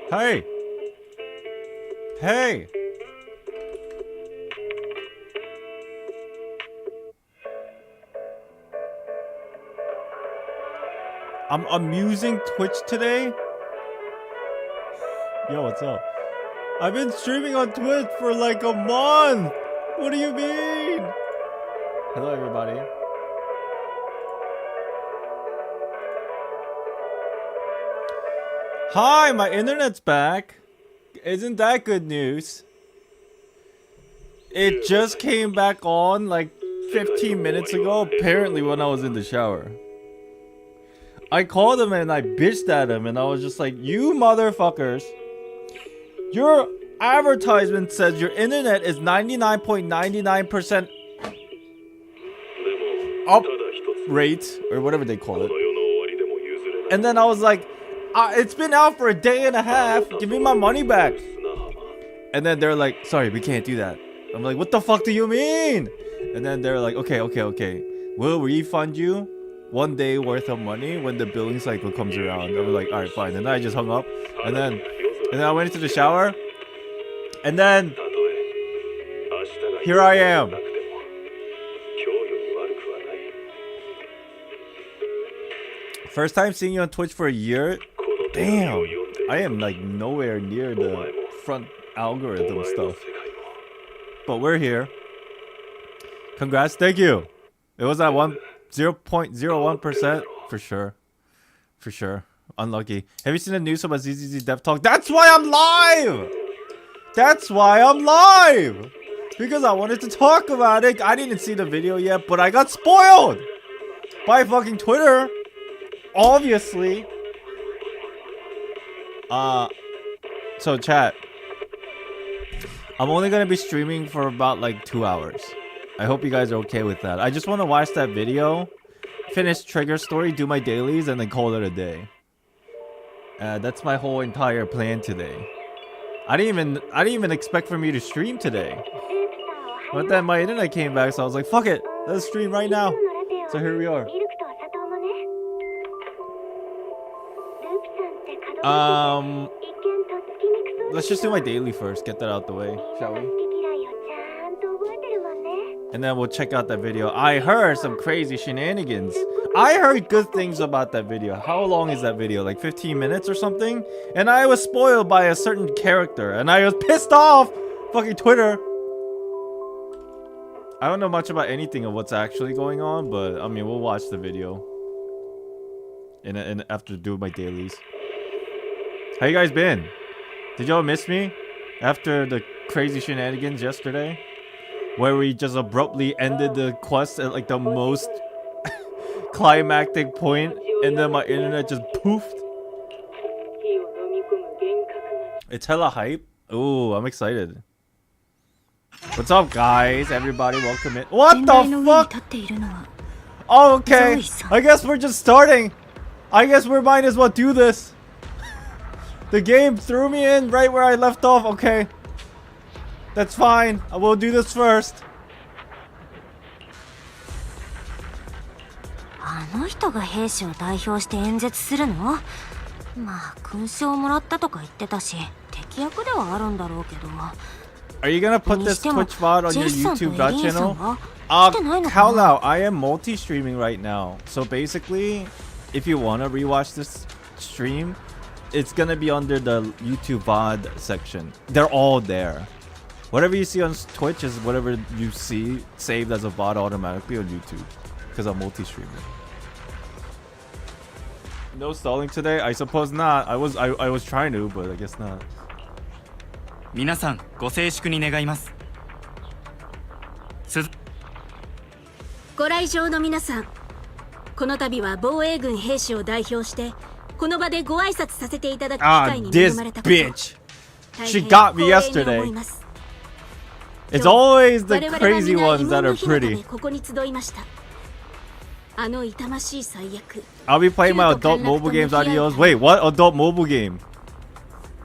Hey! Hey! I'm using Twitch today. Yo, what's up? I've been streaming on Twitch for like a month. What do you mean? Hello, everybody. Hi, my internet's back. Isn't that good news? It just came back on like 15 minutes ago, apparently when I was in the shower. I called him and I bitched at him and I was just like, you motherfuckers. Your advertisement says your internet is 99.99% up rate, or whatever they call it. And then I was like, it's been out for a day and a half. Give me my money back. And then they're like, sorry, we can't do that. I'm like, what the fuck do you mean? And then they're like, okay. We'll refund you 1 day worth of money when the billing cycle comes around. I was like, alright, fine. And then I just hung up. And then I went into the shower. And then here I am. First time seeing you on Twitch for a year. Damn. I am like nowhere near the front algorithm stuff. But we're here. Congrats. Thank you. It was at 0.01% for sure. For sure. Unlucky. Have you seen the news about ZZZ Dev Talk? That's why I'm live! That's why I'm live! Because I wanted to talk about it. I didn't see the video yet, but I got spoiled! By fucking Twitter. Obviously. So chat. I'm only gonna be streaming for about like 2 hours. I hope you guys are okay with that. I just want to watch that video, finish Trigger Story, do my dailies, and then call it a day. That's my whole entire plan today. I didn't even expect for me to stream today. But then my internet came back, so I was like, fuck it, let's stream right now. So here we are. Let's just do my daily first, get that out the way, shall we? And then we'll check out that video. I heard some crazy shenanigans. I heard good things about that video. How long is that video? Like 15 minutes or something? And I was spoiled by a certain character. And I was pissed off! Fucking Twitter. I don't know much about anything of what's actually going on, but I mean, we'll watch the video. And after doing my dailies. How you guys been? Did y'all miss me? After the crazy shenanigans yesterday? Where we just abruptly ended the quest at like the most climactic point, and then my internet just poofed. It's hella hype. Ooh, I'm excited. What's up, guys? Everybody, welcome in. What the fuck? Oh, okay. I guess we're just starting. I guess we might as well do this. The game threw me in right where I left off. Okay. That's fine. I will do this first. あの人が兵士を代表して演説するの？まあ勲章をもらったとか言ってたし、敵役ではあるんだろうけど。Are you gonna put this Twitch VOD on your YouTube channel? Kao, I am multi-streaming right now. So basically, if you wanna rewatch this stream, it's gonna be under the YouTube VOD section. They're all there. Whatever you see on Twitch is whatever you see saved as a VOD automatically on YouTube. Because I'm multi-streaming. No stalling today? I suppose not. I was trying to, but I guess not. 皆さんご静粛に願います。ご来場の皆さん、この度は防衛軍兵士を代表してこの場でご挨拶させていただく機会に恵まれたこと。Bitch. She got me yesterday. It's always the crazy ones that are pretty. I'll be playing my adult mobile games, adios. Wait, what adult mobile game?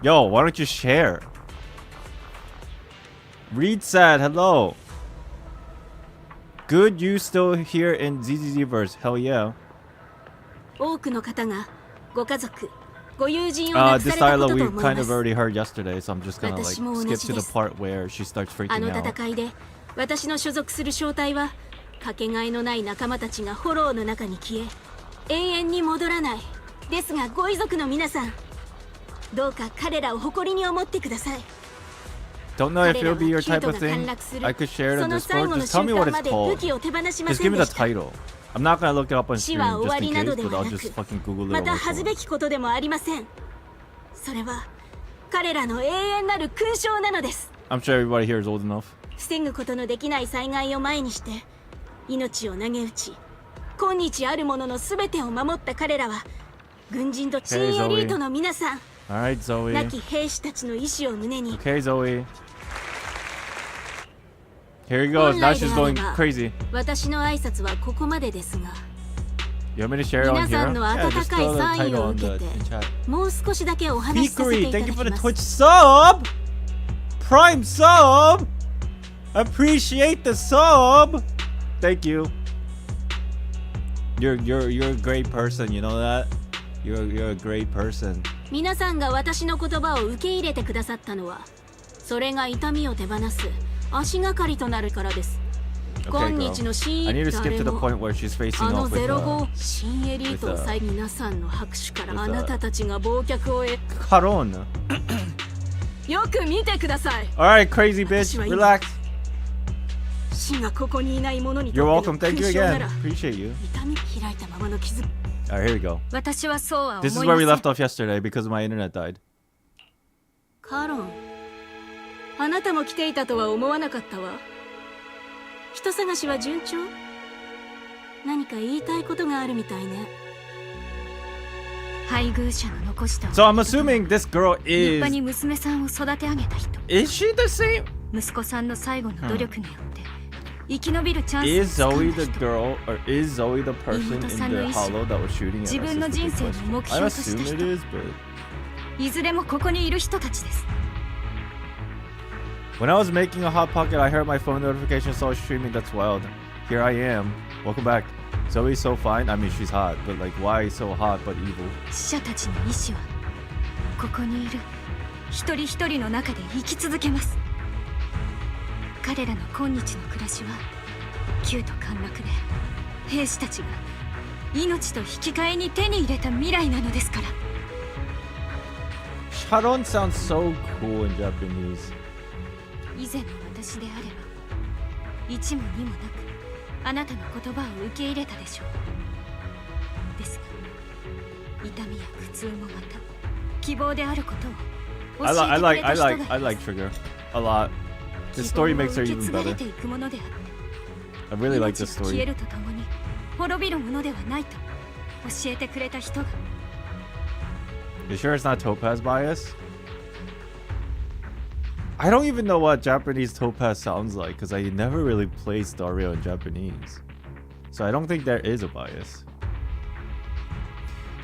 Yo, why don't you share? Reed said, hello. Good you still here in ZZZ verse. Hell yeah. 多くの方がご家族、ご友人を亡く This されたこ dialogue と we と思い kind ま of す。 already heard yesterday, so I'm just gonna like 私も同 skip じ to で the す。 part where she starts あ freaking の out. 戦いで私の所属する小隊はかけがえのない仲間たちが炎の中に消え永遠に戻らない。ですがご遺族の皆さん、どうか彼らを誇りに思ってください。 Don't know if it'll be your type of thing. I could share it in その最 Discord. 後の Just tell 瞬 me 間 what ま it's で武 called. 器を手放しま Just せ give ん me で the した。 title. I'm not gonna look it up on 死 stream は終 just わ in りな case, どで but は I'll な just く、 fucking Google it ま on た my 恥ず phone. べきことでもありません。それは彼らの永遠なる勲章なのです。 I'm sure everybody here is old enough. 防ぐことのできない災害を前にして命を投げ打ち、今日あるものの全てを守った彼らは軍人とチームエリートの皆さん、 Alright, Zoe. 亡き兵士たちの意志を胸に。 Okay, Zoe. Here he goes. Now she's going crazy. 私の挨拶はここまでですが、 You want me to share it on 皆さ here? んの Yeah, 温 just かい throw the 賛意 title を on 受 the けて chat. もう少しだけお話しさせて Bakery, いただ thank き you for the ます。 Twitch sub! Prime sub! Appreciate the sub! Thank you. You're a great person, you know that? You're a great person. 皆さんが私の言葉を受け入れてくださったのは、それが痛みを手放す足がかりとなるからです。 Okay, 今日の girl. 新 I need to skip 誰 to the も point where she's facing あの off with 05新エリートを最皆さんの拍手からあなたたちが忘却を得 Caron. よく見てください。 Alright, crazy bitch. Relax. 死がここにいない者にと You're っての welcome. Thank 勲 you 章な again. ら Appreciate you. 痛み開いたままの傷。 Alright, here we go. 私はそうは思い This is ま where せ we ん。 left off yesterday because my internet died. カロン、あなたも来ていたとは思わなかったわ。人探しは順調？何か言いたいことがあるみたいね。配偶者の残した So I'm assuming this girl 立派 is... に娘さんを育て上げた人。 Is she the same? 息子さんの最後の努力によって生き延びるチャン Is スをつか Zoe んだ the 人。 girl or is Zoe the person in the hollow that was shooting at us? 自分の Is the 人 big 生の question. 目 I 標とした assume 人。 it is, but いずれもここにいる人たちです。 when I was making a hot pocket, I heard my phone notification, saw streaming. That's wild. Here I am. Welcome back. Zoe's so fine. I mean, she's hot, but like, why so hot but evil? 死者たちの意志はここにいる一人一人の中で生き続けます。彼らの今日の暮らしは窮と陥落で、兵士たちが命と引き換えに手に入れた未来なのですから。 Sharon sounds so cool in Japanese. 以前の私であれば一も二もなくあなたの言葉を受け入れたでしょう。ですが痛みや苦痛もまた希望であることを教えてくれた人がいます。 I like Trigger a lot. The story makes her 希望を受け even 継がれ better. ていくものであって、 I really like 命 this が消え story. るとともに滅びるものではないと教えてくれた人が。 You sure it's not Topaz bias? I don't even know what Japanese Topaz sounds like because I never really played Stario in Japanese. So I don't think there is a bias.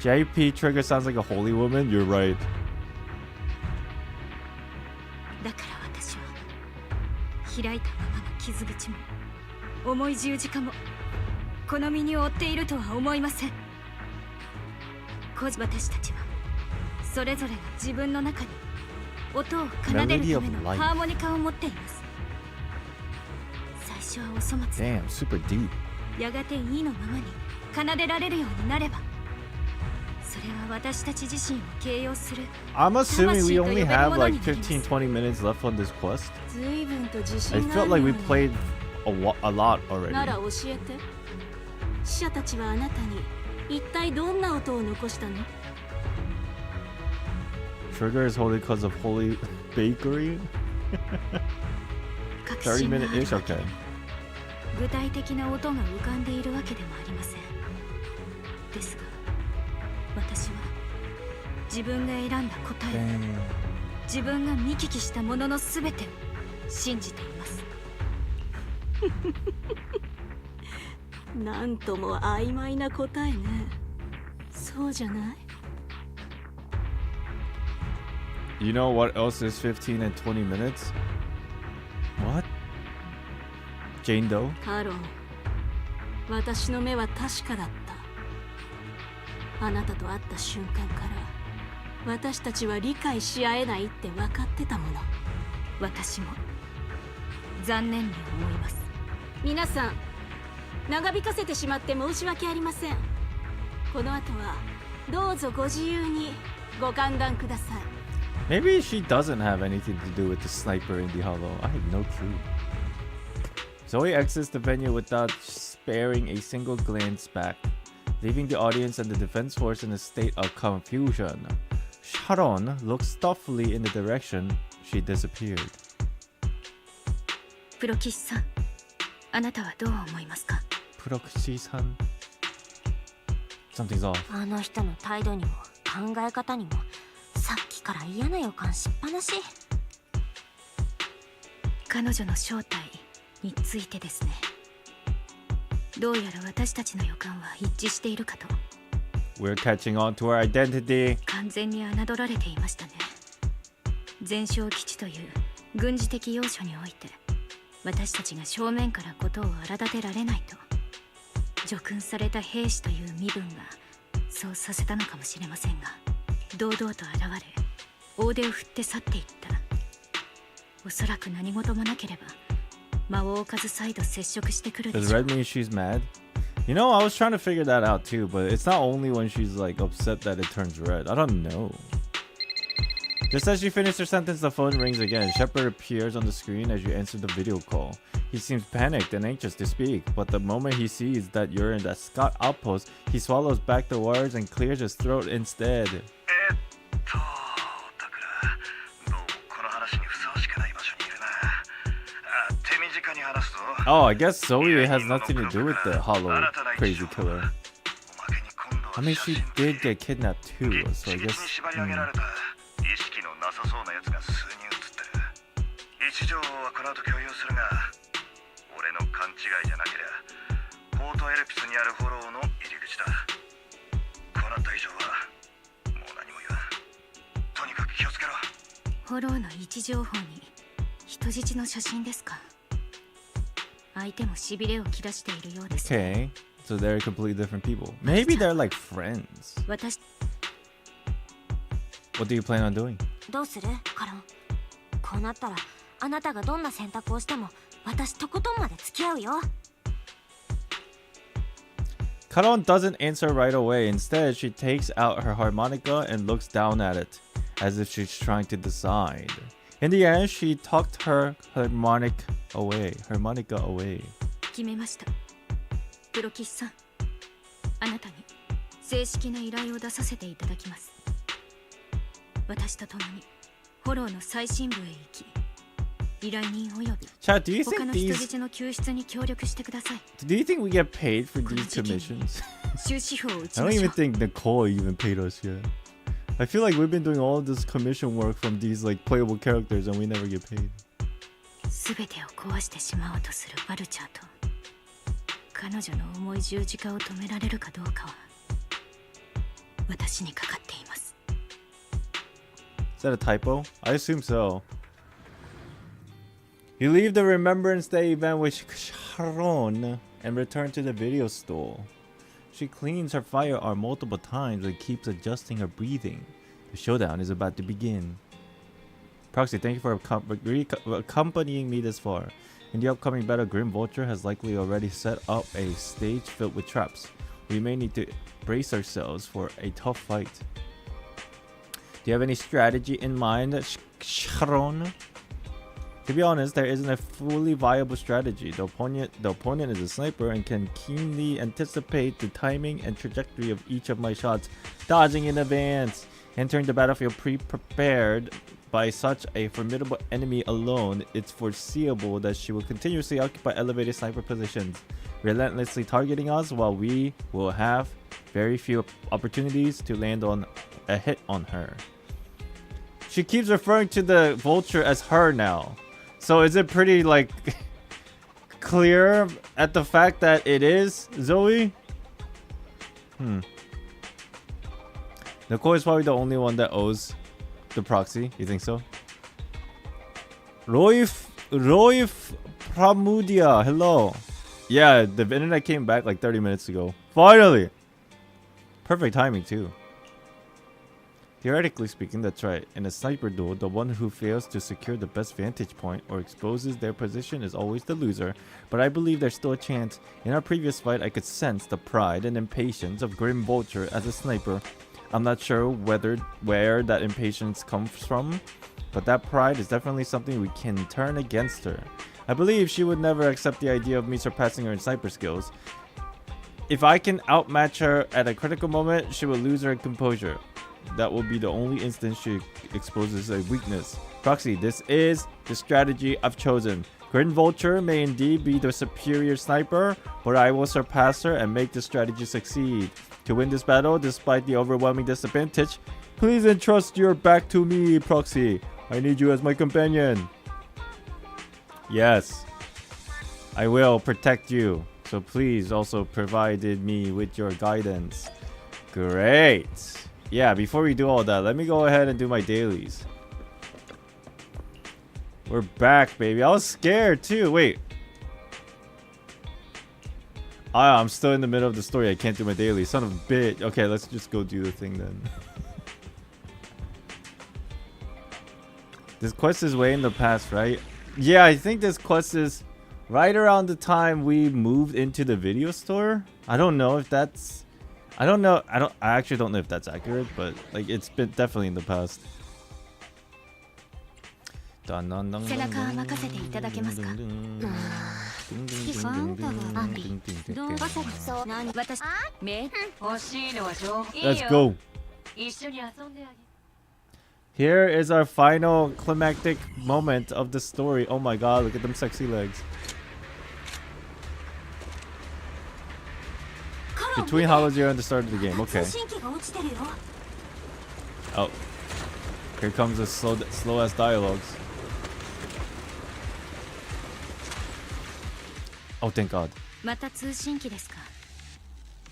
JP Trigger sounds like a holy woman? You're right. だから私は開いたままの傷口も重い十字架もこの身に負っているとは思いません。私たちはそれぞれが自分の中に音を奏でるためのハーモニカを持っています。最初はお粗末、 Damn, super deep. やがて意のままに奏でられるようになれば、それは私たち自身を形容する。 I'm assuming we only have like 15, 20 minutes left on this quest. 随分と自 I 信があ felt る like we ように played a lot なら already. 教えて。死者たちはあなたに一体どんな音を残したの？ Trigger is holy because of holy bakery? 30 minute ish? Okay. 具体的な音が浮かんでいるわけでもありません。ですが私は自分が選んだ答え、 Damn. 自分が見聞きしたもののすべてを信じています。なんとも曖昧な答えね。そうじゃない？ You know what else is 15 and 20 minutes? What? Jane Doe? カロン、私の目は確かだった。あなたと会った瞬間から私たちは理解し合えないって分かってたもの。私も残念に思います。皆さん、長引かせてしまって申し訳ありません。この後はどうぞご自由にご歓談ください。 Maybe she doesn't have anything to do with the sniper in the hollow. I have no clue. Zoe exits the venue without sparing a single glance back, leaving the audience and the defense force in a state of confusion. Sharon looks thoughtfully in the direction she disappeared. プロ棋士さん、あなたはどう思いますか？ Proxy-san. Something's off. あの人の態度にも考え方にもさっきから嫌な予感しっぱなし。彼女の正体についてですね。どうやら私たちの予感は一致しているかと。We're catching on to our identity. 完全に侮られていましたね。前哨基地という軍事的要所において私たちが正面からことを荒立てられないと叙勲された兵士という身分がそうさせたのかもしれませんが、堂々と現れ大手を振って去っていった。おそらく何事もなければ間を置かず再度接触してくるでし Does ょう。 red mean she's mad? You know, I was trying to figure that out too, but it's not only when she's like upset that it turns red. I don't know. Just as she finished her sentence, the phone rings again. Shepard appears on the screen as you answer the video call. He seems panicked and anxious to speak, but the moment he sees that you're in the Scott outpost, he swallows back the words and clears his throat instead. Oh, I guess Zoe has nothing to do with the hollow crazy killer. I mean, she did get kidnapped too, so I guess... 意識のなさそうなやつが数人映ってる。位置情報はこの後共有するが、俺の勘違いじゃなけりゃポートエルピスにあるフォローの入り口だ。こうなった以上はもう何も言わん。とにかく気をつけろ。フォローの位置情報に人質の写真ですか？相手もしびれを切らしているようです。 Okay, so they're completely different people. Maybe they're like friends. 私 What do you plan on doing? どうするカロン。こうなったらあなたがどんな選択をしても私とことんまで付き合うよ。 Karon doesn't answer right away. Instead, she takes out her harmonica and looks down at it, as if she's trying to decide. In the end, she tucked her harmonica away. 決めました。プロ棋士さん、あなたに正式な依頼を出させていただきます。私と共にフォローの最深部へ行き、依頼人および Chat, do you 他 think の人 these... 質の救出に協力してください。 Do you think we get paid for these commissions? 終止符を打ち I ま don't しょ even う。 think Nicole even paid us yet. I feel like we've been doing all this commission work from these like playable characters and we never get paid. すべてを壊してしまおうとするバルチャーと彼女の重い十字架を止められるかどうかは私にかかっています。 Is that a typo? I assume so. You leave the Remembrance Day event with Sharon and return to the video store. She cleans her firearm multiple times and keeps adjusting her breathing. The showdown is about to begin. Proxy, thank you for accompanying me this far. In the upcoming battle, Grim Vulture has likely already set up a stage filled with traps. We may need to brace ourselves for a tough fight. Do you have any strategy in mind, Sharon? To be honest, there isn't a fully viable strategy. The opponent is a sniper and can keenly anticipate the timing and trajectory of each of my shots, dodging in advance. Entering the battlefield pre-prepared by such a formidable enemy alone, it's foreseeable that she will continuously occupy elevated sniper positions, relentlessly targeting us while we will have very few opportunities to land on a hit on her. She keeps referring to the vulture as her now. So is it pretty like clear at the fact that it is Zoe? Nicole is probably the only one that owes the proxy. You think so? Roif Pramudia, hello. Yeah, the internet came back like 30 minutes ago. Finally! Perfect timing too. Theoretically speaking, that's right. In a sniper duel, the one who fails to secure the best vantage point or exposes their position is always the loser. But I believe there's still a chance. In our previous fight, I could sense the pride and impatience of Grim Vulture as a sniper. I'm not sure where that impatience comes from, but that pride is definitely something we can turn against her. I believe she would never accept the idea of me surpassing her in sniper skills. If I can outmatch her at a critical moment, she will lose her composure. That will be the only instance she exposes a weakness. Proxy, this is the strategy I've chosen. Grim Vulture may indeed be the superior sniper, but I will surpass her and make the strategy succeed. To win this battle, despite the overwhelming disadvantage, please entrust your back to me, Proxy. I need you as my companion. Yes, I will protect you. So please also provide me with your guidance. Great. Yeah, before we do all that, let me go ahead and do my dailies. We're back, baby. I was scared too. Wait. I'm still in the middle of the story. I can't do my daily. Son of a bitch. Okay, let's just go do the thing then. This quest is way in the past, right? Yeah, I think this quest is right around the time we moved into the video store. I don't know if that's... I actually don't know if that's accurate, but like it's been definitely in the past. Let's go. Here is our final climactic moment of the story. Oh my god, look at them sexy legs. Between Hollow Zero and the start of the game. Okay. Oh. Here comes the slow ass dialogues. Oh, thank god. また通信機ですか。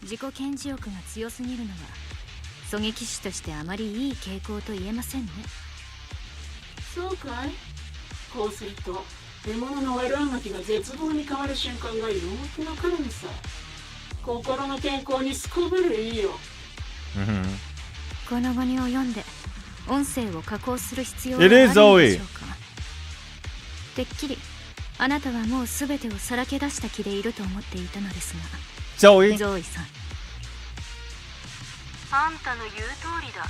自己顕示欲が強すぎるのは狙撃手としてあまりいい傾向と言えませんね。そうかい。こうすると獲物の悪あがきが絶望に変わる瞬間がよくわかるのさ。心の健康にすこぶるいいよ。この後に及んで音声を加工する必要があるのでしょうか。てっきりあなたはもうすべてをさらけ出した気でいると思っていたのですが。ゾーイさん。あんたの言う通りだ。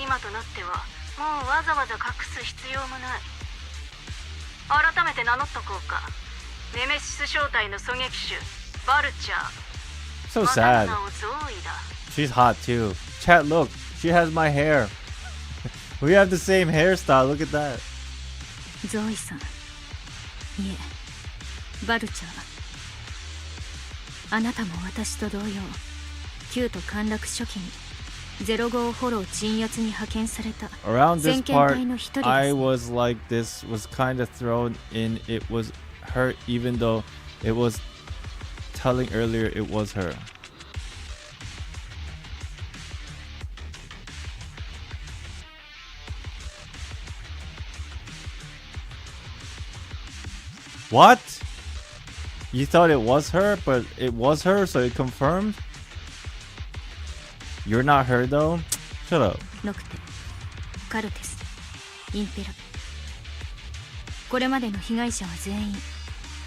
今となってはもうわざわざ隠す必要もない。改めて名乗っとこうか。ネメシス正体の狙撃手バルチャー。 So sad. She's hot too. Chat, look, she has my hair. We have the same hairstyle. Look at that. ゾーイさん。いえ、バルチャー。あなたも私と同様、旧と陥落初期に05フォロー鎮圧に派遣された Around this 先遣隊の一人です。 part, I was like this was kind of thrown in. It was her, even though it was telling earlier it was her. What? You thought it was her, but it was her, so it confirmed? You're not her though? Shut up. ノクテ、カルテス、インペラ。これまでの被害者は全員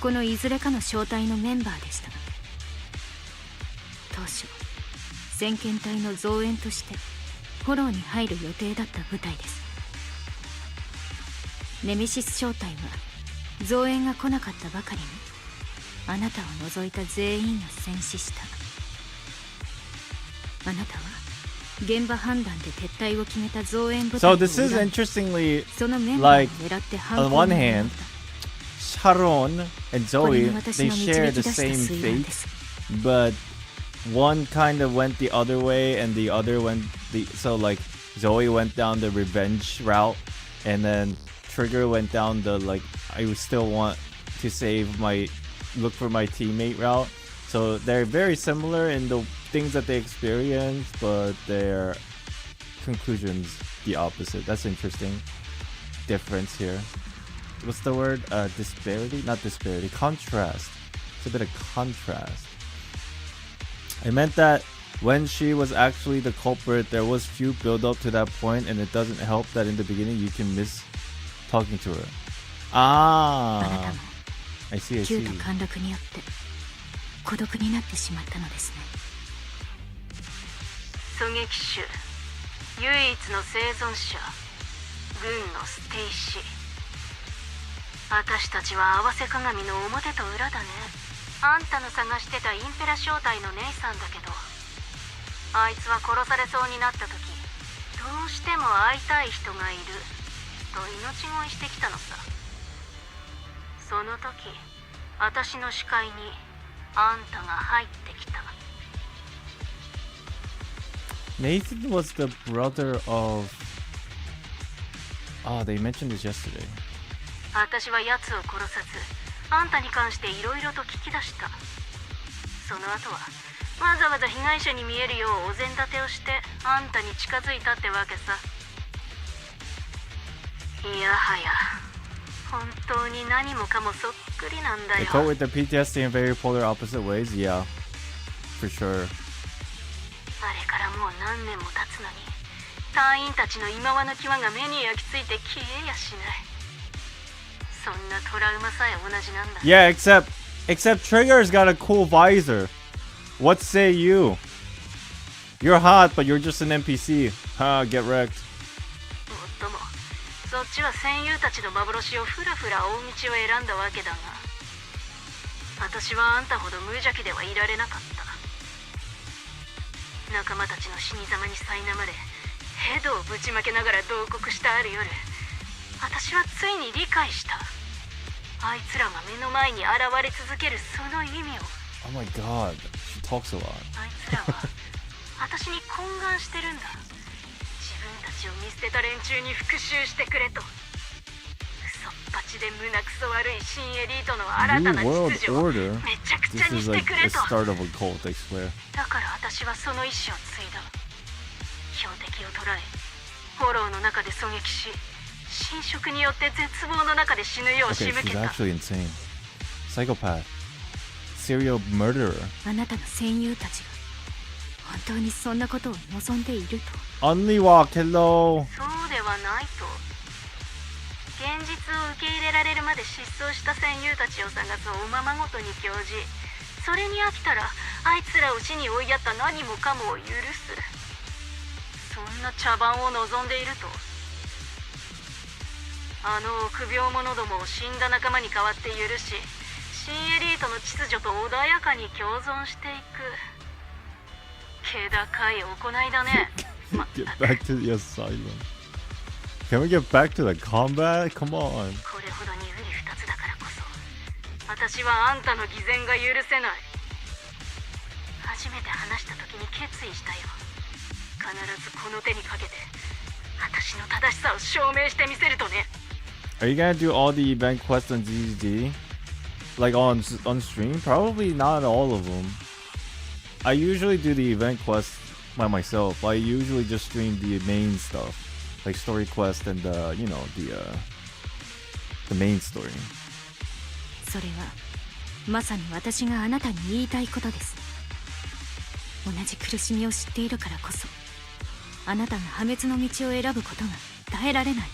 このいずれかの小隊のメンバーでした。当初先遣隊の増援としてフォローに入る予定だった部隊です。ネメシス小隊は増援が来なかったばかりにあなたを除いた全員が戦死した。あなたは現場判断で撤退を決めた増援部隊 So を this is 恨み interestingly そのメンバーを like 狙って on 犯行 one に hand 及んだ。 Sharon and これ Zoe, が私 they の share 導き the 出した same 推論 fate, です。 but one kind of went the other way and the other went the so like Zoe went down the revenge route and then Trigger went down the like I would still want to save my look for my teammate route. So they're very similar in the things that they experience, but their conclusions the opposite. That's interesting difference here. What's the word? Disparity? Not disparity. Contrast. It's a bit of contrast. I meant that when she was actually the culprit, there was few build up to that point, and it doesn't help that in the beginning you can miss talking to her. あなた Ah, も I see, I キュ see. ーと陥落によって孤独になってしまったのですね。狙撃手、唯一の生存者、軍のステイシー。私たちは合わせ鏡の表と裏だね。あんたの探してたインペラ正体の姉さんだけど、あいつは殺されそうになった時、どうしても会いたい人がいると命乞いしてきたのさ。その時、私の視界にあんたが入ってきた。 Nathan was the brother of. Oh, they mentioned this yesterday. 私は奴を殺さず、あんたに関していろいろと聞き出した。その後はわざわざ被害者に見えるようお膳立てをしてあんたに近づいたってわけさ。いやはや、本当に何もかもそっくりなんだ They よ。 cope with the PTSD in very polar opposite ways. Yeah, for sure. あれからもう何年も経つのに、隊員たちの今際の際が目に焼き付いて消えやしない。そんなトラウマさえ同じなんだ。 Yeah, except Trigger's got a cool visor. What say you? You're hot, but you're just an NPC. Ha, get wrecked. もっとも、そっちは戦友たちの幻をふらふら追う道を選んだわけだが、私はあんたほど無邪気ではいられなかった。仲間たちの死に様に苛まれ、ヘドをぶちまけながら同国したある夜、私はついに理解した。あいつらが目の前に現れ続けるその意味を。 Oh my god, she talks a lot. あいつらは私に懇願してるんだ。自分たちを見捨てた連中に復讐してくれと。嘘っぱちで胸くそ悪い新エリートの新たな New 秩 world 序を order. めちゃくちゃ This に is して like くれ the と。 start of a cult, I swear. だから私はその意志を継いだ。標的を捉え、フォローの中で狙撃し、侵食によって絶望の中で死ぬよう仕 Okay, 向 she's けた。 actually insane. Psychopath. Serial murderer. あなたの戦友たちが本当にそんなことを望んでいると。 Onlywalk, hello. そうではないと。現実を受け入れられるまで失踪した戦友たちを探すおままごとに興じ、それに飽きたらあいつらを死に追いやった何もかもを許す。そんな茶番を望んでいると。あの臆病者どもを死んだ仲間に代わって許し、新エリートの秩序と穏やかに共存していく。気高い行いだね。まった Get く back to the asylum. Can we get back to the combat? Come on. これほどに瓜二つだからこそ、私はあんたの偽善が許せない。初めて話した時に決意したよ。必ずこの手にかけて、私の正しさを証明してみせるとね。Are you gonna do all the event quests on DDD? Like on stream? Probably not all of them. I usually do the event quests by myself. I usually just stream the main stuff, like story quest and you know the main story. それはまさに私があなたに言いたいことです。同じ苦しみを知っているからこそ、あなたが破滅の道を選ぶことが耐えられない。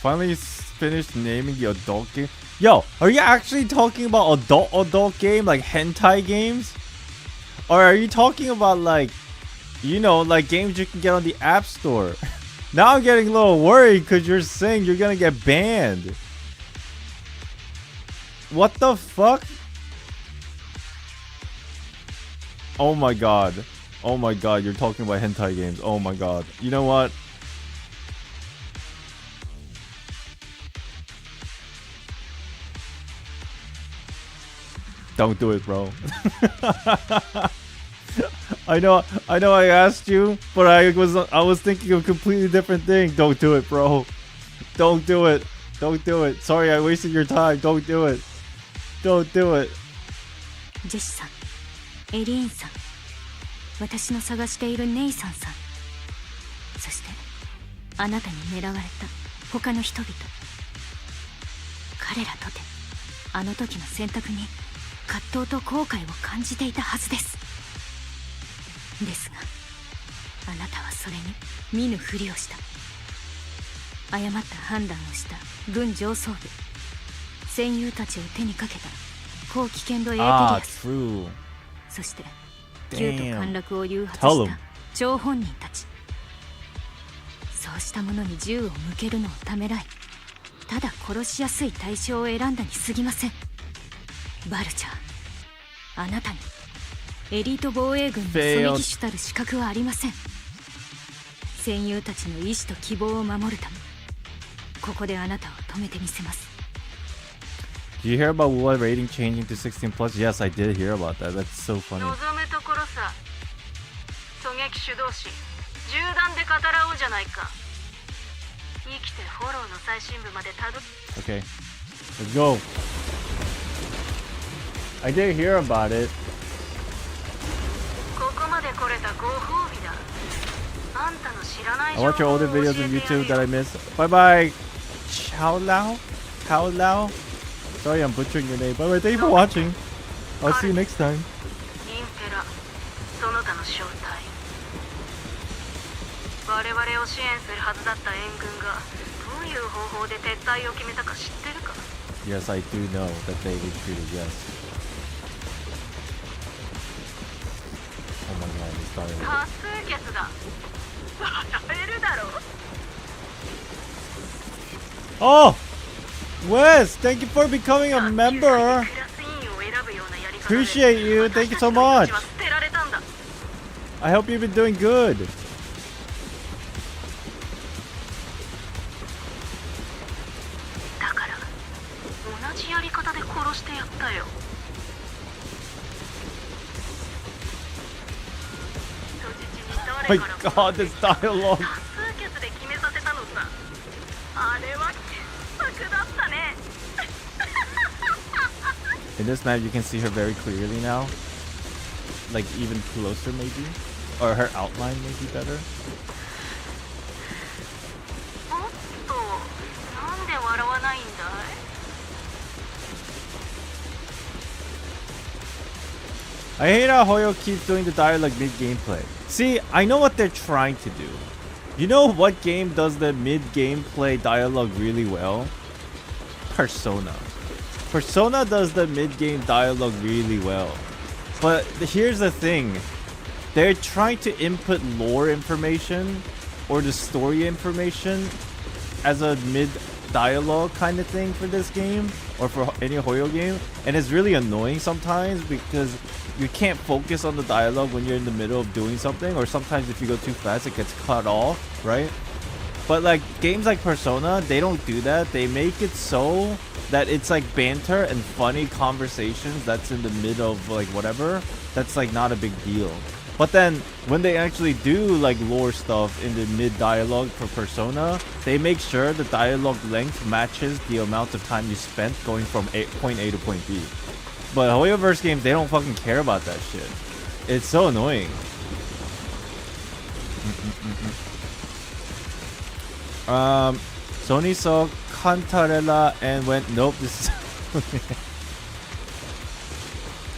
Finally finished naming the adult game. Yo, are you actually talking about adult game like hentai games? Or are you talking about like, you know, like games you can get on the App Store? Now I'm getting a little worried because you're saying you're gonna get banned. What the fuck? Oh my god. Oh my god, you're talking about hentai games. Oh my god. You know what? Don't do it, bro. I know I asked you, but I was thinking of a completely different thing. Don't do it, bro. Don't do it. Don't do it. Sorry, I wasted your time. Don't do it. Don't do it. ジェシさん、エリーンさん、私の探しているネイサンさん、そしてあなたに狙われた他の人々、彼らとてあの時の選択に葛藤と後悔を感じていたはずです。ですがあなたはそれに見ぬふりをした。誤った判断をした軍上層部、戦友たちを手にかけた高危険度エーテリアス、true. そして旧と陥落を誘発 Tell し him. た張本人たち。そうした者に銃を向けるのをためらい、ただ殺しやすい対象を選んだに過ぎません。バルチャー、あなたにエリート防衛軍の狙撃手たる資格はありません。戦友たちの意志と希望を守るため、ここであなたを止めてみせます。 Do you hear about what rating changing to 16 plus? Yes, I did hear about that. That's so funny. 望むところさ。狙撃手同士銃弾で語らおうじゃないか。生きてフォローの最新部までたど。 Okay, let's go. I did hear about it. ここまで来れたご褒美だ。あんたの知らない I 情 watch your 報を older 教え videos て on やる YouTube よ。 that I missed. Bye bye. Chao Lao? Chao Lao? Sorry, I'm butchering your name. Bye bye. Thank you for watching. I'll see you next time. インペラ、その他の正体。我々を支援するはずだった援軍がどういう方法で撤退を決めたか知ってるか。 Yes, I do know that they retreated. Yes. Oh my god, this started. 多数決だ。笑えるだろ。 Oh! Wes, thank you for becoming a member. クラス委員を選ぶようなやり方で Appreciate you. Thank you so much. 私たちの命は捨てられたんだ。 I hope you've been doing good. だから同じやり方で殺してやったよ。人質に My 誰から god, this dialogue. 多数決で決めさせたのさ。あれは傑作だったね。 In this map, you can see her very clearly now. Like, even closer, maybe? Or her outline, maybe better? おっと、なんで笑わないんだい。 I hate how Hoyo keeps doing the dialogue mid-gameplay. See, I know what they're trying to do. You know what game does the mid-gameplay dialogue really well? Persona. Persona does the mid-game dialogue really well. But here's the thing. They're trying to input lore information or the story information as a mid-dialogue kind of thing for this game or for any Hoyo game. And it's really annoying sometimes because you can't focus on the dialogue when you're in the middle of doing something, or sometimes if you go too fast it gets cut off, right? But like games like Persona, they don't do that. They make it so that it's like banter and funny conversations that's in the middle of like whatever, that's like not a big deal. But then when they actually do like lore stuff in the mid dialogue for Persona, they make sure the dialogue length matches the amount of time you spent going from point A to point B. But Hoyoverse games, they don't fucking care about that shit. It's so annoying. Sony saw Cantarella and went, nope, this is...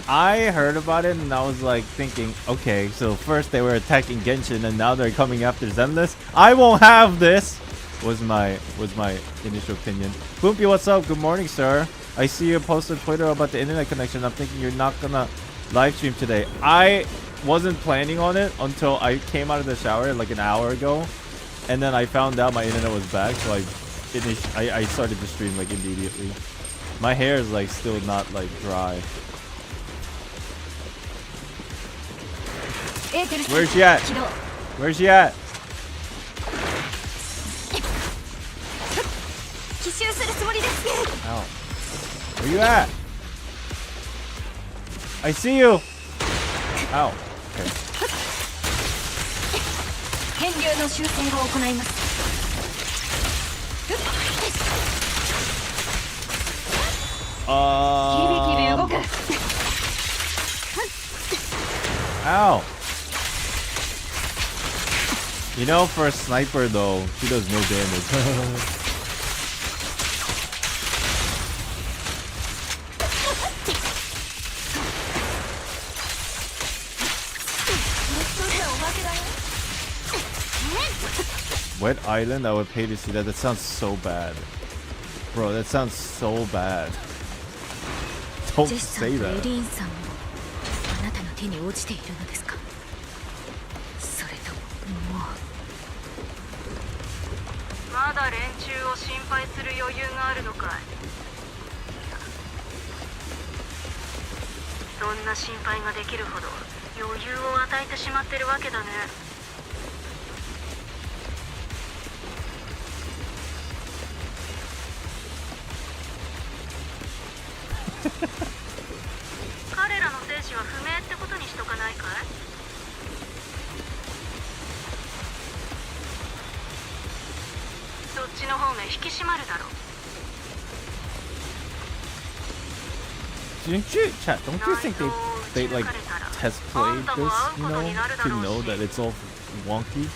I heard about it and I was like thinking, okay, so first they were attacking Genshin and now they're coming after Zenless. I won't have this! Was my initial opinion. Boopy, what's up? Good morning, sir. I see you post on Twitter about the internet connection. I'm thinking you're not gonna live stream today. I wasn't planning on it until I came out of the shower like an hour ago, and then I found out my internet was back, so I started to stream like immediately. My hair is like still not like dry. Where's she at? Where's she at? Ow. Where you at? I see you. Ow. Okay. Ow. You know, for a sniper though, she does no damage. Wet Island, I would pay to see that. That sounds so bad. Bro, that sounds so bad. Don't ジェスさ say んとエ that. リーンさんもあなたの手に落ちているのですか。それとももうまだ連中を心配する余裕があるのかい。そんな心配ができるほど余裕を与えてしまってるわけだね。彼らの生死は不明ってことにしとかないかい。そっちの方が引き締まるだろう。 Didn't you, chat, don't you think they like test played this, you know, to know that it's all wonky?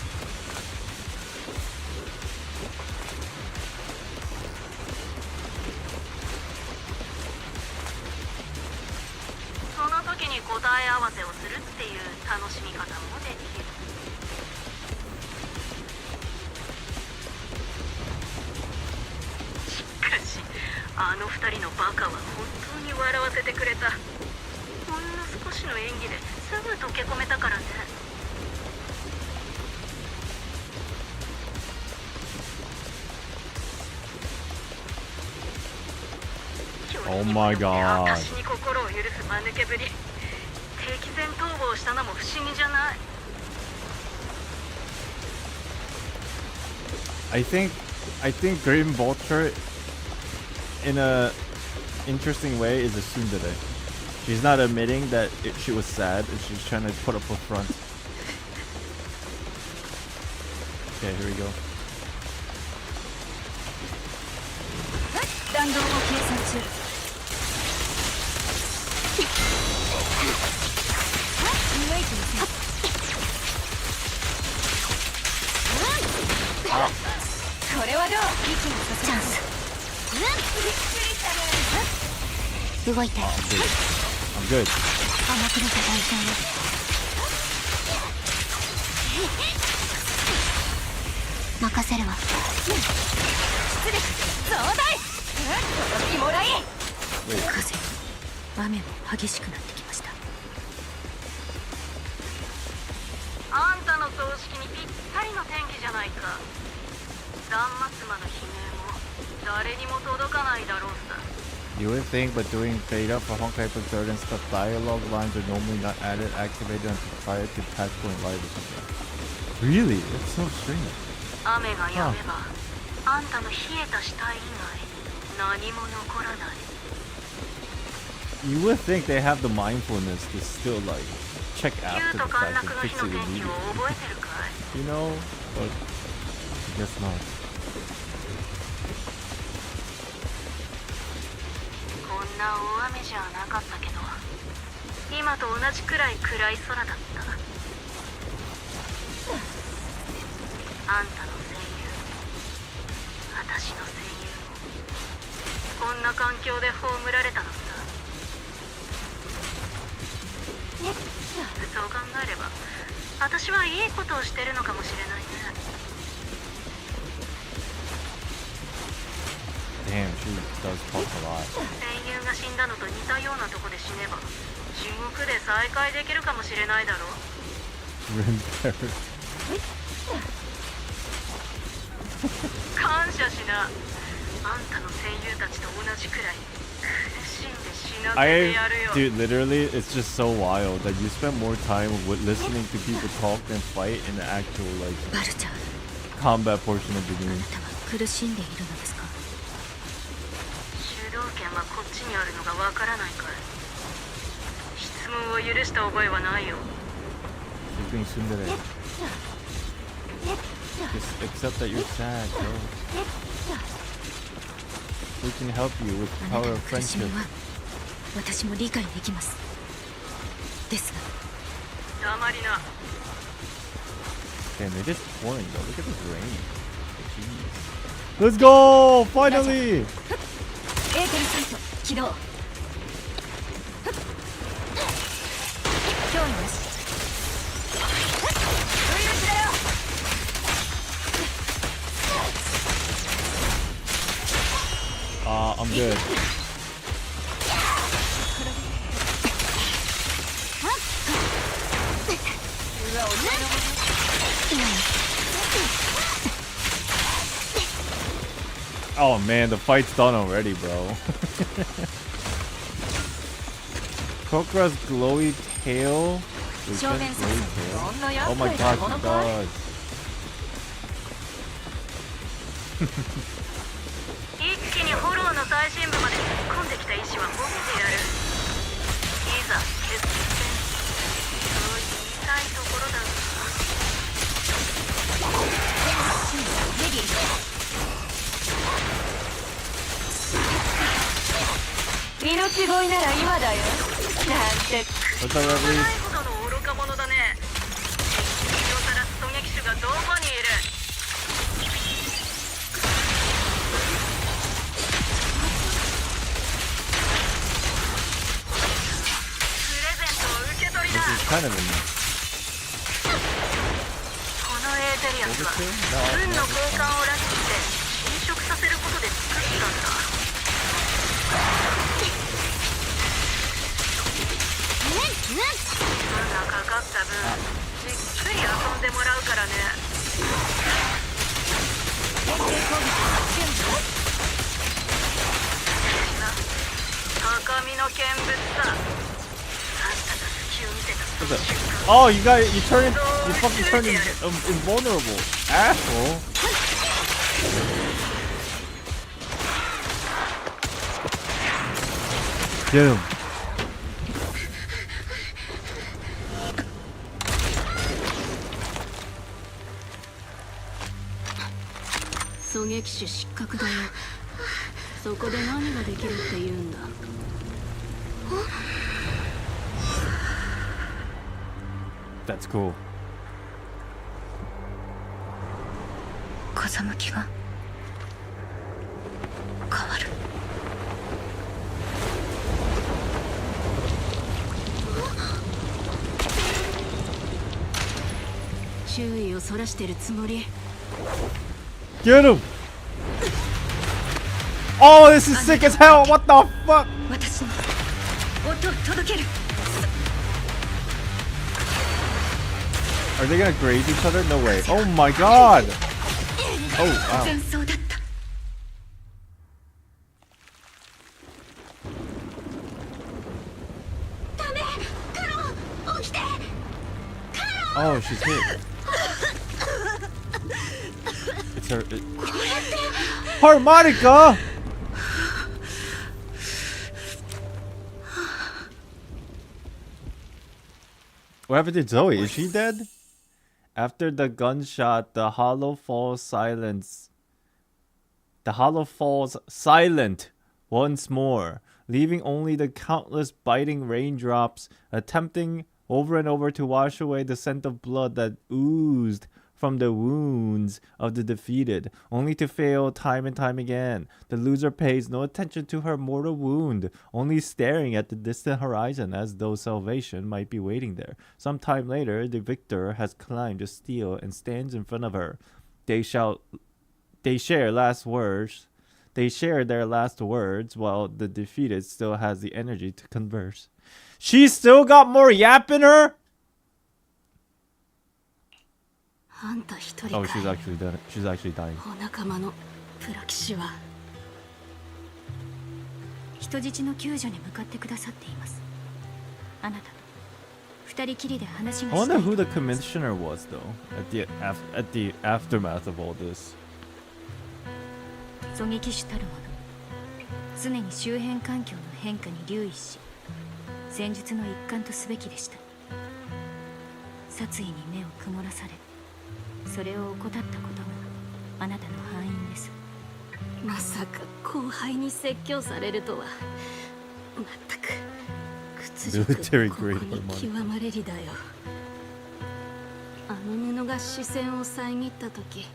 その時に答え合わせをするっていう楽しみ方もできる。しかしあの二人のバカは本当に笑わせてくれた。ほんの少しの演技ですぐ溶け込めたからね。 Oh my god. 私に心を許す間抜けぶり。敵前逃亡したのも不思議じゃない。 I think Grim Vulture in a interesting way is a tsundere. She's not admitting that she was sad, and she's trying to put up a front. Okay, here we go. 弾道を計算中。動いてみせ。これはどう？チャンス。動いて。I'm good. 甘くなった大戦よ。任せるわ。出力増大。届きもらい。風、雨も激しくなってきました。あんたの葬式にぴったりの天気じゃないか。断末魔の悲鳴も誰にも届かないだろうさ。 You would think, but doing beta for Honkai Impact 3rd and stuff, dialogue lines are normally not added, activated until prior to patch point live or something. Really? That's so strange. 雨が止めば、あんたの冷えた死体以外何も残らない。 You would think they have the mindfulness to still like check 竜 after と the 陥 fact 落 and の fix 日 it の天気 immediately. を覚えてるかい？ You know? But I guess not. こんな大雨じゃなかったけど、今と同じくらい暗い空だった。あんたの声優、私の声優もこんな環境で葬られたのさ。そう考えれば、私はいいことをしてるのかもしれないね。 Damn, she does talk a lot. 戦友が死んだのと似たようなとこで死ねば、地獄で再会できるかもしれないだろう。 Grim Terror. 感謝しな。あんたの戦友たちと同じくらい苦しんで死なせてやるよ。 Dude, literally, it's just so wild that you spend more time with listening to people talk than fight in the actual like バルチャー、 combat portion of the あな game. たは苦しんでいるのですか。主導権はこっちにあるのがわからないかい。質問を許した覚えはないよ。 She's being tsundere. Just accept that you're sad, bro. We can help you with あ the な power た of の苦しみ friendship. は私も理解できます。ですが、黙りな。 Damn, it is pouring though. Look at this rain. Jeez. Let's go! Finally! エーテルサイト起動。興味なし。不意打ちだよ。good. Oh man, the fight's done already, bro. Kokura's glowy tail. Wait, Showdown that's glowy tail? Oh my god, he does. 一気にフォローの最深部まで突っ込んできた意志は持ってやる。いざ決戦。そう言いたいところだが。レディー。命乞いなら今だよ。なんて。 What's up, Reverie? ないほどの愚か者だね。敵をさらす狙撃手がどこにいる。プレゼントを受け取りだ。 This is kind of an このエーテリアスは overkill? 運の交換を拉致して侵食させることで作ったんだ。運がかかった分じっくり遊んでもらうからね。高みの見物さ。あんたが隙を見せた。 What's that? Oh, you fucking turned invulnerable, asshole. Get him. 狙撃手失格だよ。そこで何ができるって言うんだ。That's cool. 風向きが変わる。注意をそらしてるつもり。 Get him! Oh, this is sick as hell! What the fuck? 私に音を届ける。 Are they gonna graze each other? No way. Oh my god! Oh, wow. 前奏だった。 Oh, she's hit. It's her. Harmonica! What happened to Zoe? Is she dead? After the gunshot, the hollow falls silent once more, leaving only the countless biting raindrops, attempting over and over to wash away the scent of blood that oozed from the wounds of the defeated, only to fail time and time again. The loser pays no attention to her mortal wound, only staring at the distant horizon as though salvation might be waiting there. Some time later, the victor has climbed a steel and stands in front of her. They share their last words, while the defeated still has the energy to converse. She's still got more yap in her? あんた一人かい。 Oh, she's actually dead. She's actually dying. お仲間のプラ騎士は人質の救助に向かってくださっています。あなたと二人きりで話が I した wonder い。 who the commissioner was, though, at the aftermath of all this. 狙撃手たるもの、常に周辺環境の変化に留意し、戦術の一環とすべきでした。殺意に目を曇らされ、それを怠ったことがあなたの敗因です。まさか後輩に説教されるとは。まったく屈辱 Military ここ grade に極まれりだよ。あの布が視線を遮った時、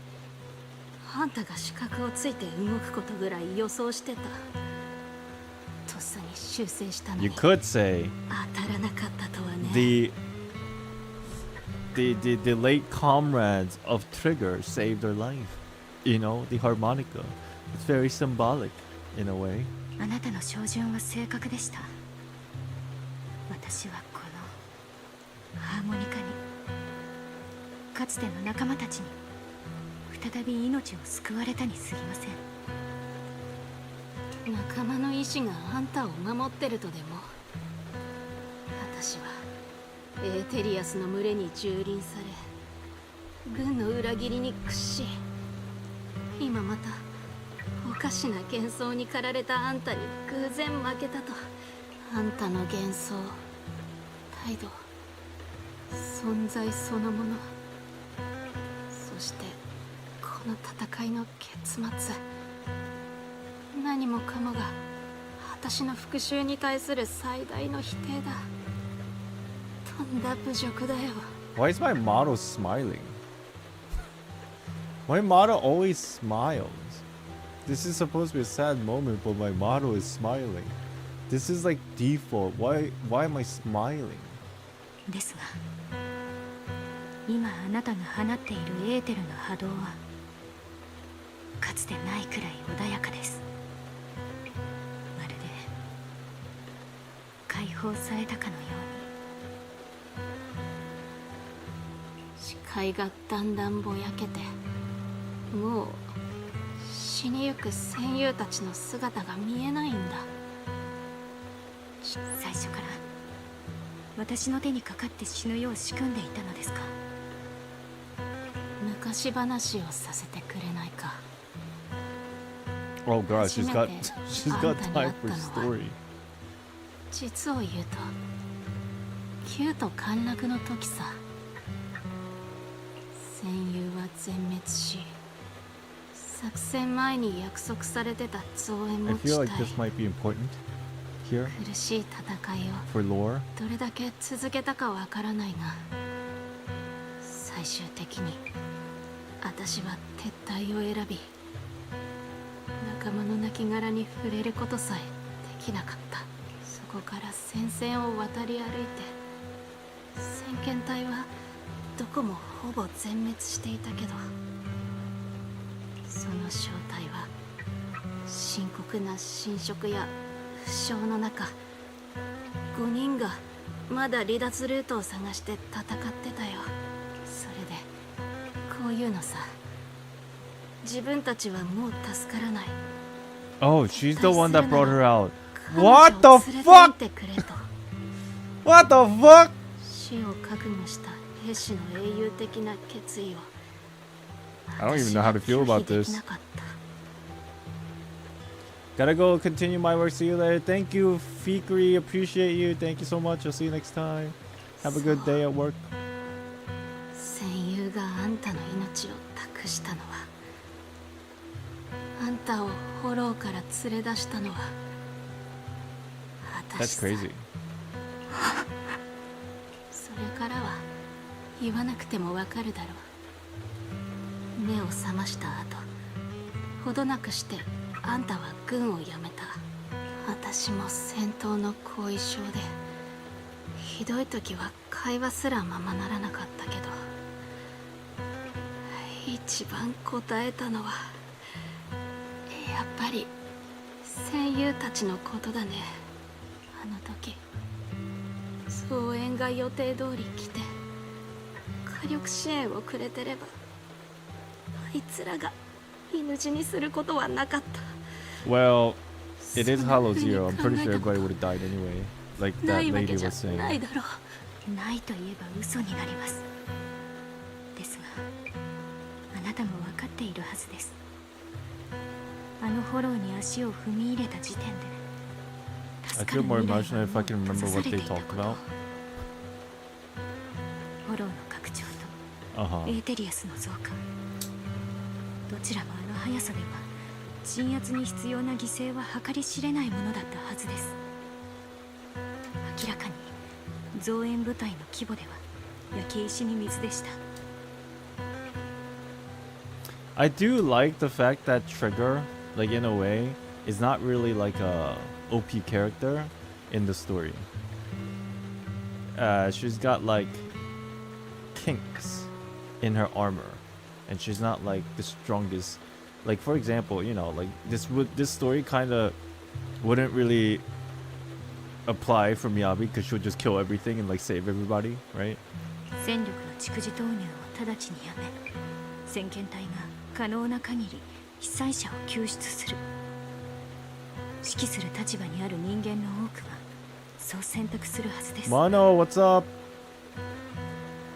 あんたが視覚をついて動くことぐらい予想してた。とっさに修正したの You に could say 当たらなかったとはね。 the late comrades of Trigger saved her life. You know, the harmonica. It's very symbolic in a way. あなたの照準は正確でした。私はこのハーモニカに、かつての仲間たちに再び命を救われたに過ぎません。仲間の意志があんたを守ってるとでも。私はエーテリアスの群れに蹂躙され、軍の裏切りに屈し、今またおかしな幻想に駆られたあんたに偶然負けたと。あんたの幻想、態度、存在そのもの、そしてこの戦いの結末、何もかもが私の復讐に対する最大の否定だ。とんだ侮辱だよ。 Why is my model smiling? My model always smiles. This is supposed to be a sad moment, but my model is smiling. This is like default. Why am I smiling? ですが、今あなたが放っているエーテルの波動はかつてないくらい穏やかです。まるで解放されたかのように。視界がだんだんぼやけて、もう死にゆく戦友たちの姿が見えないんだ。最初から私の手にかかって死ぬよう仕組んでいたのですか。昔話をさせてくれないか。 Oh god, she's got 初 she's め got て time あん for たに会ったのは story. 実を言うと、旧と陥落の時さ。戦友は全滅し、作戦前に約束されてた増援 I も地 feel like 帯。 this might be important here 苦しい戦いを for lore. どれだけ続けたかわからないが、最終的に私は撤退を選び、仲間の亡骸に触れることさえできなかった。そこから戦線を渡り歩いて、先遣隊はどこもほぼ全滅していたけど、その正体は深刻な侵食や負傷の中、5人がまだ離脱ルートを探して戦ってたよ。それでこういうのさ、自分たちはもう助からない。 Oh, she's the one that brought her out. 彼女を What the 連れて行 fuck? ってくれと。 What the fuck? 死を覚悟した兵士の英雄的な決意を I don't even know how to feel about 私は拒否で this. きなかった。 Gotta go continue my work. See you later. Thank you, Fikri. Appreciate you. Thank you so much. I'll see you next time. Have a good day at work. 戦友があんたの命を託したのは、あんたをフォローから連れ出したのは私 That's さ。 crazy. それからは言わなくてもわかるだろう。目を覚ました後、ほどなくしてあんたは軍を辞めた。私も戦闘の後遺症で、ひどい時は会話すらままならなかったけど、一番答えたのはやっぱり戦友たちのことだね。あの時増援が予定通り来て火力支援をくれてれば、あいつらが犬死にすることはなかった。 Well, it is Hollow そんな風に Zero. I'm pretty sure 考えたこと everybody would have died anyway. Like な that いわ lady けじゃ was saying. ないだろう。ないと言えば嘘になります。ですが、あなたも分かっているはずです。あのフォローに足を踏み入れた時点で、 I feel more emotional if I can remember what they talked about. フォローの拡張 Uh とエ huh. ーテリアスの増加、どちらもあの速さでは鎮圧に必要な犠牲は計り知れないものだったはずです。明らかに増援部隊の規模では焼け石に水でした。 I do like the fact that Trigger, like in a way, is not really like a OP character in the story. She's got like kinks in her armor, and she's not like the strongest. Like for example, you know, like this story kind of wouldn't really apply for Miyabi because she'll just kill everything and like save everybody, right? 戦力の蓄次投入を直ちにやめ、先遣隊が可能な限り被災者を救出する。指揮する立場にある人間の多くがそう選択するはずです。 Mono, what's up?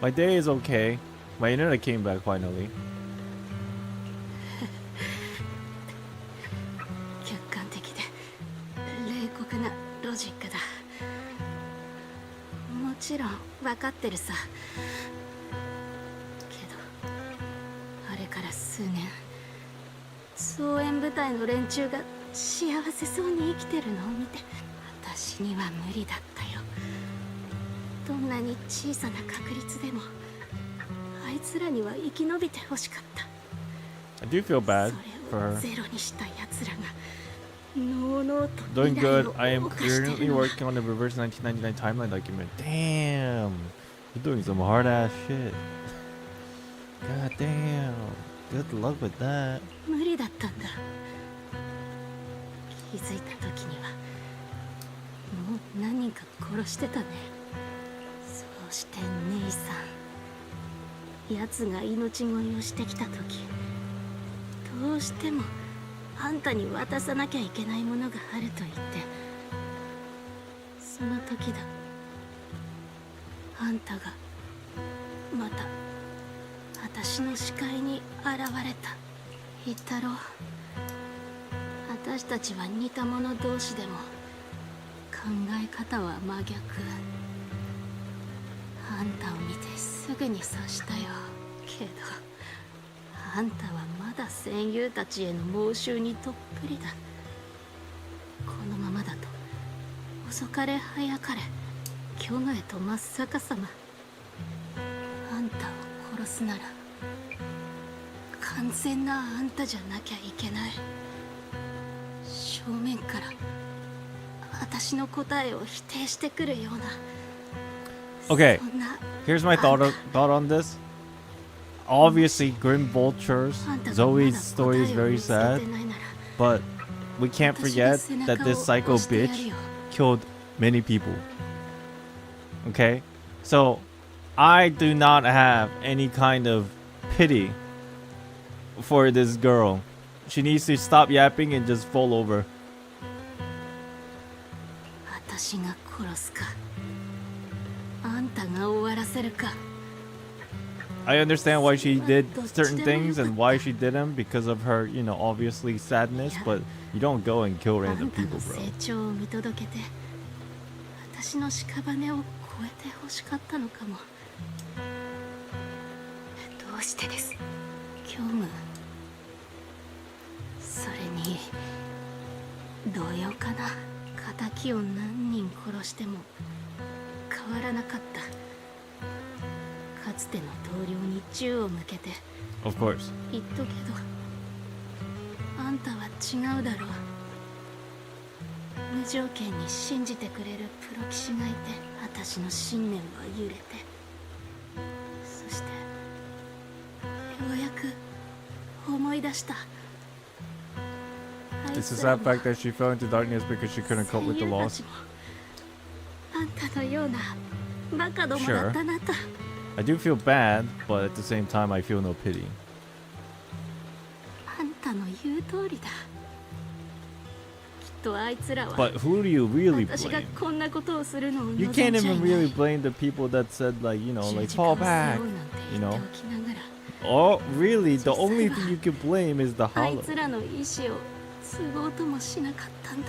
My day is okay. My internet came back finally. 客観的で冷酷なロジックだ。もちろん分かってるさ。けどあれから数年、総援部隊の連中が幸せそうに生きてるのを見て、私には無理だったよ。どんなに小さな確率でもあいつらには生き延びてほしかった。 I do feel bad そ for れを her. ゼロにした奴らがのうのうと Doing 未来 good. を I am 謳歌して currently るのは working on the reverse 1999 timeline document. Damn. You're doing some hard ass shit. God damn. Good luck with that. 無理だったんだ。気づいた時にはもう何人か殺してたね。そうして姉さん、奴が命乞いをしてきた時、どうしてもあんたに渡さなきゃいけないものがあると言って、その時だ、あんたがまた私の視界に現れた。言ったろう、私たちは似た者同士でも考え方は真逆。あんたを見てすぐに察したよ。けどあんたはまだ戦友たちへの猛襲にどっぷりだ。このままだと遅かれ早かれ虚無へと真っ逆さま。あんたを殺すなら完全なあんたじゃなきゃいけない。正面から私の答えを否定してくるような。 Okay, そんな here's my thought on this. Obviously, Grim Vultures, あんたが Zoe's まだ story is 答えを very 見つけ sad, てないなら but we can't 私が forget 背 that 中 this を psycho 押してや bitch るよ。 killed many people. Okay? So, I do not have any kind of pity for this girl. She needs to stop yapping and just fall over. 私が殺すか、あんたが終わらせるか。 I understand why she did certain things and why she did them because of her, you know, obviously sadness, but you don't go and kill あ random んた people, の bro. 成長を見届けて、私の屍を越えて欲しかったのかも。どうしてです、虚無。それに同様かな。敵を何人殺しても変わらなかった。かつての同僚に銃を向けて Of course. 言っとけど、あんたは違うだろう。無条件に信じてくれるプロ棋士がいて、私の信念は揺れて、そしてようやく思い出した。 It's a sad fact that she fell into darkness because she couldn't cope with the loss. あんたのようなバカどもだったなと。 I do feel bad, but at the same time, I feel no pity. あんたの言う通りだ。きっとあいつらは But who do you really 私が blame? こんなことをするのを望ん You じゃい can't ない。 even really blame the people that said, like, you know, 十 like, 字架を fall 背 back. 負うなんて You 言っ know? ておきながら、 Oh, really? The only thing you can blame is the あ hollow. いつらの意志を継ごうともしなかったんだ。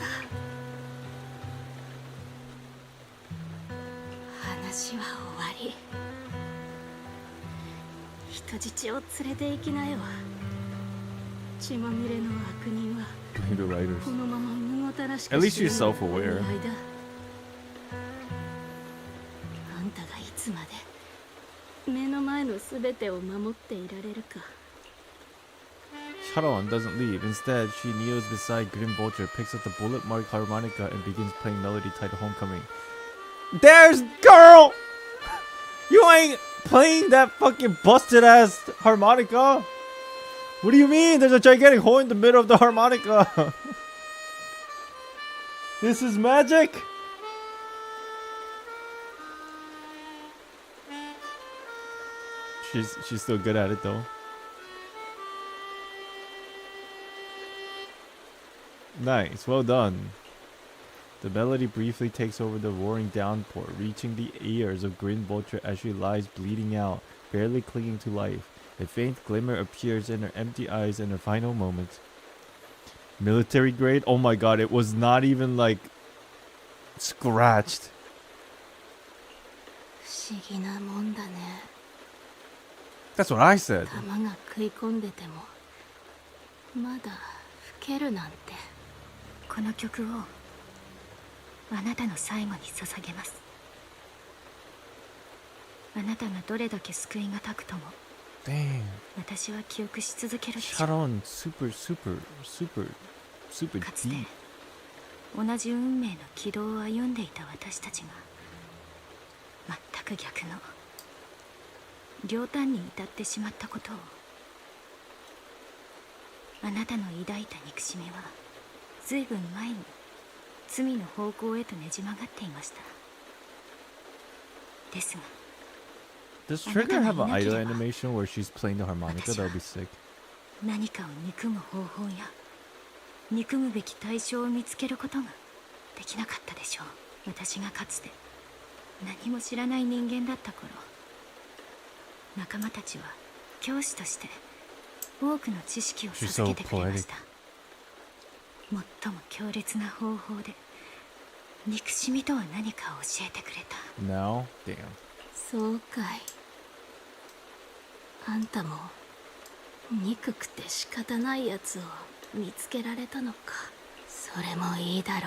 話は終わり。人質を連れて行きなよ。血まみれの悪人は Blame the writers. このまま無ごたらしく At least 死ぬ she's のを self-aware. お願いだ。あんたがいつまで目の前のすべてを守っていられるか。 Shadowrun doesn't leave. Instead, she kneels beside Grim Vulture, picks up the bullet-marked harmonica, and begins playing melody tied to Homecoming. There's girl! You ain't playing that fucking busted-ass harmonica! What do you mean? There's a gigantic hole in the middle of the harmonica! This is magic! She's still good at it though. Nice, well done. The melody briefly takes over the roaring downpour, reaching the ears of Green Vulture as she lies bleeding out, barely clinging to life. A faint glimmer appears in her empty eyes in her final moments. Military grade? Oh my god, it was not even like scratched. 不思議なもんだね。 That's what I said. 弾が食い込んでてもまだ吹けるなんて。この曲をあなたの最後に捧げます。あなたがどれだけ救いがたくとも Dang. 私は記憶し続けるでしょう。 Sharon, super かつて deep. 同じ運命の軌道を歩んでいた私たちが全く逆の両端に至ってしまったことを。あなたの抱いた憎しみはずいぶん前に罪の方向へとねじ曲がっていました。ですが Does Trigger have an idol animation where she's playing the harmonica? That would be sick. 何かを憎む方法や憎むべき対象を見つけることができなかったでしょう。私がかつて何も知らない人間だった頃、仲間たちは教師として多くの知識を授けてくれました。最も強烈な方法で憎しみとは何かを教えてくれた。 Now? Damn. そうかい。あんたも憎くて仕方ないやつを見つけられたのか。それもいいだろう。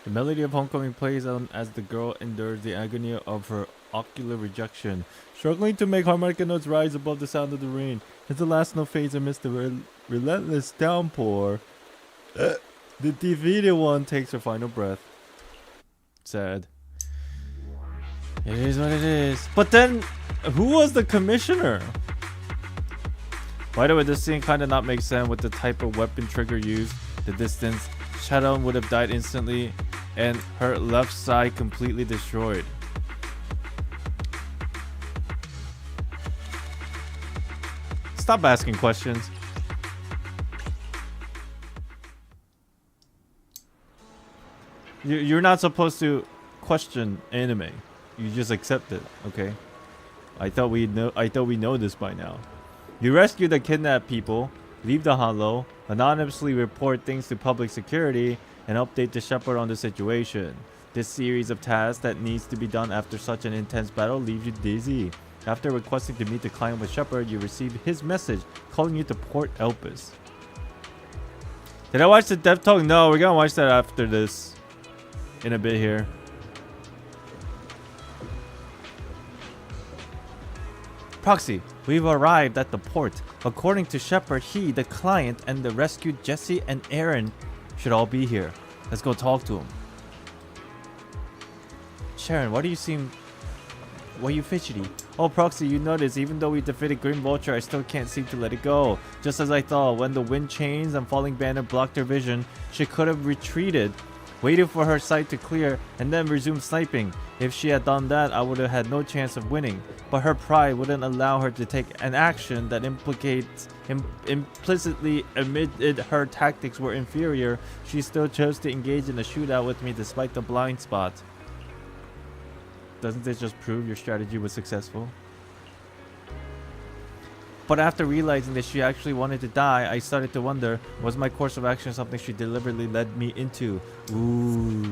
The melody of Homecoming plays on as the girl endures the agony of her ocular rejection, struggling to make harmonica notes rise above the sound of the rain. As the last note fades amidst the relentless downpour, the defeated one takes her final breath. Sad. It is what it is. But then, who was the commissioner? By the way, this scene kind of not makes sense with the type of weapon Trigger used, the distance. Shadow would have died instantly, and her left side completely destroyed. Stop asking questions. You're not supposed to question anime. You just accept it, okay? I thought we know this by now. You rescue the kidnapped people, leave the hollow, anonymously report things to public security, and update the Shepherd on the situation. This series of tasks that needs to be done after such an intense battle leaves you dizzy. After requesting to meet the client with Shepherd, you receive his message calling you to Port Elpis. Did I watch the Dev Talk? No, we're gonna watch that after this. In a bit here. Proxy, we've arrived at the port. According to Shepard, he, the client, and the rescued Jesse and Aaron should all be here. Let's go talk to him. Sharon, why are you fidgety? Oh, Proxy, you notice, even though we defeated Green Vulture, I still can't seem to let it go. Just as I thought, when the wind chains and falling banner blocked her vision, she could have retreated, waited for her sight to clear, and then resumed sniping. If she had done that, I would have had no chance of winning. But her pride wouldn't allow her to take an action that implicitly admitted her tactics were inferior. She still chose to engage in a shootout with me despite the blind spot. Doesn't this just prove your strategy was successful? But after realizing that she actually wanted to die, I started to wonder, was my course of action something she deliberately led me into? Ooh.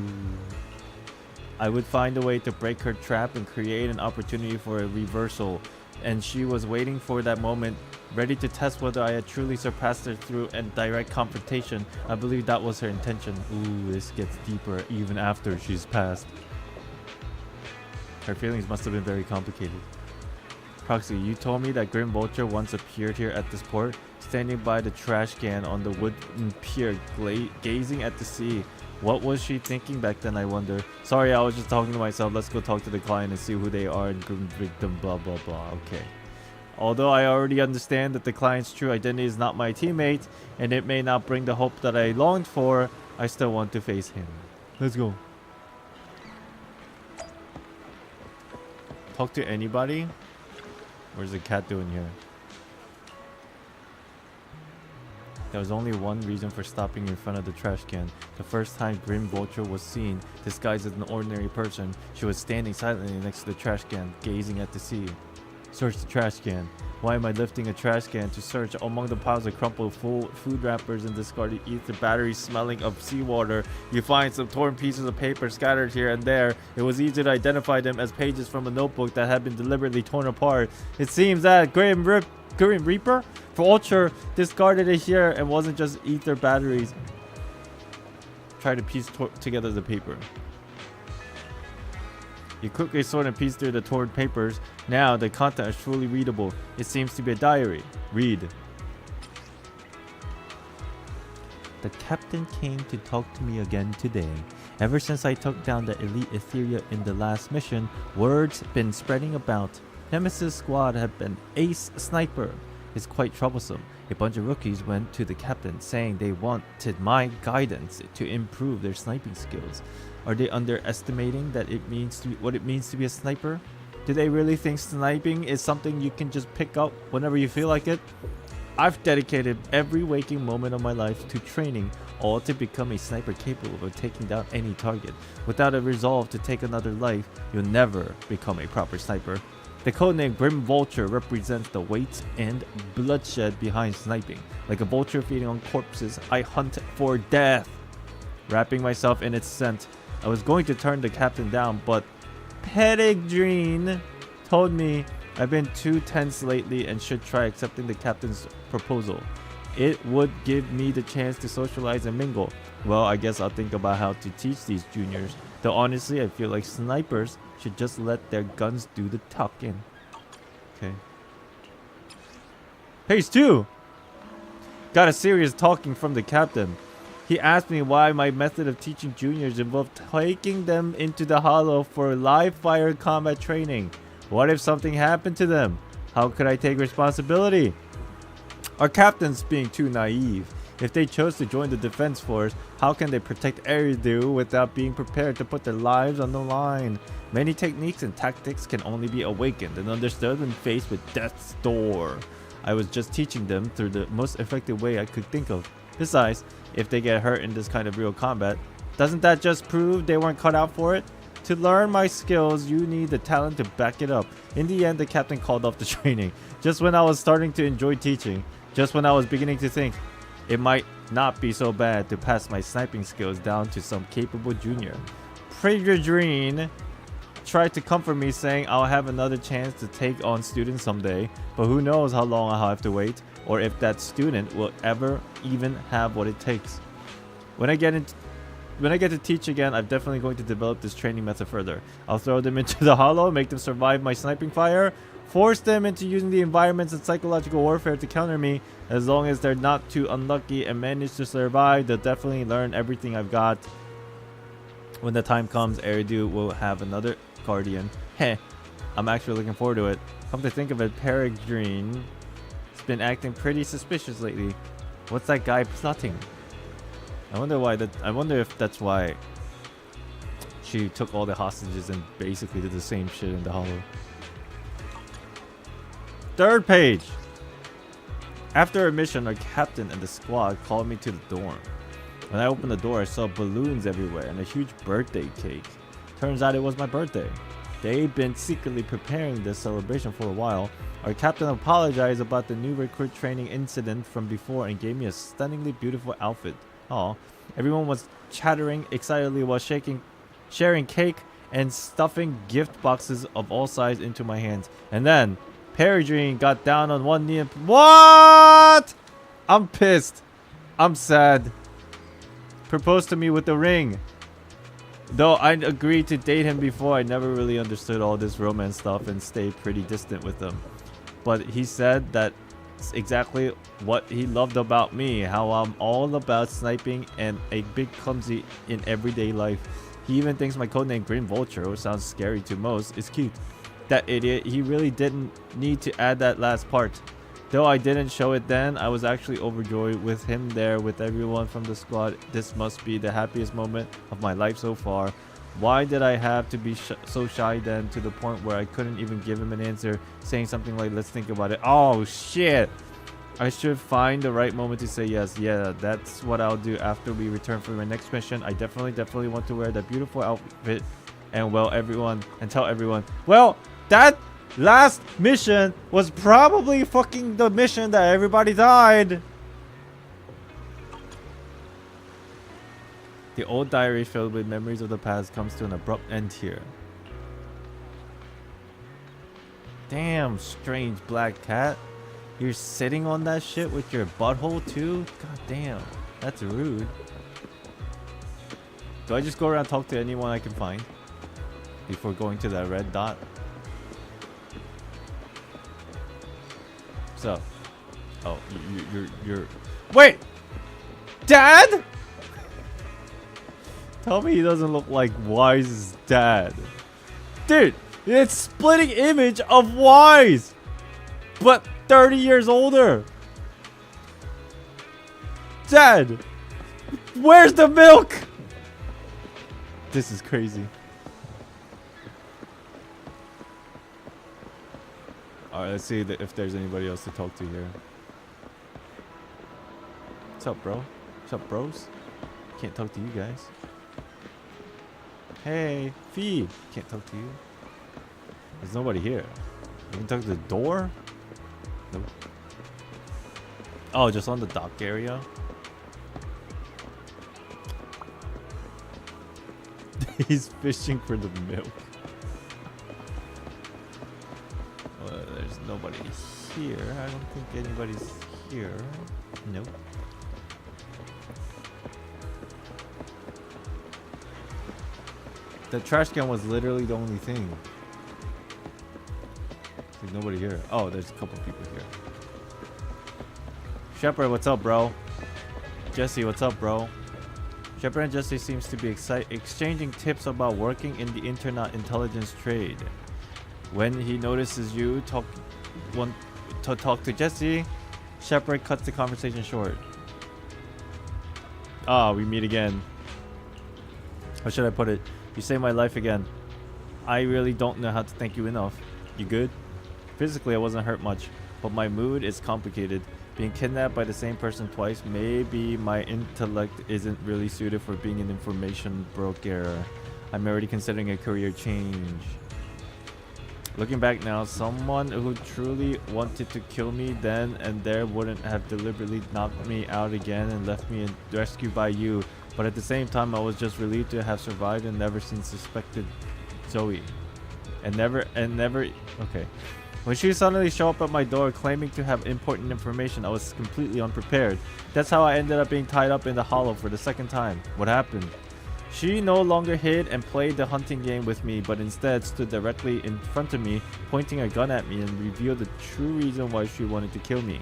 I would find a way to break her trap and create an opportunity for a reversal. And she was waiting for that moment, ready to test whether I had truly surpassed her through a direct confrontation. I believe that was her intention. Ooh, this gets deeper even after she's passed. Her feelings must have been very complicated. Proxy, you told me that Grim Vulture once appeared here at this port, standing by the trash can on the wooden pier, gazing at the sea. What was she thinking back then, I wonder? Sorry, I was just talking to myself. Let's go talk to the client and see who they are and convict them, blah, blah, blah. Okay. Although I already understand that the client's true identity is not my teammate, and it may not bring the hope that I longed for, I still want to face him. Let's go. Talk to anybody? Where's the cat doing here? There was only one reason for stopping in front of the trash can. The first time Grim Vulture was seen, disguised as an ordinary person, she was standing silently next to the trash can, gazing at the sea. Search the trash can. Why am I lifting a trash can to search among the piles of crumpled food wrappers and discarded ether batteries smelling of seawater? You find some torn pieces of paper scattered here and there. It was easy to identify them as pages from a notebook that had been deliberately torn apart. It seems that Grim Reaper Vulture discarded it here and wasn't just ether batteries. Try to piece together the paper. You quickly sort and piece through the torn papers. Now the content is truly readable. It seems to be a diary. Read. The captain came to talk to me again today. Ever since I took down the elite Etheria in the last mission, word's been spreading about. Nemesis squad have been ace sniper. It's quite troublesome. A bunch of rookies went to the captain saying they wanted my guidance to improve their sniping skills. Are they underestimating what it means to be a sniper? Do they really think sniping is something you can just pick up whenever you feel like it? I've dedicated every waking moment of my life to training, all to become a sniper capable of taking down any target. Without a resolve to take another life, you'll never become a proper sniper. The codename Grim Vulture represents the weight and bloodshed behind sniping. Like a vulture feeding on corpses, I hunt for death. Wrapping myself in its scent, I was going to turn the captain down, but Peregrine told me I've been too tense lately and should try accepting the captain's proposal. It would give me the chance to socialize and mingle. Well, I guess I'll think about how to teach these juniors. Though honestly, I feel like snipers should just let their guns do the talking. Okay. Page 2! Got a serious talking from the captain. He asked me why my method of teaching juniors involved taking them into the hollow for live fire combat training. What if something happened to them? How could I take responsibility? Our captain's being too naive. If they chose to join the defense force, how can they protect Eridu without being prepared to put their lives on the line? Many techniques and tactics can only be awakened and understood when faced with death's door. I was just teaching them through the most effective way I could think of. Besides, if they get hurt in this kind of real combat, doesn't that just prove they weren't cut out for it? To learn my skills, you need the talent to back it up. In the end, the captain called off the training. Just when I was starting to enjoy teaching. Just when I was beginning to think, it might not be so bad to pass my sniping skills down to some capable junior. Peregrine tried to comfort me, saying I'll have another chance to take on students someday, but who knows how long I'll have to wait, or if that student will ever even have what it takes. When I get to teach again, I'm definitely going to develop this training method further. I'll throw them into the hollow, make them survive my sniping fire, force them into using the environments and psychological warfare to counter me. As long as they're not too unlucky and manage to survive, they'll definitely learn everything I've got. When the time comes, Eridu will have another guardian. Heh, I'm actually looking forward to it. Come to think of it, Peregrine has been acting pretty suspicious lately. What's that guy plotting? I wonder if that's why she took all the hostages and basically did the same shit in the hollow. Third page. After a mission, our captain and the squad called me to the dorm. When I opened the door, I saw balloons everywhere and a huge birthday cake. Turns out it was my birthday. They'd been secretly preparing this celebration for a while. Our captain apologized about the new recruit training incident from before and gave me a stunningly beautiful outfit. Aw. Everyone was chattering excitedly while sharing cake and stuffing gift boxes of all sizes into my hands. And then Peregrine got down on one knee and... What? I'm pissed. I'm sad. Proposed to me with a ring. Though I'd agreed to date him before, I never really understood all this romance stuff and stayed pretty distant with him. But he said that's exactly what he loved about me, how I'm all about sniping and a big clumsy in everyday life. He even thinks my codename Green Vulture, which sounds scary to most, is cute. That idiot, he really didn't need to add that last part. Though I didn't show it then, I was actually overjoyed with him there with everyone from the squad. This must be the happiest moment of my life so far. Why did I have to be so shy then, to the point where I couldn't even give him an answer, saying something like, let's think about it. Oh shit! I should find the right moment to say yes. Yeah, that's what I'll do after we return from my next mission. I definitely want to wear that beautiful outfit and tell everyone. Well, that last mission was probably fucking the mission that everybody died. The old diary filled with memories of the past comes to an abrupt end here. Damn, strange black cat. You're sitting on that shit with your butthole too? God damn, that's rude. Do I just go around and talk to anyone I can find before going to that red dot? So, oh, you're. Wait, Dad? Tell me he doesn't look like Wise's dad, dude. It's splitting image of Wise, but 30 years older. Dad, where's the milk? This is crazy. Alright, let's see if there's anybody else to talk to here. What's up, bro? What's up, bros? Can't talk to you guys. Hey, Fee. Can't talk to you. There's nobody here. You can talk to the door? Nope. Oh, just on the dock area? He's fishing for the milk. There's nobody here. I don't think anybody's here. Nope. The trash can was literally the only thing. There's nobody here. Oh, there's a couple people here. Shepard, what's up, bro? Jesse, what's up, bro? Shepard and Jesse seems to be exchanging tips about working in the internet intelligence trade. When he notices you want to talk to Jesse, Shepard cuts the conversation short. Ah, we meet again. How should I put it? You saved my life again. I really don't know how to thank you enough. You good? Physically, I wasn't hurt much, but my mood is complicated. Being kidnapped by the same person twice, maybe my intellect isn't really suited for being an information broker. I'm already considering a career change. Looking back now, someone who truly wanted to kill me then and there wouldn't have deliberately knocked me out again and left me rescued by you. But at the same time, I was just relieved to have survived and never seen suspected Zoe. And never, okay. When she suddenly showed up at my door claiming to have important information, I was completely unprepared. That's how I ended up being tied up in the hollow for the second time. What happened? She no longer hid and played the hunting game with me, but instead stood directly in front of me, pointing a gun at me, and revealed the true reason why she wanted to kill me.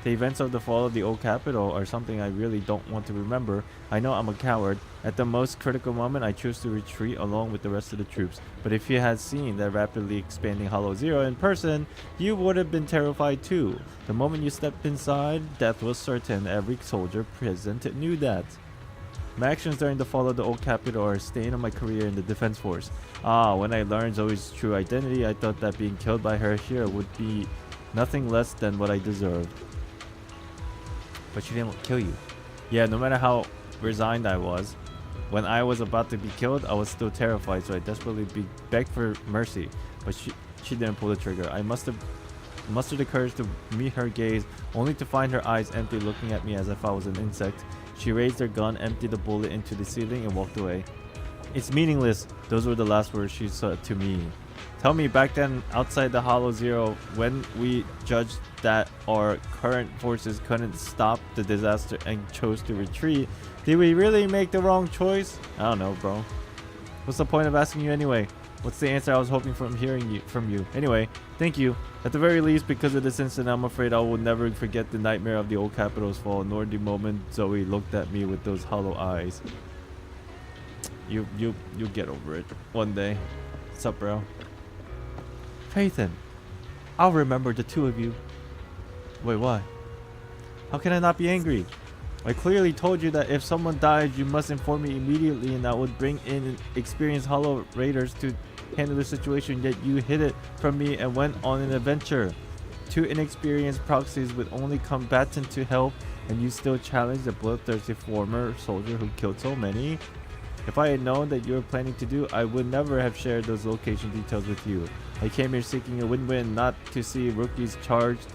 The events of the fall of the old capital are something I really don't want to remember. I know I'm a coward. At the most critical moment, I choose to retreat along with the rest of the troops. But if you had seen that rapidly expanding Hollow Zero in person, you would have been terrified too. The moment you stepped inside, death was certain. Every soldier present knew that. My actions during the fall of the old capital are a stain on my career in the defense force. When I learned Zoe's true identity, I thought that being killed by her here would be nothing less than what I deserved. But she didn't kill you. Yeah, no matter how resigned I was, when I was about to be killed, I was still terrified, so I desperately begged for mercy. But she didn't pull the trigger. I must have mustered the courage to meet her gaze, only to find her eyes empty, looking at me as if I was an insect. She raised her gun, emptied the bullet into the ceiling, and walked away. It's meaningless. Those were the last words she said to me. Tell me, back then, outside the Hollow Zero, when we judged that our current forces couldn't stop the disaster and chose to retreat, did we really make the wrong choice? I don't know, bro. What's the point of asking you anyway? What's the answer I was hoping from hearing from you? Anyway, thank you. At the very least, because of this incident, I'm afraid I will never forget the nightmare of the old capital's fall, nor the moment Zoe looked at me with those hollow eyes. You'll get over it one day. What's up, bro? Phaethon, I'll remember the two of you. Wait, what? How can I not be angry? I clearly told you that if someone died, you must inform me immediately and I would bring in experienced Hollow Raiders to handle the situation, yet you hid it from me and went on an adventure. 2 inexperienced proxies with only combatant to help, and you still challenge the bloodthirsty former soldier who killed so many? If I had known that you were planning to do, I would never have shared those location details with you. I came here seeking a win-win, not to see rookies charged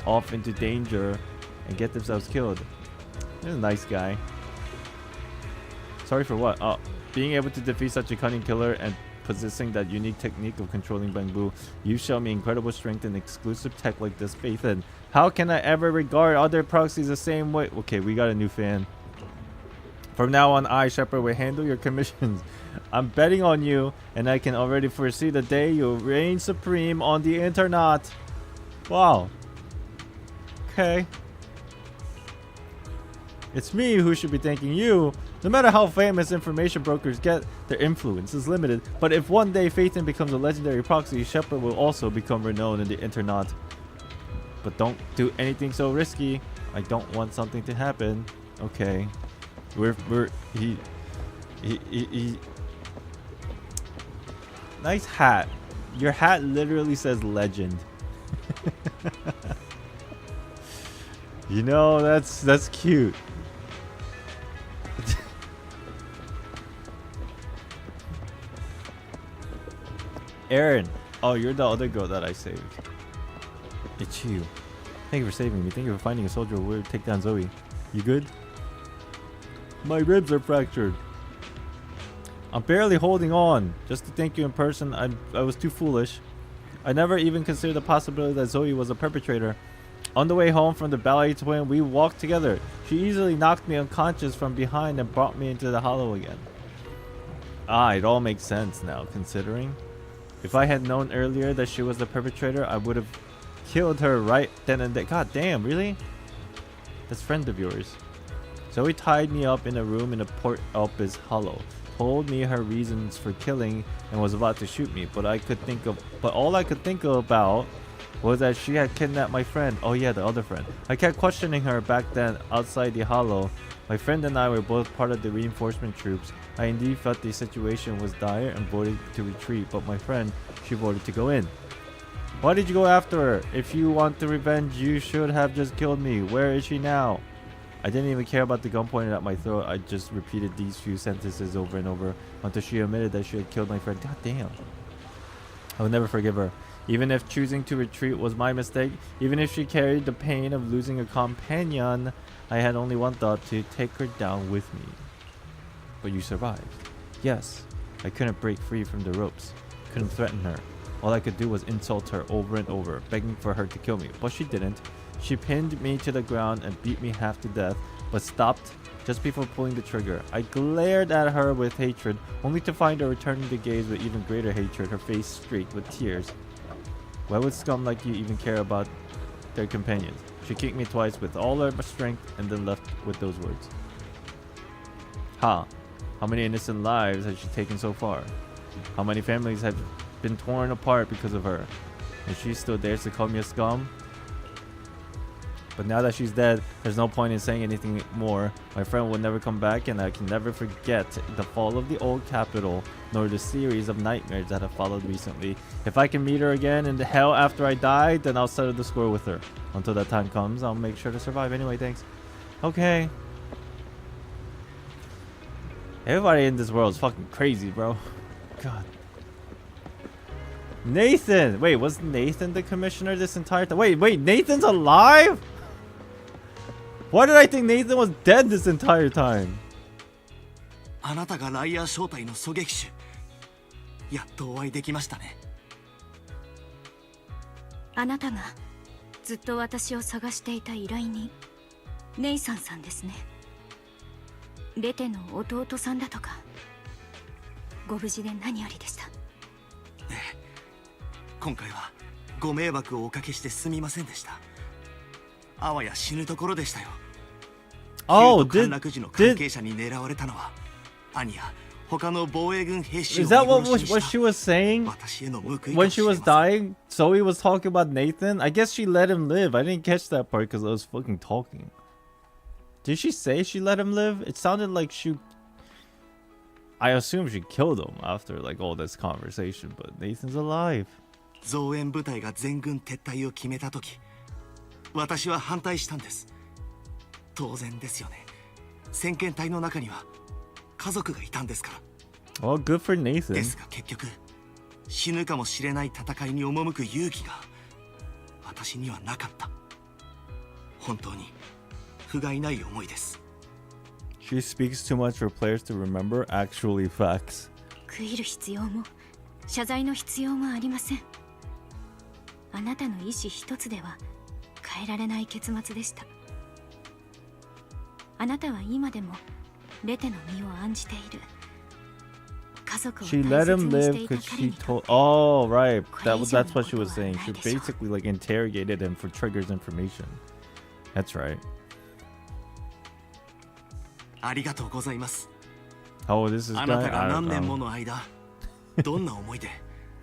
off into danger and get themselves killed. He's a nice guy. Sorry for what? Oh, being able to defeat such a cunning killer and possessing that unique technique of controlling bamboo. You show me incredible strength and exclusive tech like this, Phaethon. How can I ever regard other proxies the same way? Okay, we got a new fan. From now on, I, Shepard, will handle your commissions. I'm betting on you, and I can already foresee the day you'll reign supreme on the internet. Wow. Okay. It's me who should be thanking you. No matter how famous information brokers get, their influence is limited. But if one day Phaethon becomes a legendary proxy, Shepard will also become renowned in the internet. But don't do anything so risky. I don't want something to happen. Okay. He nice hat. Your hat literally says legend. You know, that's cute. Aaron. Oh, you're the other girl that I saved. It's you. Thank you for saving me. Thank you for finding a soldier who will take down Zoe. You good? My ribs are fractured. I'm barely holding on. Just to thank you in person, I was too foolish. I never even considered the possibility that Zoe was a perpetrator. On the way home from the ballet twin, we walked together. She easily knocked me unconscious from behind and brought me into the hollow again. Ah, it all makes sense now, considering. If I had known earlier that she was the perpetrator, I would have killed her right then and there. God damn, really? This friend of yours. Zoe tied me up in a room in a Port Elpis hollow, told me her reasons for killing, and was about to shoot me. But all I could think about was that she had kidnapped my friend. Oh yeah, the other friend. I kept questioning her back then outside the hollow. My friend and I were both part of the reinforcement troops. I indeed felt the situation was dire and voted to retreat, but my friend, she voted to go in. Why did you go after her? If you want the revenge, you should have just killed me. Where is she now? I didn't even care about the gun pointed at my throat. I just repeated these few sentences over and over until she admitted that she had killed my friend. God damn. I will never forgive her. Even if choosing to retreat was my mistake, even if she carried the pain of losing a companion, I had only one thought: to take her down with me. But you survived. Yes, I couldn't break free from the ropes. Couldn't threaten her. All I could do was insult her over and over, begging for her to kill me. But she didn't. She pinned me to the ground and beat me half to death, but stopped just before pulling the trigger. I glared at her with hatred, only to find her returning the gaze with even greater hatred, her face streaked with tears. Why would scum like you even care about their companions? She kicked me twice with all her strength and then left with those words. Ha! How many innocent lives has she taken so far? How many families have been torn apart because of her? And she still dares to call me a scum? But now that she's dead, there's no point in saying anything more. My friend will never come back, and I can never forget the fall of the old capital, nor the series of nightmares that have followed recently. If I can meet her again in the hell after I die, then I'll settle the score with her. Until that time comes, I'll make sure to survive anyway, thanks. Okay. Everybody in this world is fucking crazy, bro. God. Nathan! Wait, was Nathan the commissioner this entire time? Wait, Nathan's alive? Why did I think Nathan was dead this entire time? あなたがライアー正体の狙撃手。やっとお会いできましたね。あなたがずっと私を探していた依頼人、ネイサンさんですね。レテの弟さんだとか。ご無事で何よりでした。ええ、今回はご迷惑をおかけしてすみませんでした。あわや死ぬところでしたよ。Oh, 陥落時の関係者に狙われたのは兄や他の防衛軍兵士を Is that what 見殺しに what し she た was saying 私への報いか when も she しれ was ません。 dying? Zoe was talking about Nathan. I guess she let him live. I didn't catch that part because I was fucking talking. Did she say she let him live? It sounded like she. I assume she killed him after like all this conversation, but Nathan's alive. 増援部隊が全軍撤退を決めた時、私は反対したんです。当然ですよね。先遣隊の中には家族がいたんですから。 Well, good for Nathan. ですが結局死ぬかもしれない戦いに赴く勇気が私にはなかった。本当に不甲斐ない思いです。 She speaks too much for players to remember actually facts. 悔いる必要も謝罪の必要もありません。あなたの意思一つでは変えられない結末でした。あなたは今でもレテの身を案じている。家族を She 大 let 切 him にして live いた because 彼 she にとっ told. て Oh, right. これ以上 That's の what she こ was とは saying. ない She でしょう。 basically like interrogated him for triggers information. That's right. ありがとうございます。 How old is this あな guy? たが I 何 don't 年も know. の間どんな思いで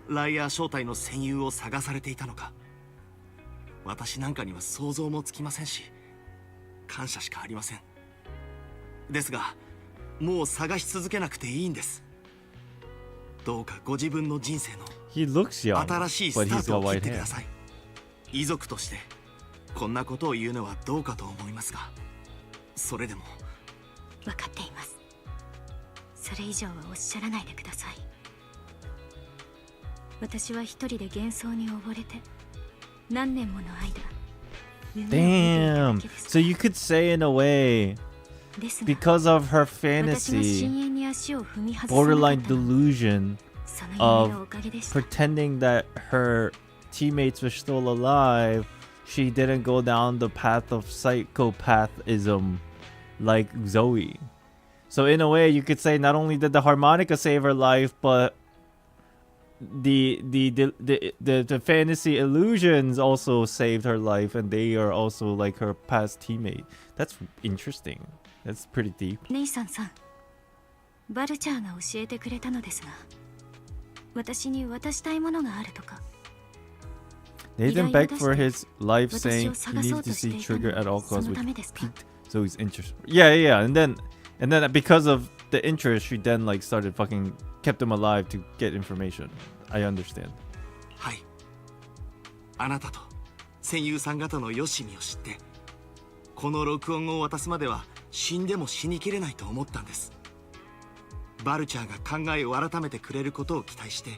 ライアー正体の戦友を探されていたのか、私なんかには想像もつきませんし、感謝しかありません。ですがもう探し続けなくていいんです。どうかご自分の人生の He looks young, 新しい but スタ he's ート got を切 white ってく hair. ださい。遺族としてこんなことを言うのはどうかと思いますが、それでも分かっています。それ以上はおっしゃらないでください。私は一人で幻想に溺れて何年もの間夢を見ていただ Damn. けです。 So you could say in a way, ですが because of her 私が fantasy, 深淵に足を踏み外さなか borderline ったのは delusion その夢のおかげでした。 pretending that her teammates were still alive, she didn't go down the path of psychopathism like Zoe. So in a way, you could say not only did the harmonica save her life, but the fantasy illusions also saved her life, and they are also like her past teammate. That's interesting. That's pretty deep. ネイサンさん、バルチャーが教えてくれたのですが、私に渡したいものがあるとか。 Nathan begged for his life, 私 saying を he 探そう needs と to して see いたの Trigger at all はそ costs, の which ためですか？ piqued Zoe's interest. Yeah. And then because of the interest, she then like started fucking kept him alive to get information. I understand. はい。あなたと戦友さん方のよしみを知って、この録音を渡すまでは死んでも死にきれないと思ったんです。バルチャーが考えを改めてくれることを期待して、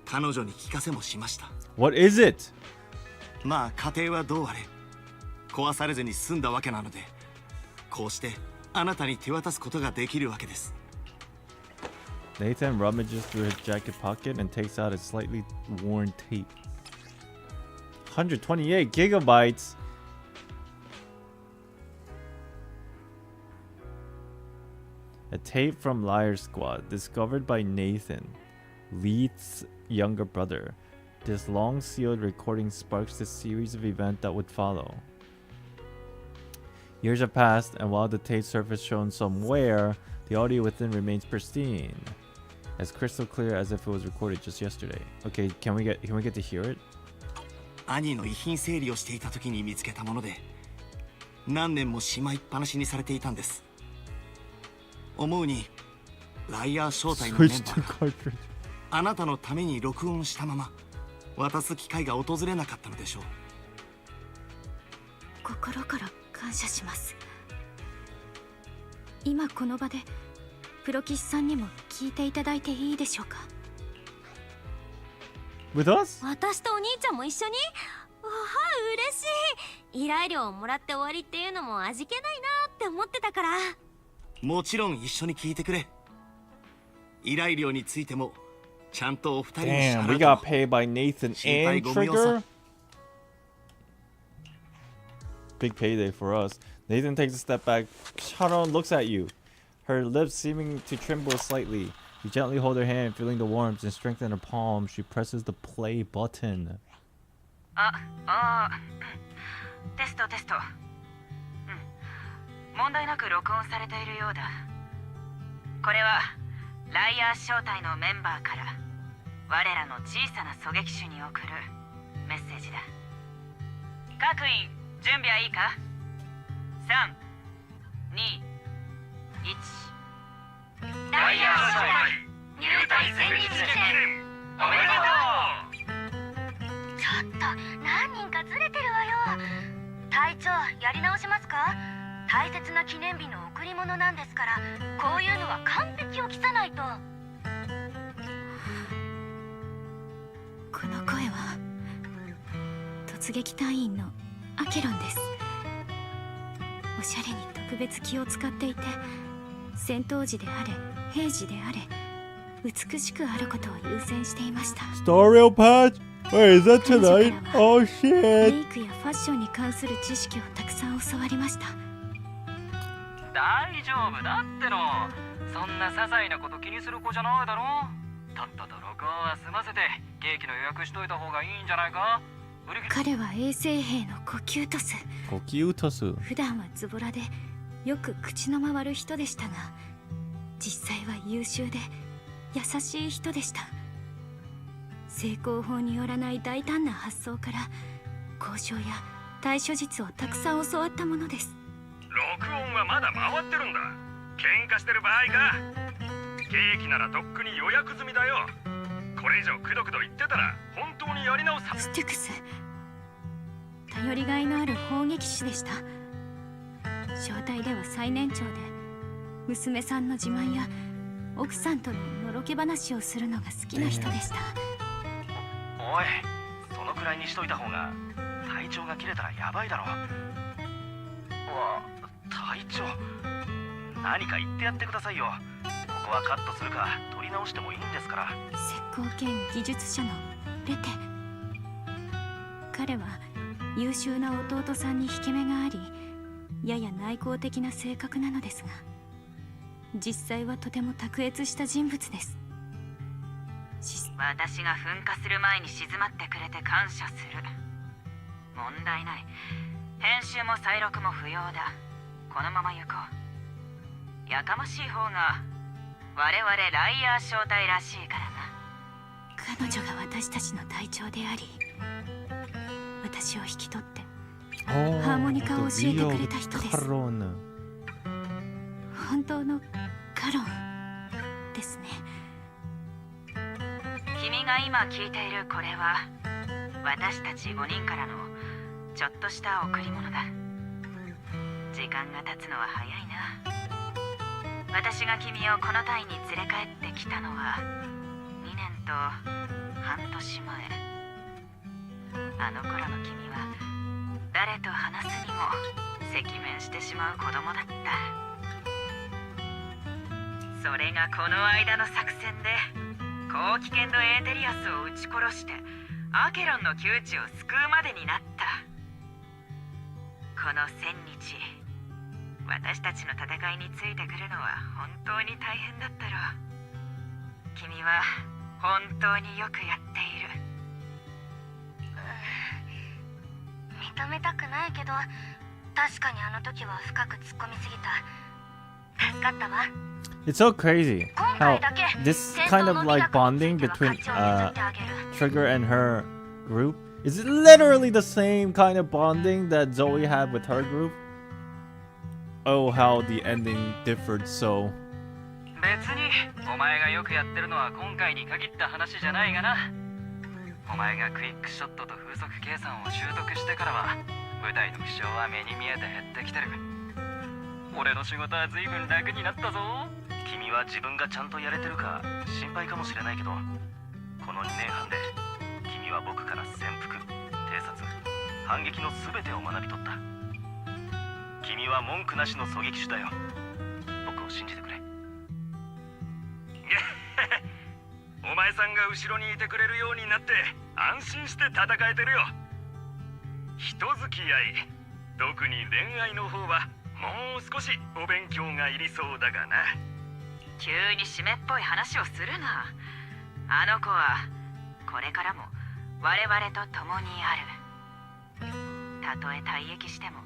彼女に聞かせもしました。What is it? まあ家庭はどうあれ、壊されずに済んだわけなので、こうしてあなたに手渡すことができるわけです。 Nathan rummages through his jacket pocket and takes out a slightly worn tape. 128 gigabytes. A tape from Liar Squad, discovered by Nathan, Leith's younger brother. This long sealed recording sparks the series of events that would follow. Years have passed, and while the tape surface shown some wear, the audio within remains pristine, as crystal clear as if it was recorded just yesterday. Okay, can we get to hear it? 兄の遺品整理をしていた時に見つけたもので、何年もしまいっぱなしにされていたんです。思うにライアー正体のメンバ Switch ー to が cartridge. あなたのために録音したまま渡す機会が訪れなかったのでしょう。心から感謝します。今この場でプロ棋士さんにも聞いていただいていいでしょうか？ With us? 私とお兄ちゃんも一緒に？わあ、嬉しい。依頼料をもらって終わりっていうのも味気ないなって思ってたから。もちろん一緒に聞いてくれ。依頼料についてもちゃんとお二人に支 Damn, 払 we う got と。 paid by Nathan 心配 and ご無用さ。 Trigger. Big payday for us. Nathan takes a step back. Sharon looks at you, her lips seeming to tremble slightly. You gently hold her hand, feeling the warmth and strength in her palm. She presses the play button. テスト。問題なく録音されているようだ。これはライアー小隊のメンバーから我らの小さな狙撃手に送るメッセージだ。各員準備はいいか。3、2、1。ライアー小隊入隊1000日記念おめでとう。ちょっと何人かずれてるわよ。隊長、やり直しますか？大切な記念日の贈り物なんですから、こういうのは完璧を期さないと。この声は突撃隊員のアケロンです。おしゃれに特別気を使っていて、戦闘時であれ兵時であれ美しくあることを優先していました。 Story patch? Wait, is that tonight? Oh メ shit. イクやファッションに関する知識をたくさん教わりました。大丈夫だっての。そんな些細なこと気にする子じゃないだろ。とっとと録音は済ませてケーキの予約しといた方がいいんじゃないか。彼は衛生兵の呼吸トス。呼吸トス。普段はズボラでよく口の回る人でしたが、実際は優秀で優しい人でした。成功法によらない大胆な発想から交渉や対処術をたくさん教わったものです。録音はまだ回ってるんだ。喧嘩してる場合か。ケーキならとっくに予約済みだよ。これ以上くどくど言ってたら本当にやり直さ。ステュクス、頼りがいのある砲撃手でした。小隊では最年長で、娘さんの自慢や奥さんとののろけ話をするのが好きな人でした。おい、そのくらいにしといた方が体調が切れたらやばいだろ。隊長、何か言ってやってくださいよ。ここはカットするか取り直してもいいんですから。石膏兼技術者のレテ。彼は優秀な弟さんに引け目があり、やや内向的な性格なのですが、実際はとても卓越した人物です。私が噴火する前に静まってくれて感謝する。問題ない。編集も再録も不要だ。このまま行こう。やかましい方が我々ライアー小隊らしいからな。彼女が私たちの隊長であり、私を引き取ってハーモニカを教えてくれた人です。本当のカロンですね。君が今聞いているこれは私たち5人からのちょっとした贈り物だ。時間が経つのは早いな。私が君をこの隊に連れ帰ってきたのは2年と半年前。あの頃の君は誰と話すにも赤面してしまう子供だった。それがこの間の作戦で高危険度エーテリアスを撃ち殺してアケロンの窮地を救うまでになった。この1000日、私たちの戦いについてくるのは本当に大変だったろう。君は本当によくやっている。認めたくないけど、確かにあの時は深く突っ込みすぎた。助かったわ。It's so crazy how this kind of like bonding between Trigger and her group is literally the same kind of bonding that Zoe had with her group. Oh, how the ending differed so. 別にお前がよくやってるのは今回に限った話じゃないがな。お前がクイックショットと風速計算を習得してからは部隊の負傷は目に見えて減ってきてる。俺の仕事は随分楽になったぞ。君は自分がちゃんとやれてるか心配かもしれないけど、この2年半で君は僕から潜伏、偵察、反撃の全てを学び取った。君は文句なしの狙撃手だよ。僕を信じてくれ。お前さんが後ろにいてくれるようになって安心して戦えてるよ。人付き合い、特に恋愛の方はもう少しお勉強がいりそうだがな。急に湿っぽい話をするな。あの子はこれからも我々と共にある。たとえ退役しても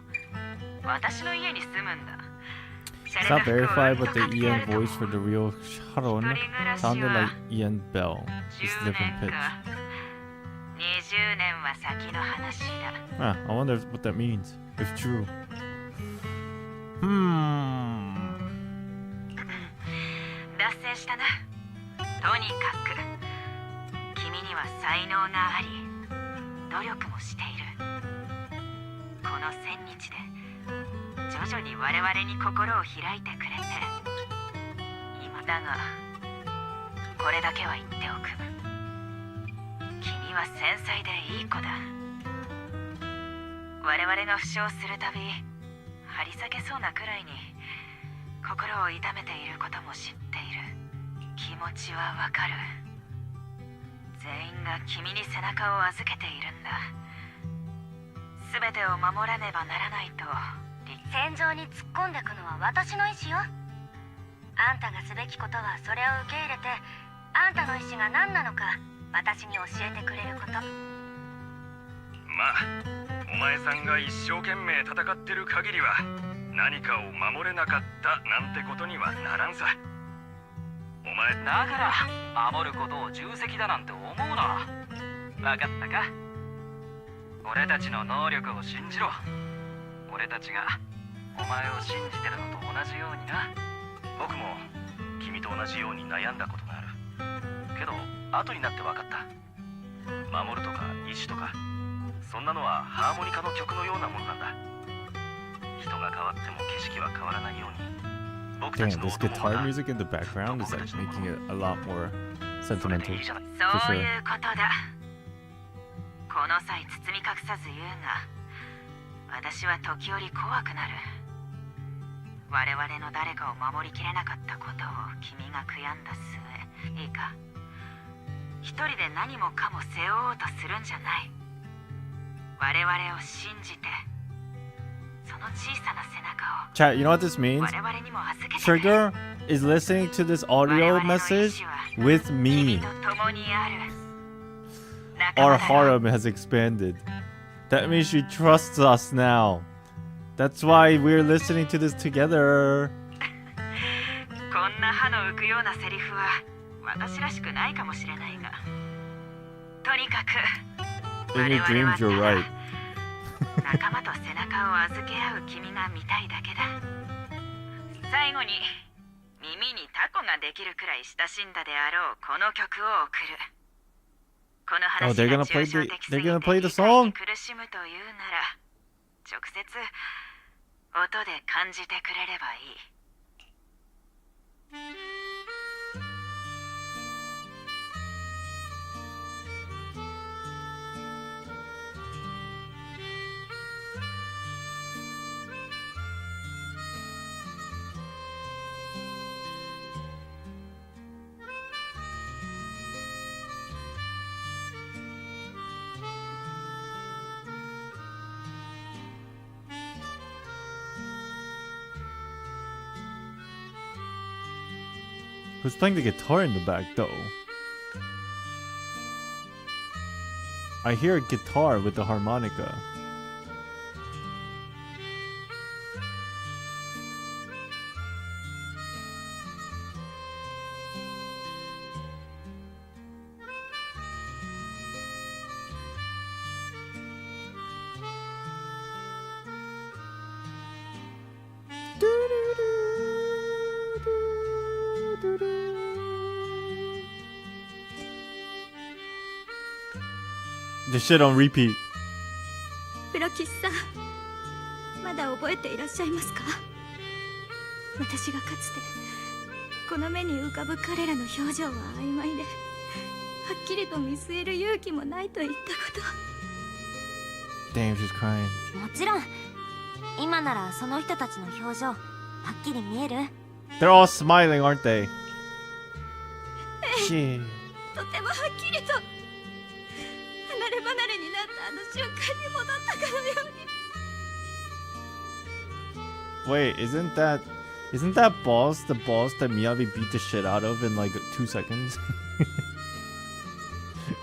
私の家に住むんだ。It's not verified, but the Ian voice for the real Sharon sounded like Ian Bell, just different pitch. 20年は先の話だ。 I wonder what that means, if true. 脱線したな。とにかく君には才能があり努力もしている。この1000日で徐々に我々に心を開いてくれて、今だがこれだけは言っておく。君は繊細でいい子だ。我々が負傷するたび張り裂けそうなくらいに心を痛めていることも知っている。気持ちはわかる。全員が君に背中を預けているんだ。全てを守らねばならないと。戦場に突っ込んでくのは私の意思よ。あんたがすべきことはそれを受け入れて、あんたの意思が何なのか私に教えてくれること。まあお前さんが一生懸命戦ってる限りは何かを守れなかったなんてことにはならんさ。お前だから守ることを重責だなんて思うな。分かったか。俺たちの能力を信じろ。俺たちがお前を信じてるのと同じようにな。僕も君と同じように悩んだことがあるけど、後になって分かった。守るとか意志とかそんなのはハーモニカの曲のようなものなんだ。人が変わっても景色は変わらないように、僕たち Damn, の this 音も guitar music in the background is like making it a lot more sentimental. そういうことだ。この際包み隠さず言うが、私は時折怖くなる。我々の誰かを守りきれなかったことを君が悔やんだ末、いいか、一人で何もかも背負おうとするんじゃない。我々を信じて、その小さな背中を Chat, you know what this means? 我々にも預けてくれ。 Trigger is listening to this audio message with me. 君と共にある。 Our harem has expanded. That means she trusts us now. That's why we're listening to this together. こんな歯の浮くようなセリフは私らしくないかもしれないが、とにかく In your dreams, you're right. 仲間と背中を預け合う君が見たいだけだ。最後に耳にタコができるくらい親しんだであろうこの曲を送る。この話 they're が gonna 抽 play 象 the- 的す they're ぎて gonna play the 理解 song? に苦しむというなら、直接音で感じてくれればいい。Who's playing the guitar in the back, though? I hear a guitar with the harmonica. This shit on repeat. 黒吉さん、まだ覚えていらっしゃいますか？私がかつてこの目に浮かぶ彼らの表情は曖昧で、はっきりと見据える勇気もないと言ったこと。 Damn, she's crying. もちろん今ならその人たちの表情はっきり見える。 They're all smiling, aren't they? Shit. とてもはっきりと離れ離れになったあの瞬間に戻ったかのように。 Wait, isn't that boss the boss that Miyabi beat the shit out of in like 2 seconds?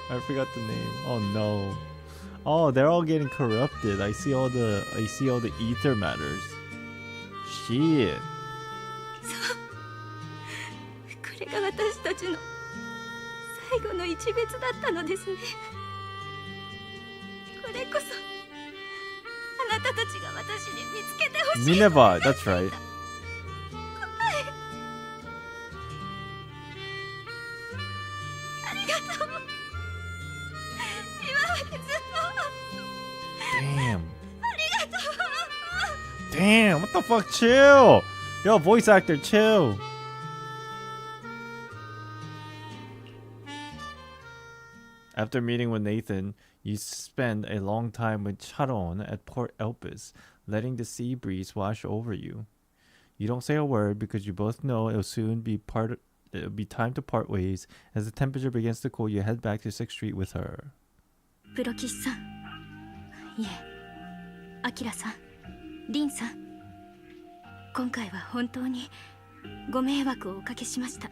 I forgot the name. Oh no. Oh, they're all getting corrupted. I see all the ether matters. Shit. これが私たちの最後の一別だったのですね。これこそあなたたちが私に見つけてほしい。ミネバー that's right。 ありがとう。今までずっと Damn ありがとう。 Damn, what the fuck? Chill. Yo, voice actor, chill. After meeting with Nathan, you spend a long time with Charon at Port Elpis, letting the sea breeze wash over you. You don't say a word because you both know it'll soon be time to part ways. As the temperature begins to cool, you head back to 6th Street with her. プロ棋士さん、いえ、アキラさん、リンさん、今回は本当にご迷惑をおかけしました。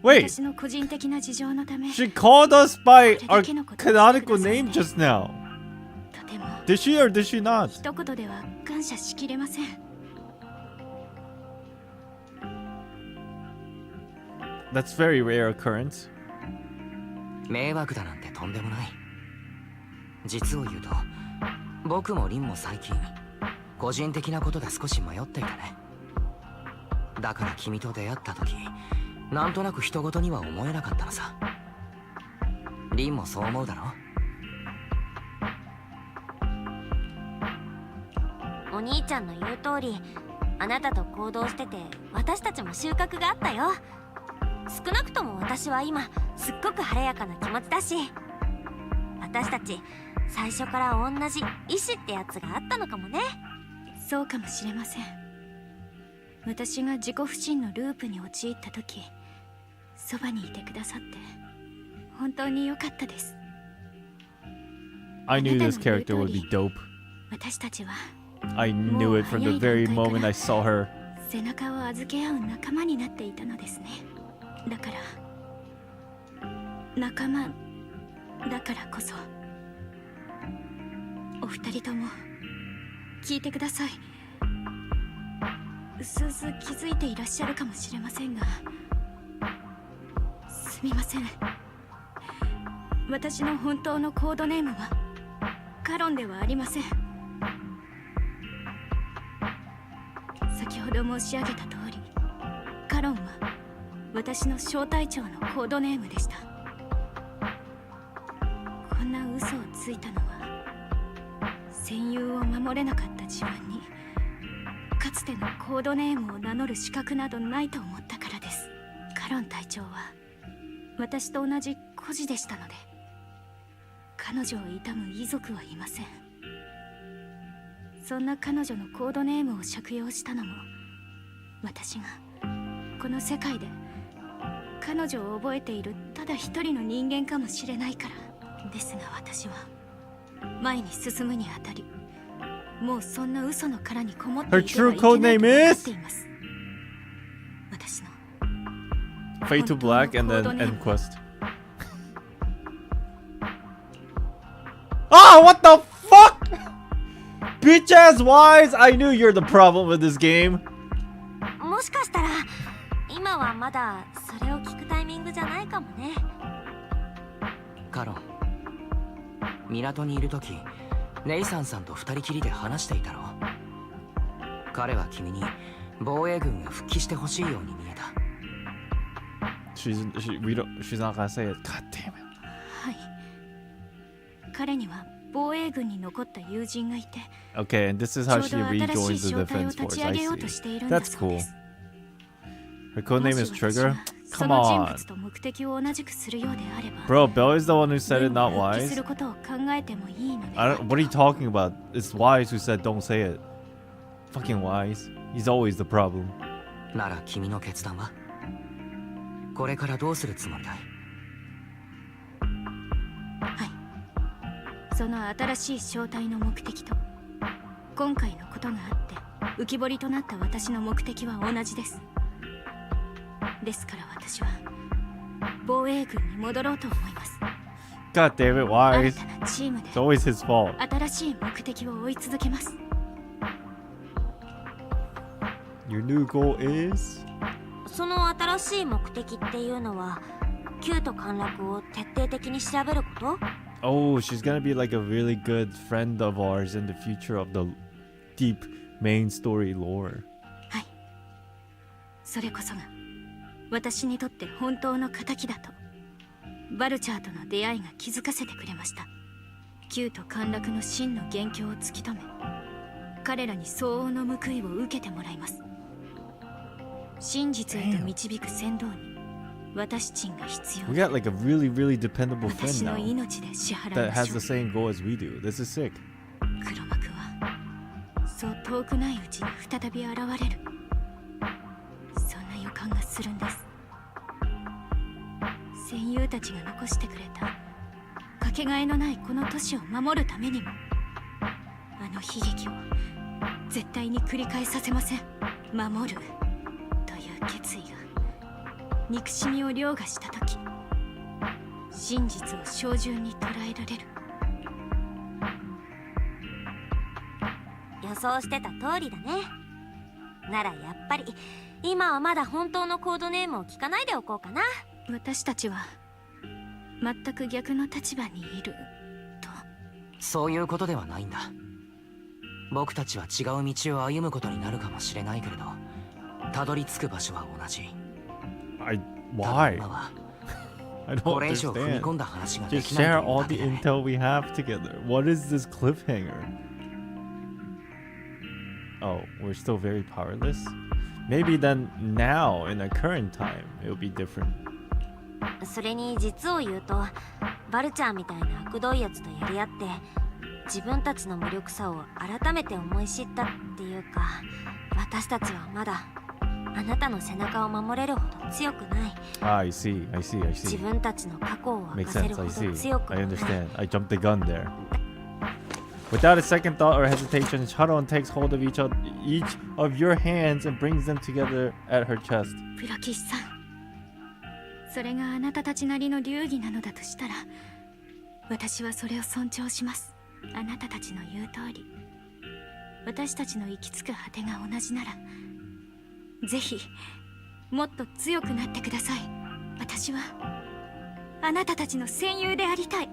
Wait, 私の個人的な事情のため、 she called us by our canonical name just now. とても Did she or did she not? 一言では感謝しきれません。 That's very rare occurrence. 迷惑だなんてとんでもない。実を言うと僕もリンも最近個人的なことで少し迷っていたね。だから君と出会った時なんとなく人事には思えなかったのさ。リンもそう思うだろ。お兄ちゃんの言う通り、あなたと行動してて私たちも収穫があったよ。少なくとも私は今すっごく晴れやかな気持ちだし、私たち最初から同じ意志ってやつがあったのかもね。そうかもしれません。私が自己不信のループに陥った時、そばにいてくださって本当に良かったです。 I knew this character would be dope. 私たちは I knew it from the very moment I saw her. 背中を預け合う仲間になっていたのですね。だから仲間だからこそ、お二人とも聞いてください。うすうす気づいていらっしゃるかもしれませんが、すみません。私の本当のコードネームはカロンではありません。先ほど申し上げた通り、カロンは私の小隊長のコードネームでした。こんな嘘をついたのは、戦友を守れなかった自分にかつてのコードネームを名乗る資格などないと思ったからです。カロン隊長は私と同じ孤児でしたので、彼女を悼む遺族はいません。そんな彼女のコードネームを借用したのも、私がこの世界で彼女を覚えているただ一人の人間かもしれないからですが、私は前に進むにあたり、もうそんな嘘の殻にこもっていてはいけないと分かっています。私の Fade to black and then end quest. Oh, what the fuck? Bitch ass wise! I knew you're the problem with this game. もしかしたら今はまだそれを聞くタイミングじゃないかもね。カロン、港にいる時ネイサンさんと二人きりで話していたろ。彼は君に防衛軍が復帰してほしいように見えた。She's not gonna say it. God damn it. はい。彼には防衛軍に残った友人がいて、 Okay, and this is how she rejoins the ちょうど新しい小隊を defense 立 force. ち上 I げようと see. しているんだ That's そうで cool. す。 Her code name も is し私 Trigger? がそ Come の人 on. 物と目的を同じくするようであれば、 Bro, Bell is the one who said it, not 軍を復帰 Wise. することを考えてもいいので I don't, what are you talking about? It's Wise who said don't say it. Fucking Wise. He's always the problem. なら君の決断は？これからどうするつもりだい？はい。その新しい正体の目的と今回のことがあって浮き彫りとなった私の目的は同じです。ですから私は防衛軍に戻ろうと思います。 God damn it, 新 Wise. たなチームで It's always his fault. 新しい目的を追い続けます。Your new goal is? その新しい目的っていうのはQと陥落を徹底的に調べること？ Oh, she's gonna be like a really good friend of ours in the future of the deep main story lore. はい。それこそが私にとって本当の仇だとバルチャーとの出会いが気づかせてくれました。Qと陥落の真の元凶を突き止め、彼らに相応の報いを受けてもらいます。真実へと導く先導に私ちんが必要 We で、 got like a really, really dependable 私 friend の now 命で支払 that う has で the しょう。 same goal as we do. This is sick. 黒幕はそう遠くないうちに再び現れる、そんな予感がするんです。戦友たちが残してくれたかけがえのないこの都市を守るためにも、あの悲劇を絶対に繰り返させません。守るという決意が憎しみを凌駕した時、真実を照準に捉えられる。予想してた通りだね。ならやっぱり今はまだ本当のコードネームを聞かないでおこうかな。私たちは全く逆の立場にいると。そういうことではないんだ。僕たちは違う道を歩むことになるかもしれないけれど、たどり着く場所は同じ。Why? 今は I こ don't れ以上踏み understand. 込んだ話がで Just きない share という all だ the けで。 intel we have together. What is this cliffhanger? Oh, we're still very powerless? Maybe then now, in the current time, it'll be different. それに実を言うとバルチャーみたいな悪どいやつとやり合って自分たちの無力さを改めて思い知ったっていうか、私たちはまだあなたの背中を守れるほど強くない。 Ah, I see. 自 See. 分たちの過去を明 Makes かせる sense. ほ I ど see. 強く I もない。 understand. I jumped the gun there. Without a second thought or hesitation, Sharon takes hold of each of your hands and brings them together at her chest. プロキシさん、それがあなたたちなりの流儀なのだとしたら、私はそれを尊重します。あなたたちの言う通り、私たちの行き着く果てが同じなら、ぜひもっと強くなってください。私はあなたたちの戦友でありたい。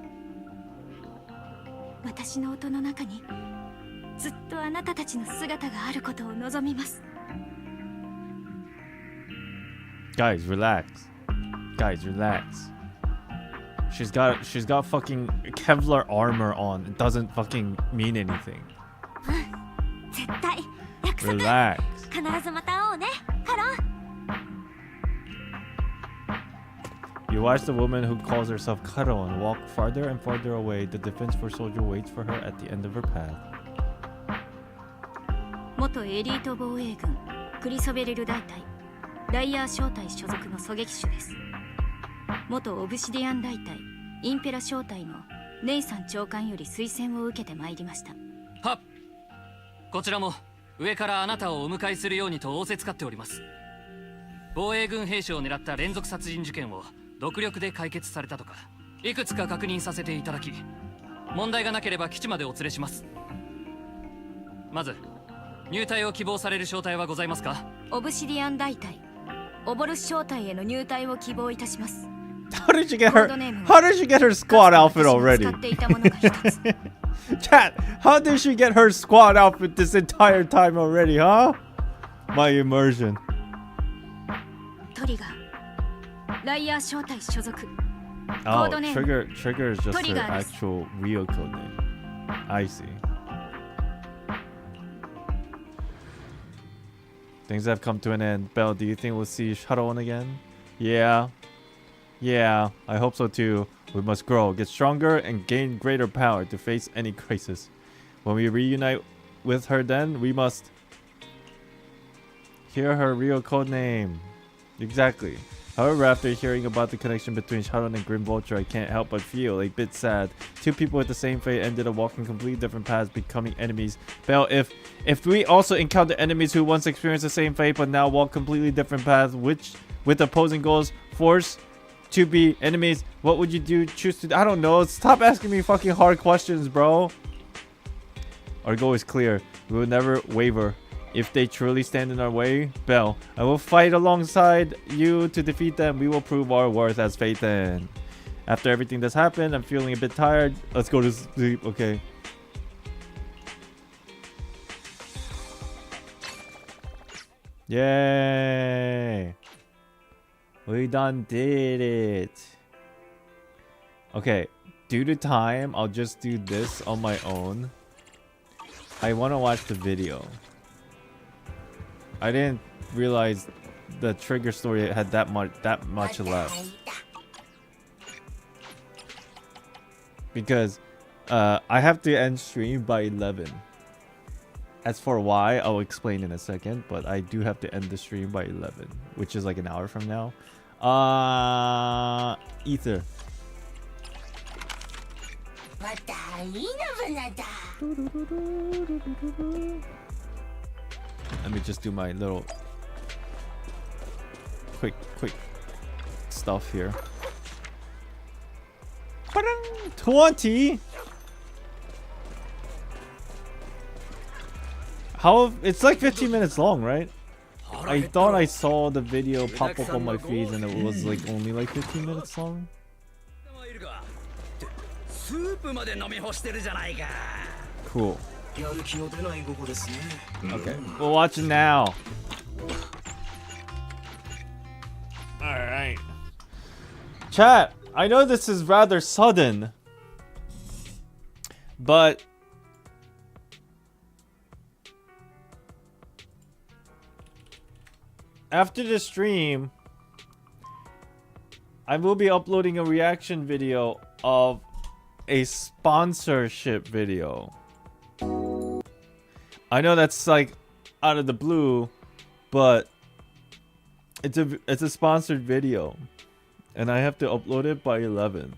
私の音の中にずっとあなたたちの姿があることを望みます。 Guys, relax. She's got fucking Kevlar armor on. It doesn't fucking mean anything. 絶対約束。 Relax. 必ずまた会おうね、ハロン。 You watch the woman who calls herself Karon walk farther and farther away. The defense force soldier waits for her at the end of her path. 元エリート防衛軍クリソベレル大隊ライアー小隊所属の狙撃手です。元オブシディアン大隊インペラ小隊のネイサン長官より推薦を受けてまいりました。はっ、こちらも上からあなたをお迎えするようにと仰せつかっております。防衛軍兵士を狙った連続殺人事件を独力で解決されたとか、いくつか確認させていただき、問題がなければ基地までお連れします。まず入隊を希望される小隊はございますか？オブシディアン大隊オボルス小隊への入隊を希望いたします。 How did she get her squad outfit already? 使っていたものが一つ。 Chat, how did she get her squad outfit this entire time already, huh? My immersion. トリガーライアー小隊所属。 Oh, Code name. Trigger is just her Trigger. actual real code name. I see. Things have come to an end. Belle, do you think we'll see Sharon again? Yeah, I hope so too. We must grow, get stronger, and gain greater power to face any crisis. When we reunite with her then, we must hear her real code name. Exactly. However, after hearing about the connection between Sharon and Grim Vulture, I can't help but feel a bit sad. Two people with the same fate ended up walking completely different paths, becoming enemies. Belle, if we also encounter enemies who once experienced the same fate but now walk completely different paths, which with opposing goals, forced to be enemies, what would you do? Choose to? I don't know. Stop asking me fucking hard questions, bro. Our goal is clear. We will never waver. If they truly stand in our way, Bell, I will fight alongside you to defeat them. We will prove our worth as Phaeton. After everything that's happened, I'm feeling a bit tired. Let's go to sleep. Okay. Yay! We done did it. Okay. Due to time, I'll just do this on my own. I want to watch the video. I didn't realize the trigger story had that much left. Because I have to end stream by 11. As for why, I'll explain in a second, but I do have to end the stream by 11, which is like an hour from now. Ether. Let me just do my little quick stuff here. 20. How? It's like 15 minutes long, right? I thought I saw the video pop up on my feed and it was like only like 15 minutes long. Cool. Okay, we'll watch it now. Alright. Chat, I know this is rather sudden, but after the stream, I will be uploading a reaction video of a sponsorship video. I know that's like out of the blue, but it's a sponsored video, and I have to upload it by 11.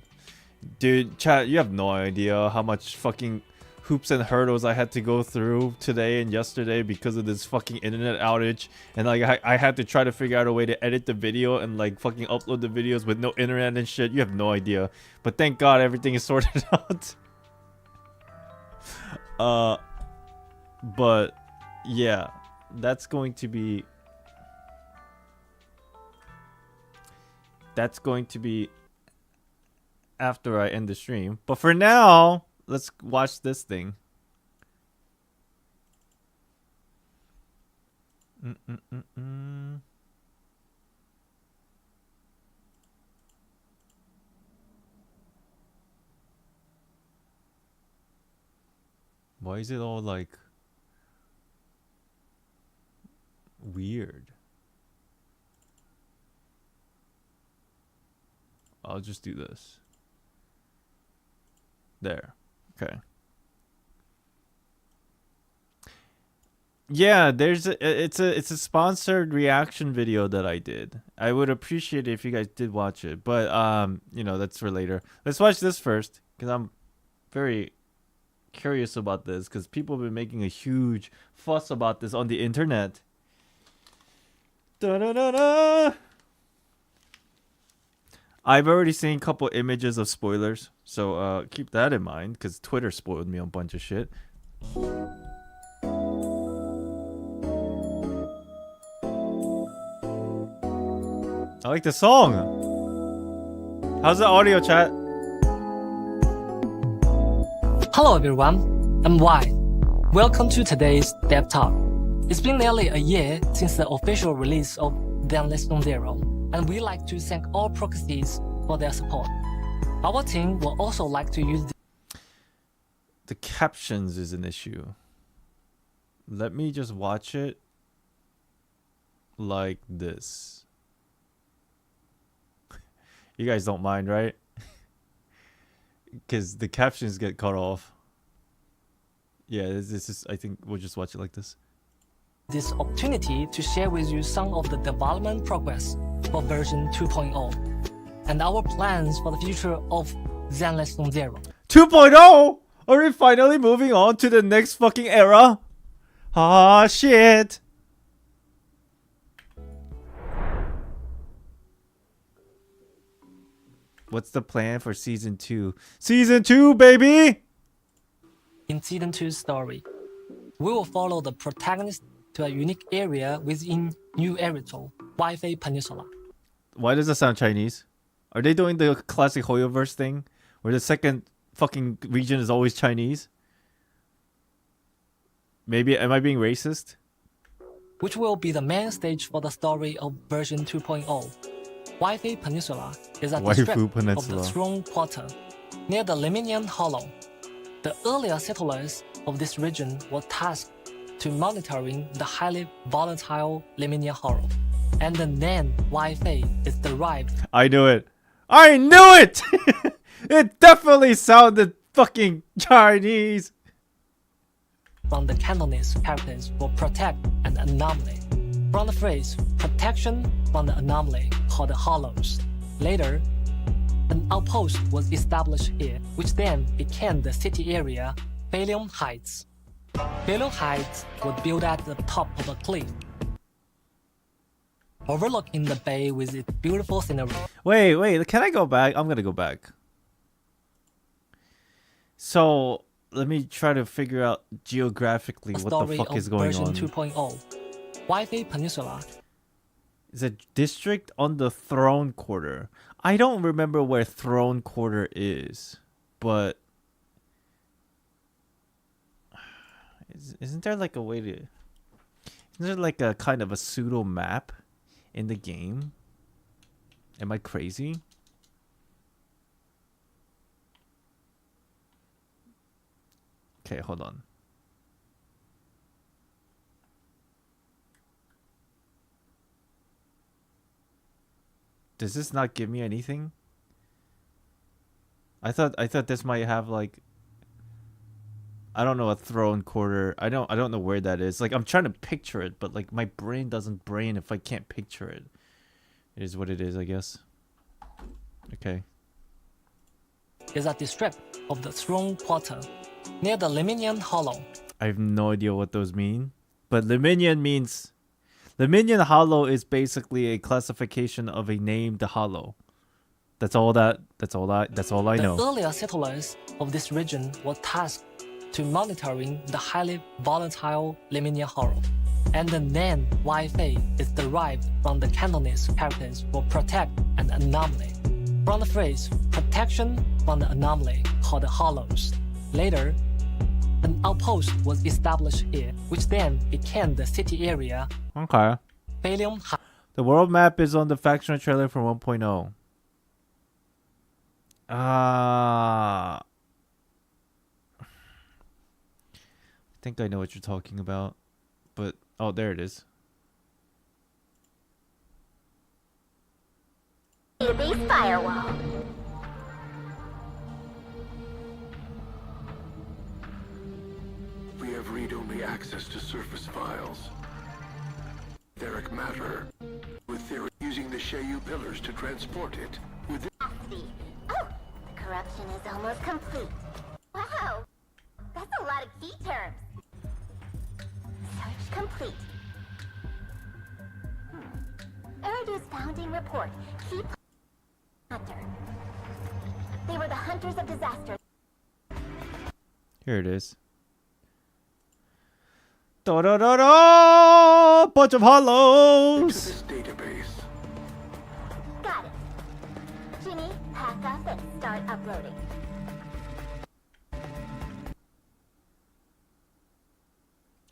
Dude, chat, you have no idea how much fucking hoops and hurdles I had to go through today and yesterday because of this fucking internet outage, and like I had to try to figure out a way to edit the video and like fucking upload the videos with no internet and shit. You have no idea, but thank God everything is sorted out. But yeah, that's going to be after I end the stream. But for now, let's watch this thing. Why is it all like weird? I'll just do this. There. Okay. Yeah, it's a sponsored reaction video that I did. I would appreciate it if you guys did watch it, but you know, that's for later. Let's watch this first because I'm very curious about this because people have been making a huge fuss about this on the internet. Da-da-da-da. I've already seen a couple images of spoilers, so keep that in mind because Twitter spoiled me on a bunch of shit. I like the song. How's the audio, chat? Hello everyone, I'm Y. Welcome to today's Dev Talk. It's been nearly a year since the official release of IslandXD, and we'd like to thank all proxies for their support. Our team will also like to use the captions is an issue. Let me just watch it like this. You guys don't mind, right? Because the captions get cut off. Yeah, this is, I think we'll just watch it like this. This opportunity to share with you some of the development progress for version 2.0 and our plans for the future of IslandXD. 2.0? Are we finally moving on to the next fucking era? Ah, shit. What's the plan for season 2? Season 2, baby! In season 2's story, we will follow the protagonist to a unique area within New Eritol, Wi-Fi Peninsula. Why does that sound Chinese? Are they doing the classic Hoyoverse thing, where the second fucking region is always Chinese? Maybe am I being racist? Which will be the main stage for the story of version 2.0. Wi-Fi Peninsula is a district of the Throne Quarter, near the Leminian Hollow. The earlier settlers of this region were tasked to monitoring the highly volatile Leminian Hollow, and the name Wi-Fi is derived. I knew it. I knew it! It definitely sounded fucking Chinese. From the Cantonese characters for protect and anomaly. From the phrase protection from the anomaly called the hollows. Later, an outpost was established here, which then became the city area Phalion Heights. Phalion Heights was built at the top of a cliff, overlooking the bay with its beautiful scenery. Wait, can I go back? I'm gonna go back. So, let me try to figure out geographically what the fuck is going on. Version 2.0. Wi-Fi Peninsula is a district on the Throne Quarter. I don't remember where Throne Quarter is, but isn't there like a way to... Isn't there like a kind of a pseudo map in the game? Am I crazy? Okay, hold on. Does this not give me anything? I thought this might have like, I don't know, a Throne Quarter. I don't know where that is. Like, I'm trying to picture it, but like my brain doesn't brain if I can't picture it. It is what it is, I guess. Okay. Is a district of the Throne Quarter, near the Leminian Hollow. I have no idea what those mean, but Leminian means... Leminian Hollow is basically a classification of a named hollow. That's all I know. The earlier settlers of this region were tasked to monitoring the highly volatile Leminian Hollow, and the name Wi-Fi is derived from the Cantonese characters for protect and anomaly. From the phrase protection from the anomaly called the hollows. Later, an outpost was established here, which then became the city area. Okay. Phalion Heights. The world map is on the factional trailer for 1.0. I think I know what you're talking about, but oh, there it is. Base firewall. We have read-only access to surface files. Etheric matter. With theory using the Shayu pillars to transport it. With Oh, the corruption is almost complete. Wow, that's a lot of key terms. Search complete. Eridu's founding report. Key hunter. They were the hunters of disaster. Here it is. Da da da da! Bunch of hollows. this database. Got it. Ginny, pack up and start uploading.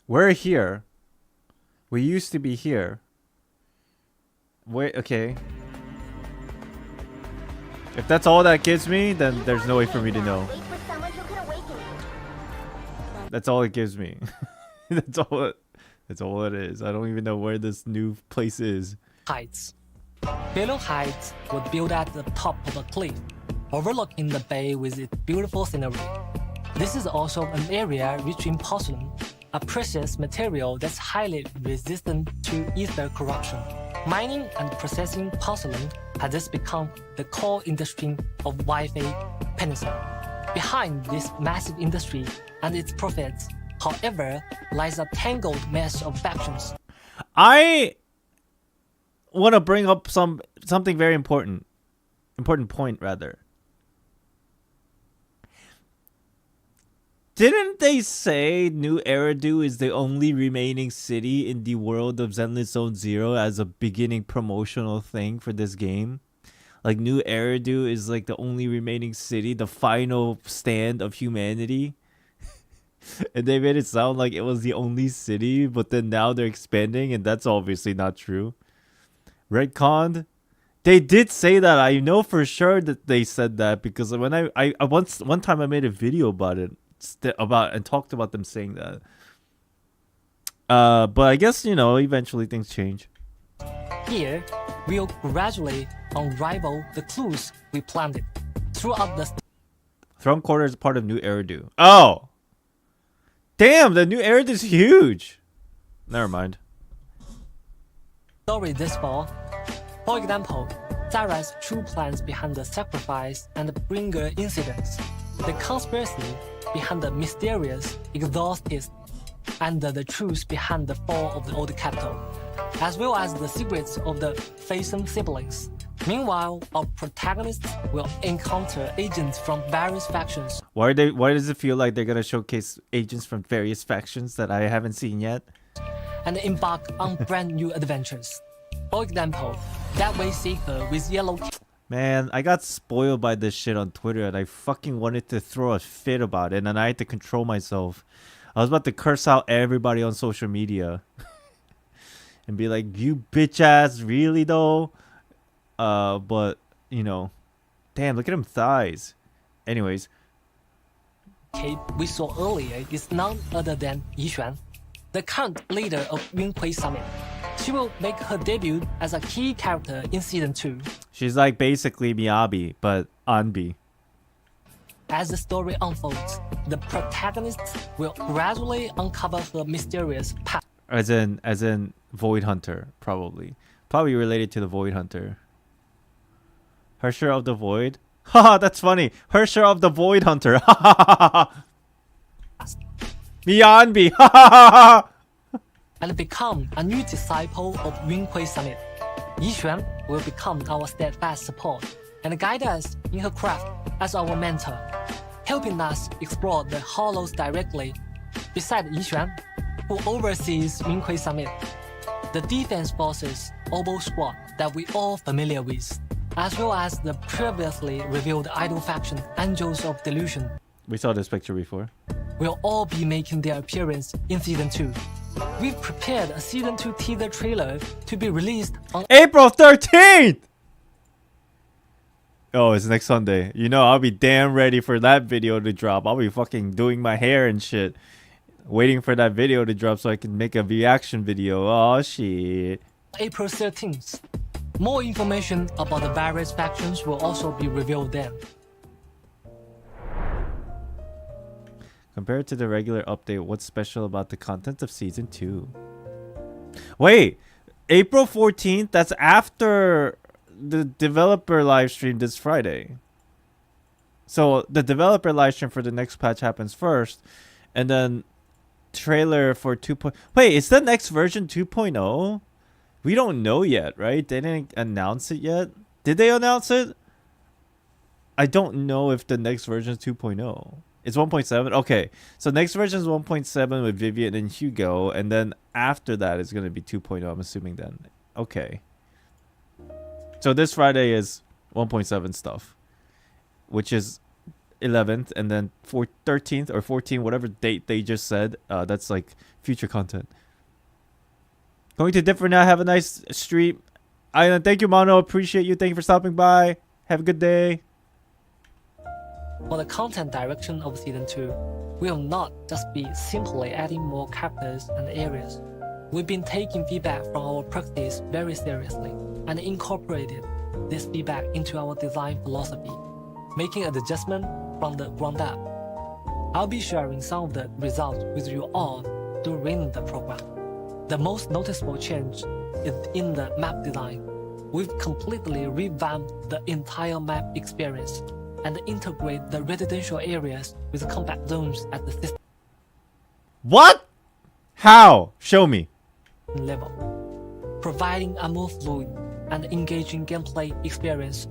We're here. We used to be here. Wait, okay. If that's all that gives me, then there's no way for me to know. Wait for someone who can awaken you. That's all it gives me. That's all it is. I don't even know where this new place is. Heights. Phalion Heights was built at the top of a cliff, overlooking the bay with its beautiful scenery. This is also an area rich in porcelain, a precious material that's highly resistant to ether corruption. Mining and processing porcelain has thus become the core industry of Wi-Fi Peninsula. Behind this massive industry and its profits, however, lies a tangled mess of factions. I want to bring up something very important point rather. Didn't they say New Eridu is the only remaining city in the world of Zenless Zone Zero as a beginning promotional thing for this game? Like New Eridu is like the only remaining city, the final stand of humanity. And they made it sound like it was the only city, but then now they're expanding, and that's obviously not true. Redcon? They did say that. I know for sure that they said that because when I one time I made a video about it, and talked about them saying that. But I guess, you know, eventually things change. Here, we'll gradually unravel the clues we planted throughout the Throne Quarter is part of New Eridu. Oh! Damn, the New Eridu is huge! Never mind. story this fall. For example, Zara's true plans behind the sacrifice and the bringer incidents, the conspiracy behind the mysterious exorcist, and the truth behind the fall of the old capital, as well as the secrets of the Faison siblings. Meanwhile, our protagonists will encounter agents from various factions. Why does it feel like they're gonna showcase agents from various factions that I haven't seen yet? And embark on brand new adventures. For example, that way Seeker with yellow. Man, I got spoiled by this shit on Twitter and I fucking wanted to throw a fit about it and I had to control myself. I was about to curse out everybody on social media. And be like, you bitch ass, really though? But, you know, damn, look at him thighs. Anyways. Cape we saw earlier is none other than Yi Xuan, the current leader of Yunhui Summit. She will make her debut as a key character in Season 2. She's like basically Miyabi, but Anbi. As the story unfolds, the protagonists will gradually uncover her mysterious past. As in Void Hunter, probably. Probably related to the Void Hunter. Hersher of the Void? Haha, that's funny. Hersher of the Void Hunter. Ha ha ha ha. Miyanbi. Ha ha ha ha. And become a new disciple of Yunhui Summit. Yi Xuan will become our steadfast support and guide us in her craft as our mentor, helping us explore the hollows directly. Beside Yi Xuan, who oversees Yunhui Summit, the defense forces Obo Squad that we all familiar with, as well as the previously revealed idol faction Angels of Delusion. We saw this picture before. Will all be making their appearance in Season 2. We've prepared a Season 2 teaser trailer to be released on April 13th! Oh, it's next Sunday. You know, I'll be damn ready for that video to drop. I'll be fucking doing my hair and shit. Waiting for that video to drop so I can make a reaction video. Oh, shit. April 13th. More information about the various factions will also be revealed then. Compared to the regular update, what's special about the content of Season 2? Wait, April 14th? That's after the developer livestream this Friday. So the developer livestream for the next patch happens first, and then trailer for 2. Wait, is the next version 2.0? We don't know yet, right? They didn't announce it yet. Did they announce it? I don't know if the next version is 2.0. It's 1.7? Okay. So next version is 1.7 with Vivian and Hugo. And then after that, it's going to be 2.0, I'm assuming then. Okay. So this Friday is 1.7 stuff. Which is 11th. And then 13th or 14th, whatever date they just said. That's like future content. Going to differ now. Have a nice stream. Thank you, Mono. Appreciate you. Thank you for stopping by. Have a good day. For the content direction of Season 2, will not just be simply adding more characters and areas. We've been taking feedback from our practice very seriously and incorporated this feedback into our design philosophy, making an adjustment from the ground up. I'll be sharing some of the results with you all during the program. The most noticeable change is in the map design. We've completely revamped the entire map experience and integrate the residential areas with combat zones at the system What? How? Show me. level, providing a more fluid and engaging gameplay experience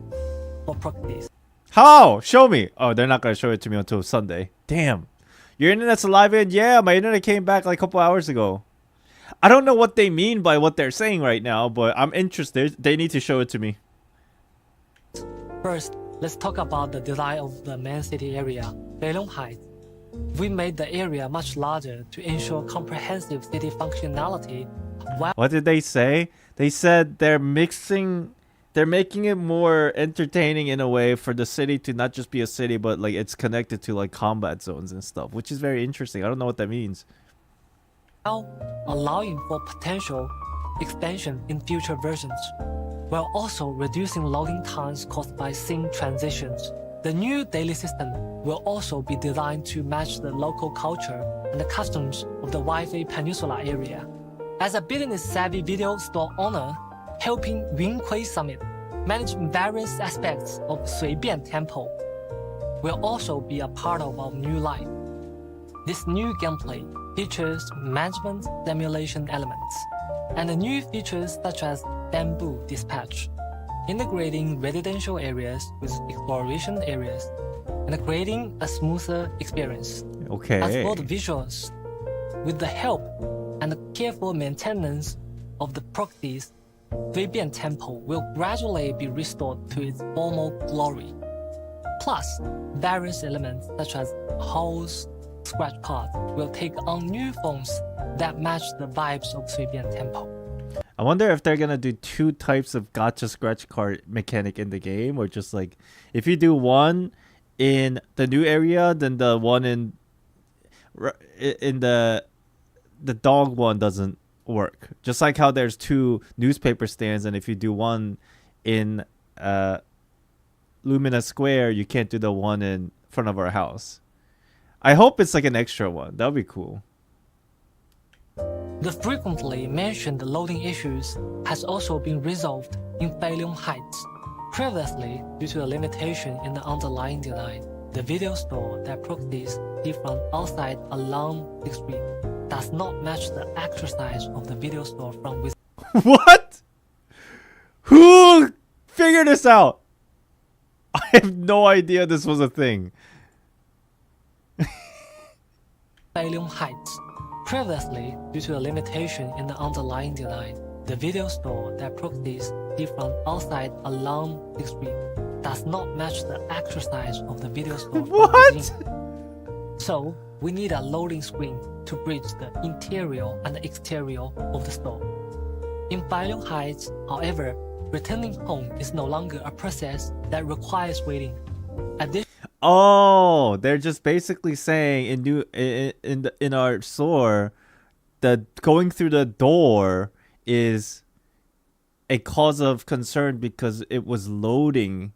for practice. How? Show me. Oh, they're not going to show it to me until Sunday. Damn. Your internet's alive again? Yeah, my internet came back like a couple hours ago. I don't know what they mean by what they're saying right now, but I'm interested. They need to show it to me. First, let's talk about the design of the main city area, Beilong Heights. We made the area much larger to ensure comprehensive city functionality. What did they say? They said they're making it more entertaining in a way for the city to not just be a city, but like it's connected to like combat zones and stuff, which is very interesting. I don't know what that means. Allowing for potential expansion in future versions, while also reducing loading times caused by scene transitions. The new daily system will also be designed to match the local culture and the customs of the Wi-Fi Peninsula area. As a business-savvy video store owner, helping Yunhui Summit manage various aspects of Suibian Temple will also be a part of our new life. This new gameplay features management simulation elements and the new features such as bamboo dispatch, integrating residential areas with exploration areas and creating a smoother experience. Okay. As for the visuals, with the help and the careful maintenance of the proxies, Suibian Temple will gradually be restored to its former glory. Plus, various elements such as holes, scratch cards will take on new forms that match the vibes of Suibian Temple. I wonder if they're gonna do two types of gacha scratch card mechanic in the game, or just like if you do one in the new area, then the one in the dog one doesn't work. Just like how there's two newspaper stands, and if you do one in Lumina Square, you can't do the one in front of our house. I hope it's like an extra one. That would be cool. The frequently mentioned loading issues has also been resolved in Beilong Heights. Previously, due to a limitation in the underlying design, the video store that proxies see from outside along the street does not match the actual size of the video store from within. What? Who figured this out? I have no idea this was a thing. Beilong Heights. Previously, due to a limitation in the underlying design, the video store that proxies see from outside along the street does not match the actual size of the video store from What? within. So, we need a loading screen to bridge the interior and the exterior of the store. In Beilong Heights, however, returning home is no longer a process that requires waiting. Oh, they're just basically saying in our store that going through the door is a cause of concern because it was loading,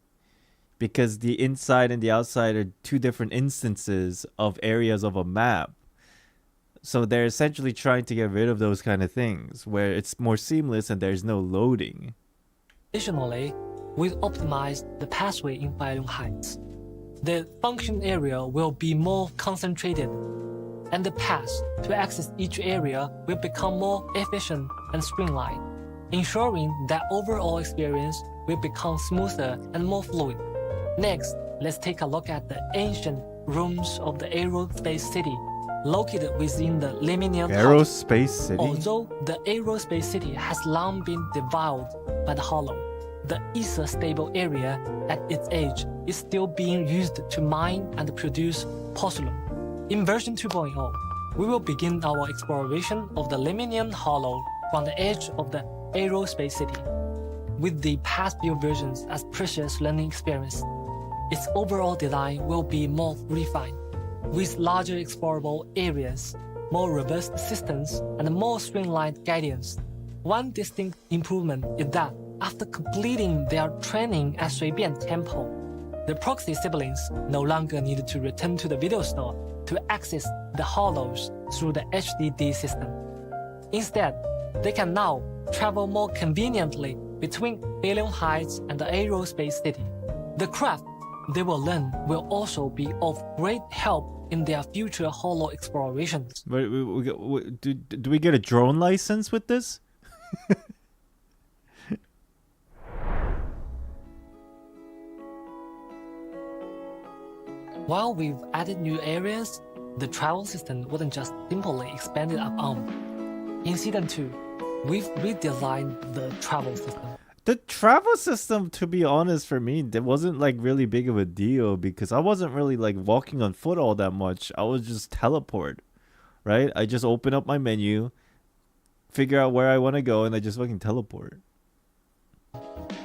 because the inside and the outside are two different instances of areas of a map. So they're essentially trying to get rid of those kind of things where it's more seamless and there's no loading. Additionally, we've optimized the pathway in Beilong Heights. The function area will be more concentrated, and the path to access each area will become more efficient and streamlined, ensuring that overall experience will become smoother and more fluid. Next, let's take a look at the ancient ruins of the Aerospace City, located within the Lemnian Aerospace City? Although the Aerospace City has long been devoured by the Hollow, the ether stable area at its edge is still being used to mine and produce porcelain. In version 2.0, we will begin our exploration of the Lemnian Hollow from the edge of the Aerospace City. With the past few versions as precious learning experience, its overall design will be more refined, with larger explorable areas, more robust systems, and more streamlined guidance. One distinct improvement is that after completing their training at Suibian Temple, the proxy siblings no longer needed to return to the video store to access the hollows through the HDD system. Instead, they can now travel more conveniently between Beilong Heights and the Aerospace City. The craft they will learn will also be of great help in their future hollow explorations. Do we get a drone license with this? While we've added new areas, the travel system wasn't just simply expanded upon. In Season 2, we've redesigned the travel system. The travel system, to be honest, for me, it wasn't like really big of a deal because I wasn't really like walking on foot all that much. I was just teleport, right? I just open up my menu, figure out where I want to go, and I just fucking teleport.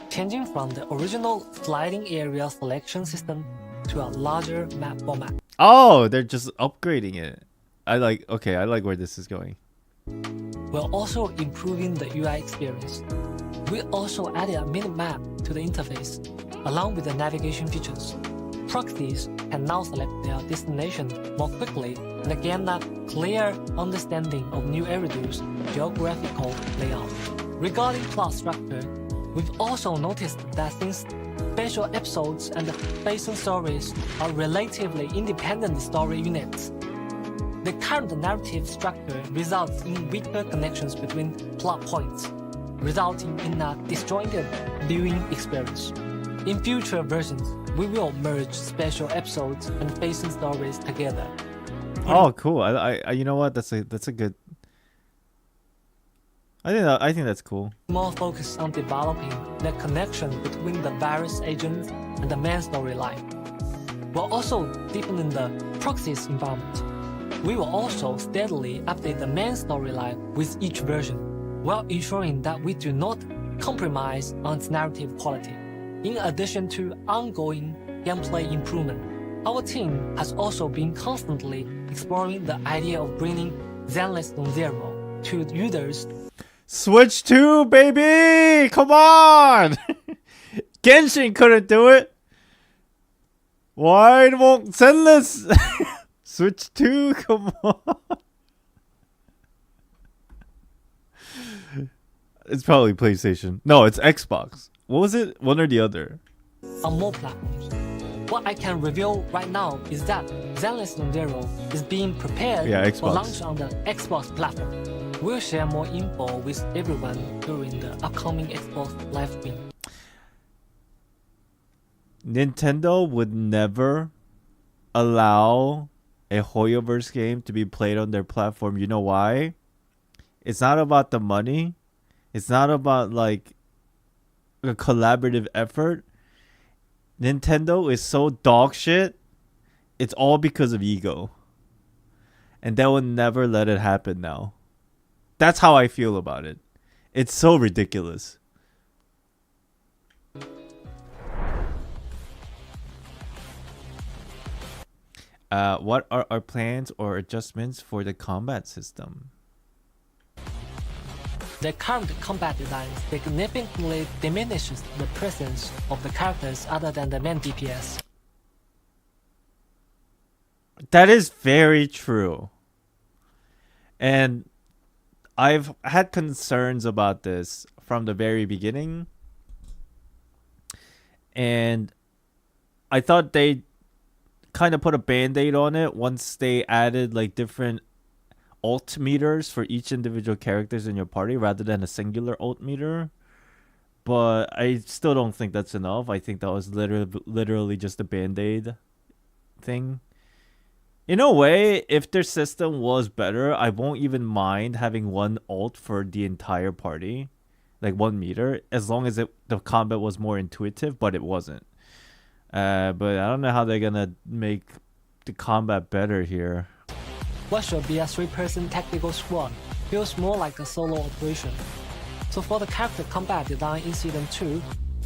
Changing from the original sliding area selection system to a larger map format. Oh, they're just upgrading it. I like where this is going. We're also improving the UI experience. We also added a mini-map to the interface, along with the navigation features. Proxies can now select their destination more quickly and gain a clear understanding of new Eridu's geographical layout. Regarding plot structure, we've also noticed that since special episodes and basin stories are relatively independent story units, the current narrative structure results in weaker connections between plot points, resulting in a disjointed viewing experience. In future versions, we will merge special episodes and basin stories together. Oh, cool! I you know what? That's a good. I think that's cool. More focus on developing the connection between the various agents and the main storyline. We're also deepening the proxies environment. We will also steadily update the main storyline with each version, while ensuring that we do not compromise on its narrative quality. In addition to ongoing gameplay improvement, our team has also been constantly exploring the idea of bringing Zenless Non-Zero to users. Switch 2, baby! Come on! Genshin couldn't do it. Why won't Zenless? Switch 2, come on. It's probably PlayStation. No, it's Xbox. What was it? One or the other? On more platforms. What I can reveal right now is that Zenless Non-Zero is being prepared for launch on the Xbox platform. We'll share more info with everyone during the upcoming Xbox live stream. Nintendo would never allow a Hoyoverse game to be played on their platform. You know why? It's not about the money. It's not about like a collaborative effort. Nintendo is so dog shit. It's all because of ego. And they will never let it happen now. That's how I feel about it. It's so ridiculous. What are our plans or adjustments for the combat system? The current combat design significantly diminishes the presence of the characters other than the main DPS. That is very true. And I've had concerns about this from the very beginning. And I thought they kind of put a band-aid on it once they added like different ult meters for each individual characters in your party rather than a singular ult meter. But I still don't think that's enough. I think that was literally just a band-aid thing. In a way, if their system was better, I won't even mind having one ult for the entire party. Like 1 meter. As long as the combat was more intuitive, but it wasn't. But I don't know how they're gonna make the combat better here. What should be a 3-person tactical squad feels more like a solo operation. So for the character combat design in Season 2,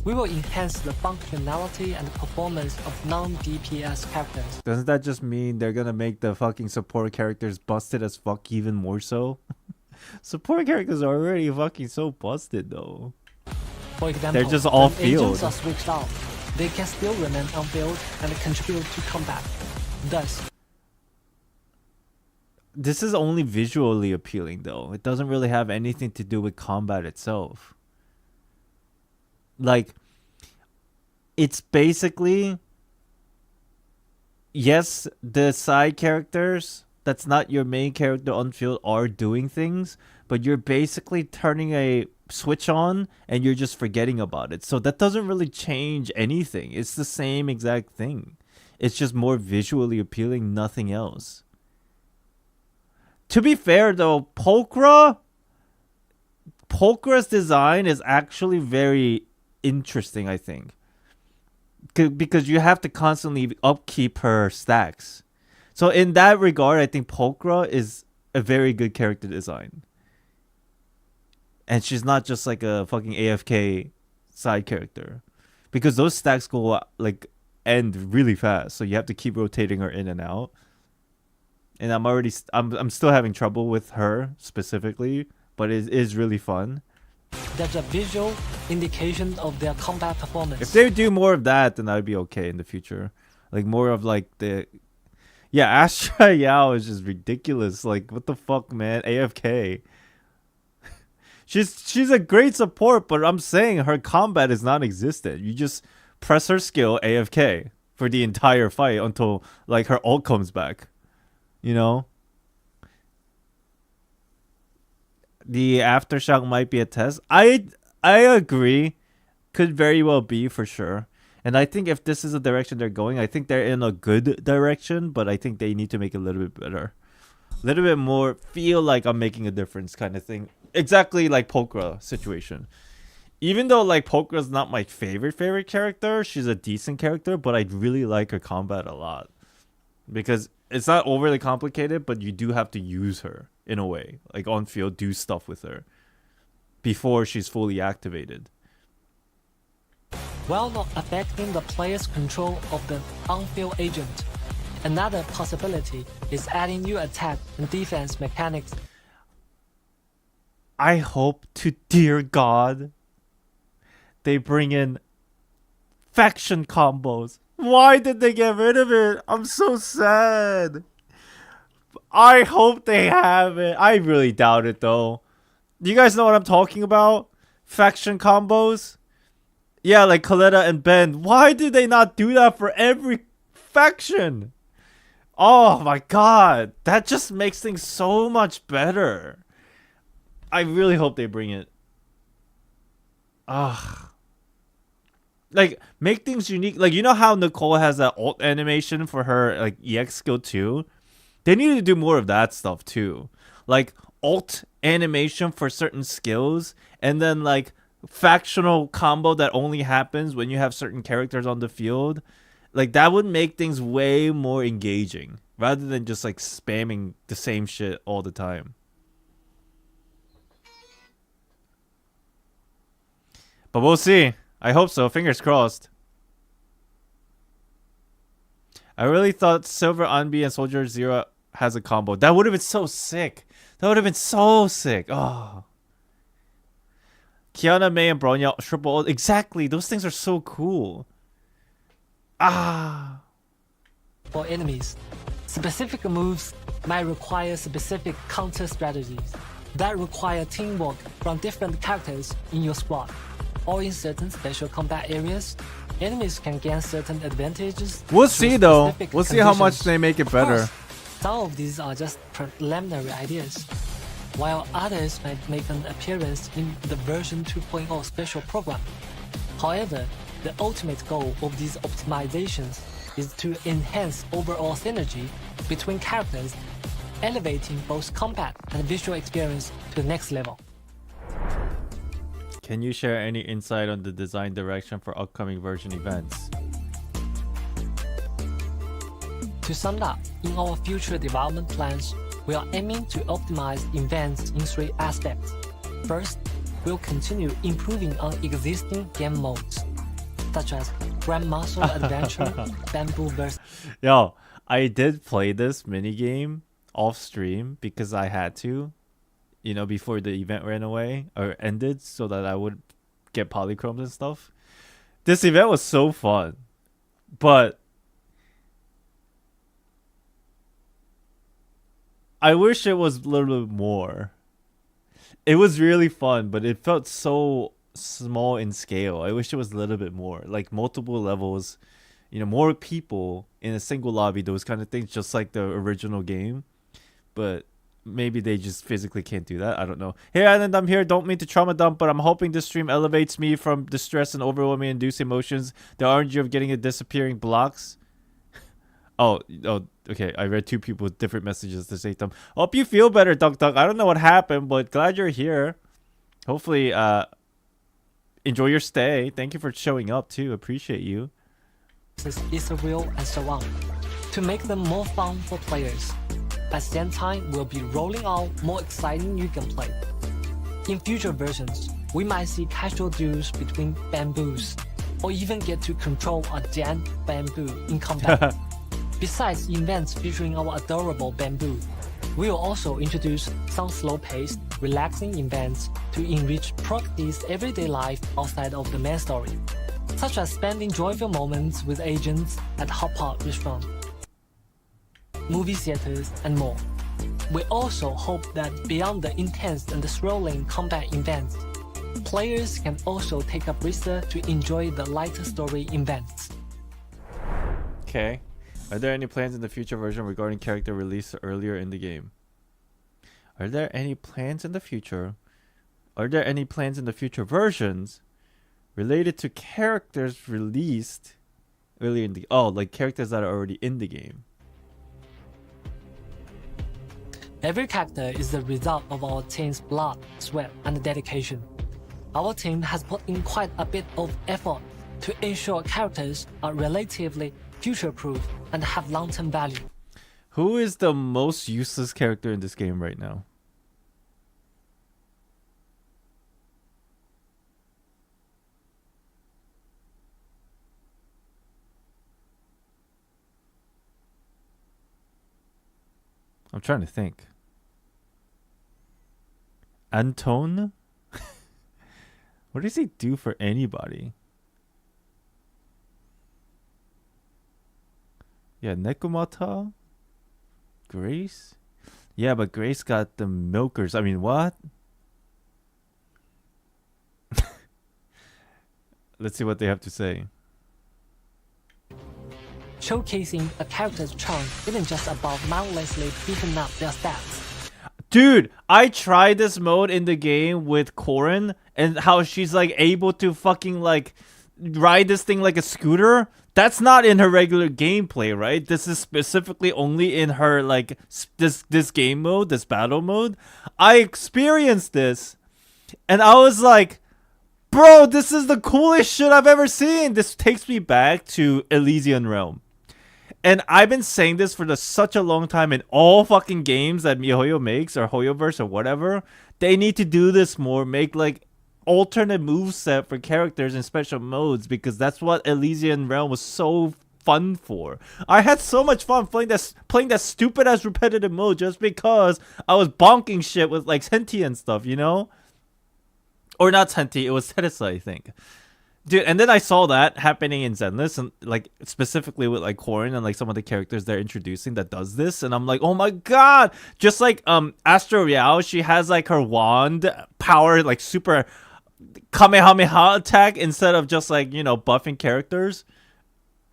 we will enhance the functionality and performance of non-DPS characters. Doesn't that just mean they're gonna make the fucking support characters busted as fuck even more so? Support characters are already fucking so busted though. For example, they're just off when field. agents are switched out, they can still remain on field and contribute to combat. Thus, this is only visually appealing though. It doesn't really have anything to do with combat itself. Like, it's basically, yes, the side characters that's not your main character on field are doing things, but you're basically turning a switch on and you're just forgetting about it. So that doesn't really change anything. It's the same exact thing. It's just more visually appealing, nothing else. To be fair though, Polkra's design is actually very interesting, I think. Because you have to constantly upkeep her stacks. So in that regard, I think Polkra is a very good character design. And she's not just like a fucking AFK side character. Because those stacks go like end really fast. So you have to keep rotating her in and out. And I'm still having trouble with her specifically, but it is really fun. That's a visual indication of their combat performance. If they do more of that, then I'd be okay in the future. Like more of like the... Yeah, Astra Yao is just ridiculous. Like, what the fuck, man? AFK. She's a great support, but I'm saying her combat is non-existent. You just press her skill AFK for the entire fight until like her ult comes back. You know? The aftershock might be a test. I agree. Could very well be for sure. And I think if this is the direction they're going, I think they're in a good direction, but I think they need to make it a little bit better. A little bit more feel like I'm making a difference kind of thing. Exactly like Polkra situation. Even though like Polkra's not my favorite character, she's a decent character, but I really like her combat a lot. Because it's not overly complicated, but you do have to use her in a way. Like on field, do stuff with her before she's fully activated. While not affecting the player's control of the on-field agent, another possibility is adding new attack and defense mechanics. I hope to dear God they bring in faction combos. Why did they get rid of it? I'm so sad. I hope they have it. I really doubt it though. You guys know what I'm talking about? Faction combos? Yeah, like Coletta and Ben. Why did they not do that for every faction? Oh my god. That just makes things so much better. I really hope they bring it. Like, make things unique. Like, you know how Nicole has that ult animation for her, like, EX skill too? They need to do more of that stuff too. Like, ult animation for certain skills. And then, like, factional combo that only happens when you have certain characters on the field. Like, that would make things way more engaging. Rather than just, like, spamming the same shit all the time. But we'll see. I hope so. Fingers crossed. I really thought Silver Anbi and Soldier Zero has a combo. That would have been so sick. That would have been so sick. Oh. Kiana, May, and Bronya triple ult. Exactly. Those things are so cool. For enemies, specific moves might require specific counter strategies that require teamwork from different characters in your squad. Or in certain special combat areas, enemies can gain certain advantages. We'll see though. We'll see how much they make it better. Some of these are just preliminary ideas, while others might make an appearance in the version 2.0 special program. However, the ultimate goal of these optimizations is to enhance overall synergy between characters, elevating both combat and visual experience to the next level. Can you share any insight on the design direction for upcoming version events? To sum up, in our future development plans, we are aiming to optimize events in 3 aspects. First, we'll continue improving on existing game modes, such as Grandmaster Adventure, Bamboo vs. Yo, I did play this minigame off stream because I had to. You know, before the event ran away or ended, so that I would get polychromes and stuff. This event was so fun, but I wish it was a little bit more. It was really fun, but it felt so small in scale. I wish it was a little bit more, like multiple levels, you know, more people in a single lobby, those kind of things, just like the original game. But maybe they just physically can't do that. I don't know. Hey, Island, I'm here. Don't mean to trauma dump, but I'm hoping this stream elevates me from distress and overwhelming induced emotions. The RNG of getting a disappearing blocks. Oh, okay. I read two people with different messages to say them. Hope you feel better, Duck Duck. I don't know what happened, but glad you're here. Hopefully, enjoy your stay. Thank you for showing up too. Appreciate you. Israel and so on, to make them more fun for players. At the same time, we'll be rolling out more exciting new gameplay. In future versions, we might see casual duels between bamboos, or even get to control a giant bamboo in combat. Besides events featuring our adorable bamboo, we will also introduce some slow-paced, relaxing events to enrich Proxy's everyday life outside of the main story, such as spending joyful moments with agents at hot pot restaurant, movie theaters, and more. We also hope that beyond the intense and thrilling combat events, players can also take a breather to enjoy the lighter story events. Okay. Are there any plans in the future version regarding character release earlier in the game? Are there any plans in the future? Are there any plans in the future versions related to characters released earlier in the... Oh, like characters that are already in the game. Every character is the result of our team's blood, sweat, and dedication. Our team has put in quite a bit of effort to ensure characters are relatively future-proof and have long-term value. Who is the most useless character in this game right now? I'm trying to think. Anton? What does he do for anybody? Yeah, Nekomata? Grace? Yeah, but Grace got the milkers. I mean, what? Let's see what they have to say. Showcasing a character's charm isn't just about mindlessly beating up their stats. Dude, I tried this mode in the game with Corin and how she's like able to fucking like ride this thing like a scooter. That's not in her regular gameplay, right? This is specifically only in her like this game mode, this battle mode. I experienced this and I was like, bro, this is the coolest shit I've ever seen. This takes me back to Elysian Realm. And I've been saying this for such a long time in all fucking games that MiHoYo makes or HoYoverse or whatever. They need to do this more. Make like alternate moveset for characters in special modes because that's what Elysian Realm was so fun for. I had so much fun playing that stupid ass repetitive mode just because I was bonking shit with like Senti and stuff, you know? Or not Senti, it was Teresa, I think. Dude, and then I saw that happening in Zenless, and like specifically with like Corin and like some of the characters they're introducing that does this, and I'm like, oh my god! Just like Astro Real, she has like her wand power, like super Kamehameha attack instead of just like, you know, buffing characters.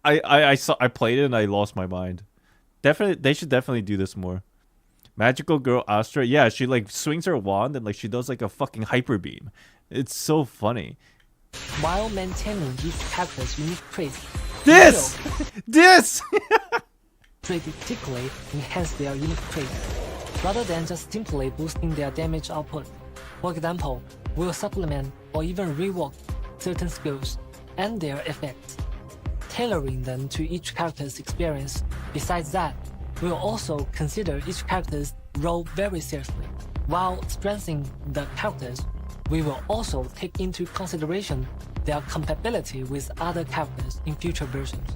I played it and I lost my mind. Definitely, they should definitely do this more. Magical Girl Astra, yeah, she like swings her wand and like she does like a fucking hyper beam. It's so funny. While maintaining each character's unique traits, This strategically enhance their unique traits, rather than just simply boosting their damage output. For example, we'll supplement or even rework certain skills and their effects, tailoring them to each character's experience. Besides that, we'll also consider each character's role very seriously. While strengthening the characters, we will also take into consideration their compatibility with other characters in future versions.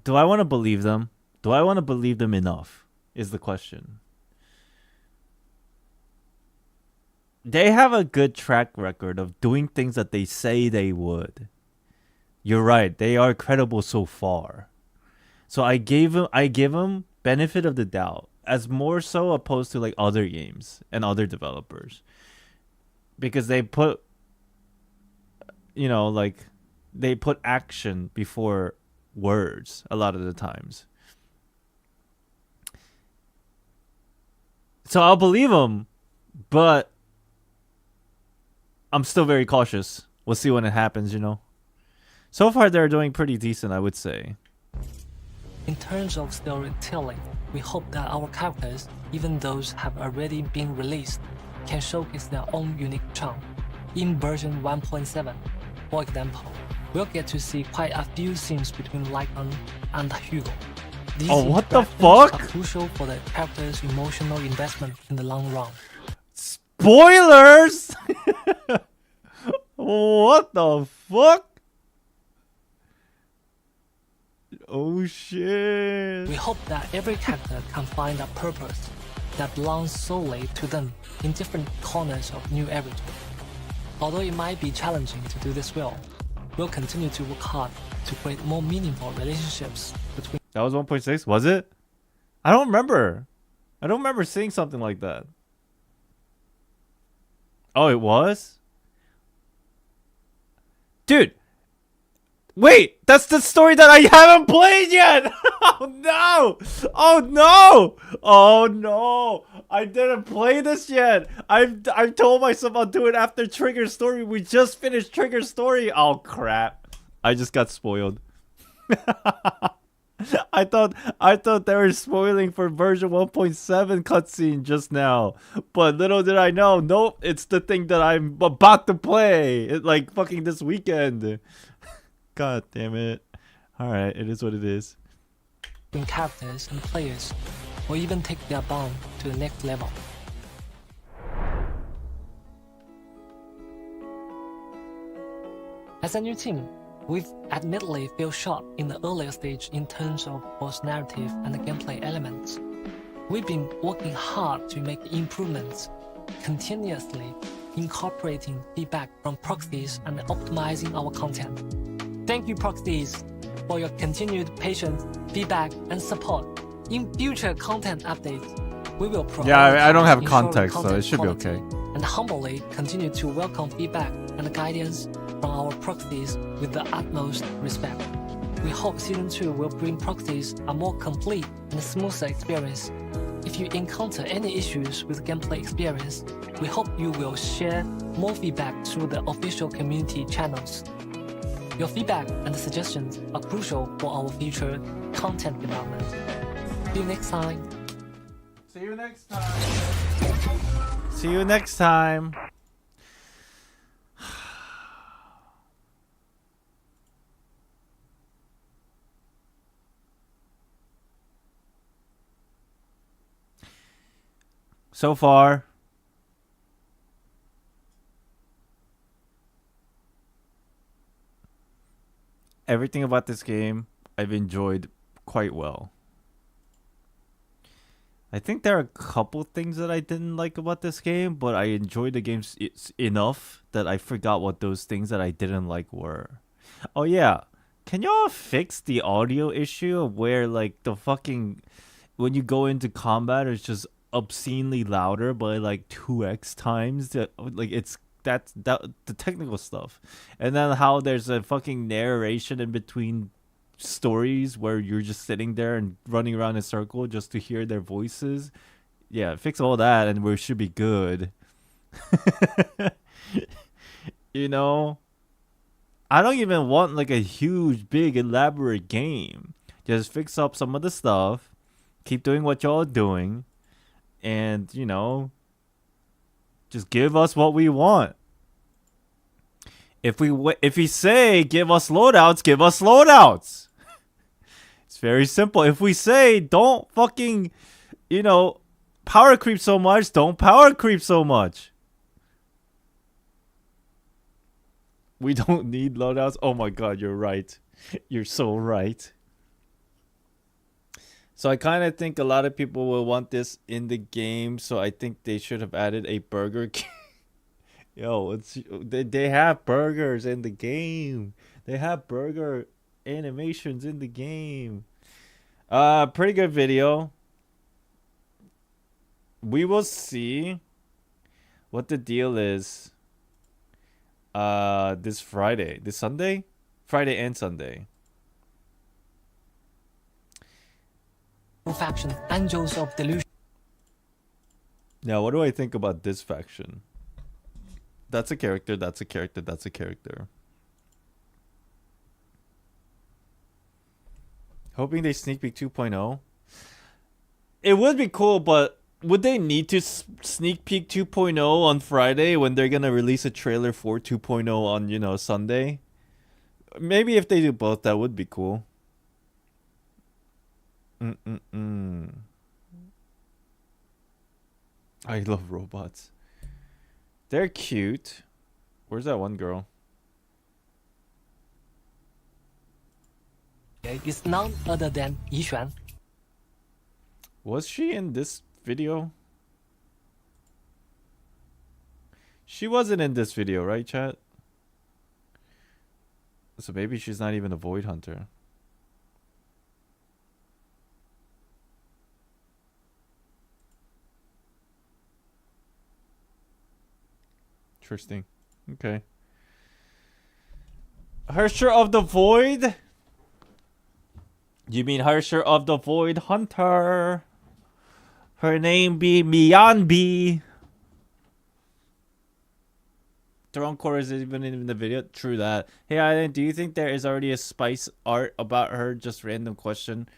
Do I want to believe them? Do I want to believe them enough? Is the question. They have a good track record of doing things that they say they would. You're right, they are credible so far. So I give them benefit of the doubt, as more so opposed to like other games and other developers. Because they put, you know, like, they put action before words a lot of the times. So I'll believe them, but I'm still very cautious. We'll see when it happens, you know. So far, they're doing pretty decent, I would say. In terms of storytelling, we hope that our characters, even those have already been released, can showcase their own unique charm. In version 1.7, for example, we'll get to see quite a few scenes between Lycan and Hugo. These what the interactions fuck? are crucial for the character's emotional investment in the long run. Spoilers! What the fuck? Oh shit. We hope that every character can find a purpose that belongs solely to them in different corners of New Everton. Although it might be challenging to do this well, we'll continue to work hard to create more meaningful relationships between. That was 1.6? Was it? I don't remember. I don't remember seeing something like that. Oh, it was? Dude. Wait, that's the story that I haven't played yet. Oh no. Oh no. Oh no. I didn't play this yet. I've told myself I'll do it after Trigger Story. We just finished Trigger Story. Oh crap. I just got spoiled. I thought they were spoiling for version 1.7 cutscene just now. But little did I know, nope, it's the thing that I'm about to play. It, like fucking this weekend. God damn it. Alright, it is what it is. Characters and players, or even take their bond to the next level. As a new team, we've admittedly fell short in the earlier stage in terms of both narrative and the gameplay elements. We've been working hard to make improvements, continuously incorporating feedback from proxies and optimizing our content. Thank you, proxies, for your continued patience, feedback, and support. In future content updates, we will provide. Yeah, I don't have context, so it should be okay. And humbly continue to welcome feedback and guidance from our proxies with the utmost respect. We hope Season 2 will bring proxies a more complete and smoother experience. If you encounter any issues with gameplay experience, we hope you will share more feedback through the official community channels. Your feedback and suggestions are crucial for our future content development. See you next time. See you next time. See you next time. So far, everything about this game I've enjoyed quite well. I think there are a couple things that I didn't like about this game, but I enjoyed the game enough that I forgot what those things that I didn't like were. Oh yeah, can y'all fix the audio issue of where like the fucking when you go into combat it's just obscenely louder by like 2x times? Like it's that the technical stuff, and then how there's a fucking narration in between stories where you're just sitting there and running around in a circle just to hear their voices. Yeah, fix all that and we should be good. You know, I don't even want like a huge big elaborate game. Just fix up some of the stuff, keep doing what y'all are doing, and you know, just give us what we want. If we say give us loadouts, give us loadouts. It's very simple. If we say don't fucking, you know, power creep so much, don't power creep so much. We don't need loadouts. Oh my god, you're right. You're so right. So I kind of think a lot of people will want this in the game, so I think they should have added a Burger King. Yo, they have burgers in the game. They have burger animations in the game. Pretty good video. We will see what the deal is. This Friday, this Sunday, Friday and Sunday. Faction, Angels of Delusion. Now, what do I think about this faction? That's a character, that's a character, that's a character. Hoping they sneak peek 2.0. It would be cool, but would they need to sneak peek 2.0 on Friday when they're gonna release a trailer for 2.0 on, you know, Sunday? Maybe if they do both, that would be cool. I love robots. They're cute. Where's that one girl? Is none other than Yixuan. Was she in this video? She wasn't in this video, right, chat? So maybe she's not even a Void Hunter. Interesting. Okay. Hersher of the Void? You mean Hersher of the Void Hunter? Her name be Mianbi. Throne Core is even in the video. True that. Hey, Island, do you think there is already a spice art about her? Just random question.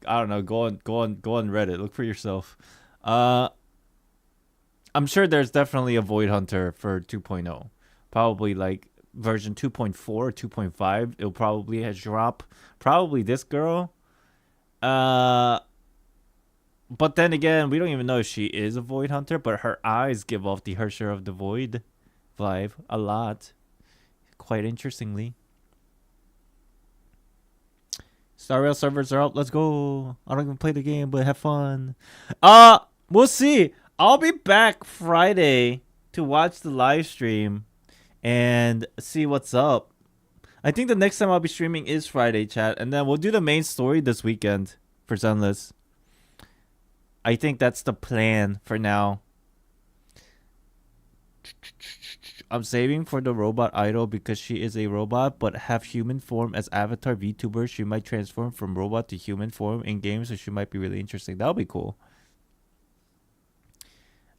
I don't know. Go on Reddit. Look for yourself. I'm sure there's definitely a Void Hunter for 2.0. Probably like version 2.4 or 2.5. It'll probably drop. Probably this girl. But then again, we don't even know if she is a Void Hunter, but her eyes give off the Hersher of the Void vibe a lot. Quite interestingly. Star Rail servers are up. Let's go. I don't even play the game, but have fun. We'll see. I'll be back Friday to watch the live stream and see what's up. I think the next time I'll be streaming is Friday, chat, and then we'll do the main story this weekend for Zenless. I think that's the plan for now. I'm saving for the robot idol because she is a robot but have human form as avatar VTuber. She might transform from robot to human form in game, so she might be really interesting. That'll be cool.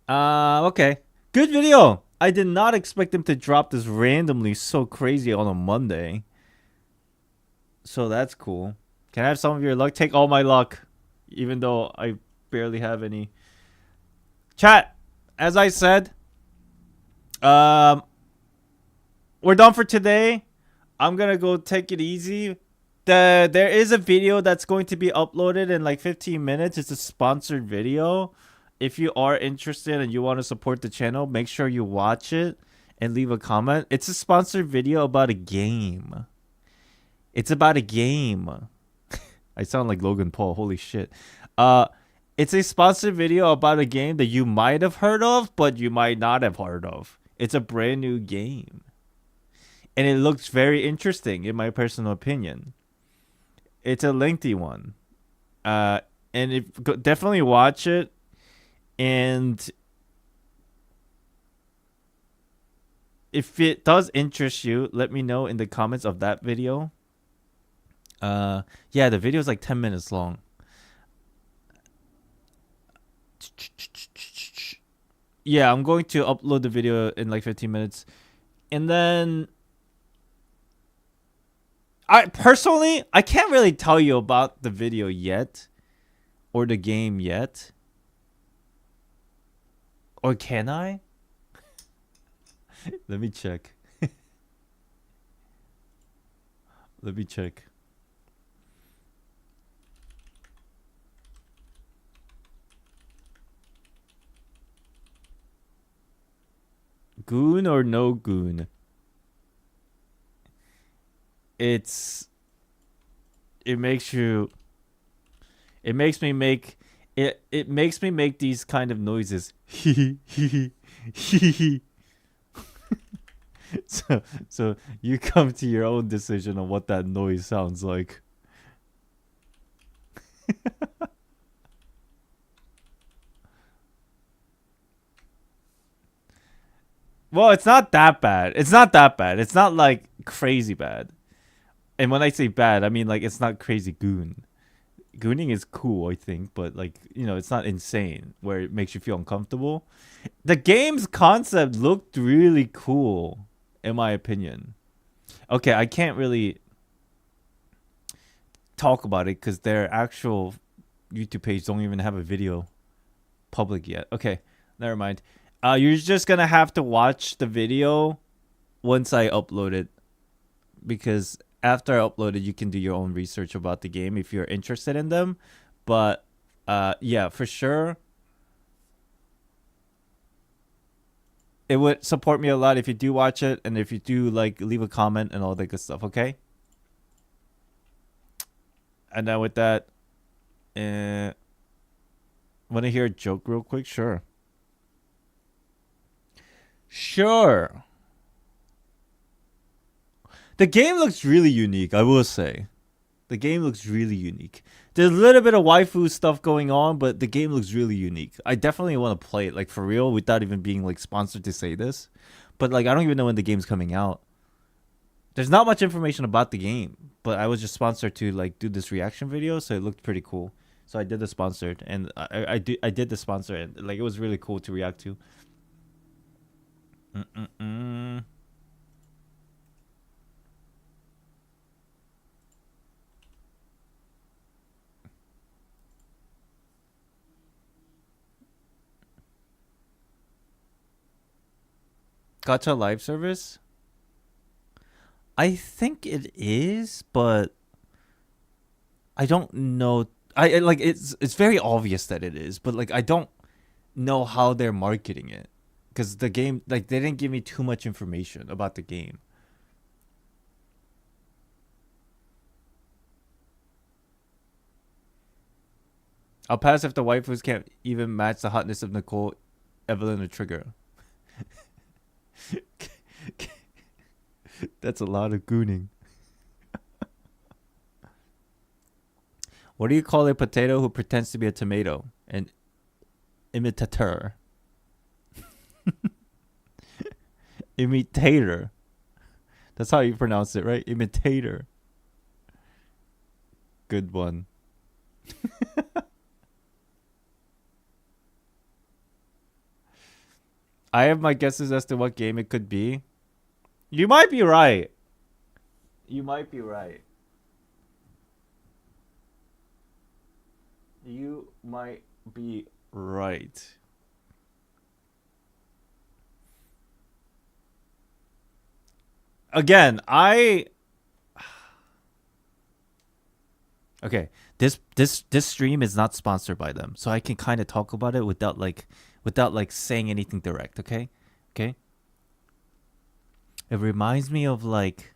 Okay. Good video. I did not expect them to drop this randomly so crazy on a Monday. So that's cool. Can I have some of your luck? Take all my luck. Even though I barely have any. Chat, as I said, we're done for today. I'm gonna go take it easy. There is a video that's going to be uploaded in like 15 minutes. It's a sponsored video. If you are interested and you want to support the channel, make sure you watch it and leave a comment. It's a sponsored video about a game. It's about a game. I sound like Logan Paul. Holy shit. It's a sponsored video about a game that you might have heard of, but you might not have heard of. It's a brand new game. And it looks very interesting, in my personal opinion. It's a lengthy one. And definitely watch it. And if it does interest you, let me know in the comments of that video. Yeah, the video is like 10 minutes long. Yeah, I'm going to upload the video in like 15 minutes. And then I can't really tell you about the video yet or the game yet. Or can I? Let me check. Let me check. Goon or no goon? It makes me make these kind of noises. So you come to your own decision on what that noise sounds like. Well, it's not that bad. It's not that bad. It's not like crazy bad. And when I say bad, I mean like it's not crazy goon. Gooning is cool, I think, but like, you know, it's not insane where it makes you feel uncomfortable. The game's concept looked really cool, in my opinion. Okay, I can't really talk about it because their actual YouTube page don't even have a video public yet. Okay, never mind. You're just gonna have to watch the video once I upload it, because after I upload it, you can do your own research about the game if you're interested in them. But yeah, for sure, it would support me a lot if you do watch it, and if you do like leave a comment and all that good stuff. Okay. And then with that, want to hear a joke real quick? Sure. Sure. The game looks really unique, I will say. The game looks really unique. There's a little bit of waifu stuff going on, but the game looks really unique. I definitely want to play it, like, for real, without even being, like, sponsored to say this. But, like, I don't even know when the game's coming out. There's not much information about the game, but I was just sponsored to, like, do this reaction video, so it looked pretty cool. So I did the sponsored, and I did the sponsor, and, like, it was really cool to react to. Gacha live service? I think it is, but I don't know. I like it's very obvious that it is, but like I don't know how they're marketing it, because the game, like, they didn't give me too much information about the game. I'll pass if the waifus can't even match the hotness of Nicole, Evelyn, or Trigger. That's a lot of gooning. What do you call a potato who pretends to be a tomato? An imitator. Imitator. That's how you pronounce it, right? Imitator. Good one. I have my guesses as to what game it could be. You might be right. You might be right. You might be right. Again, okay, this stream is not sponsored by them, so I can kind of talk about it without saying anything direct, okay? Okay? It reminds me of, like,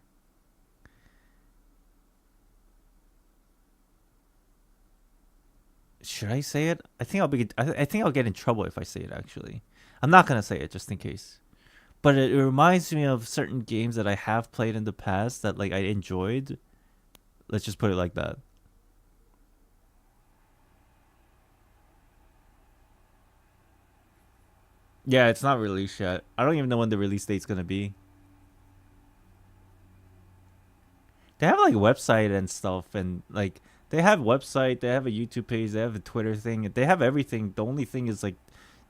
should I say it? I think I'll get in trouble if I say it, actually. I'm not going to say it just in case. But it reminds me of certain games that I have played in the past that, like, I enjoyed. Let's just put it like that. Yeah, it's not released yet. I don't even know when the release date's going to be. They have, like, website and stuff, and, like, they have website, they have a YouTube page, they have a Twitter thing, they have everything. The only thing is, like,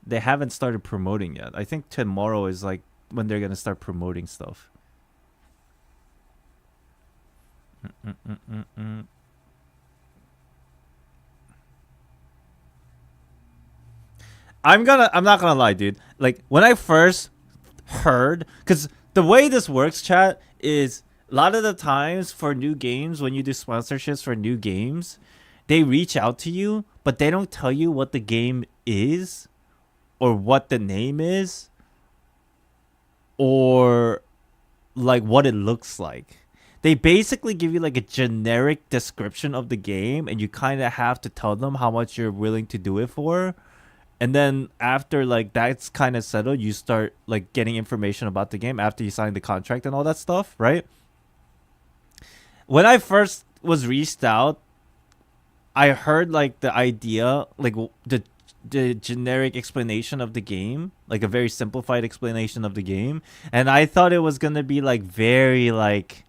they haven't started promoting yet. I think tomorrow is, like, when they're gonna start promoting stuff. I'm not gonna lie, dude. Like, when I first heard, because the way this works, chat, is a lot of the times for new games, when you do sponsorships for new games, they reach out to you, but they don't tell you what the game is, or what the name is, or like what it looks like. They basically give you like a generic description of the game, and you kind of have to tell them how much you're willing to do it for. And then after, like, that's kind of settled, you start, like, getting information about the game after you sign the contract and all that stuff, right? When I first was reached out, I heard, like, the idea, like, the generic explanation of the game, like a very simplified explanation of the game, and I thought it was gonna be, like, very, like,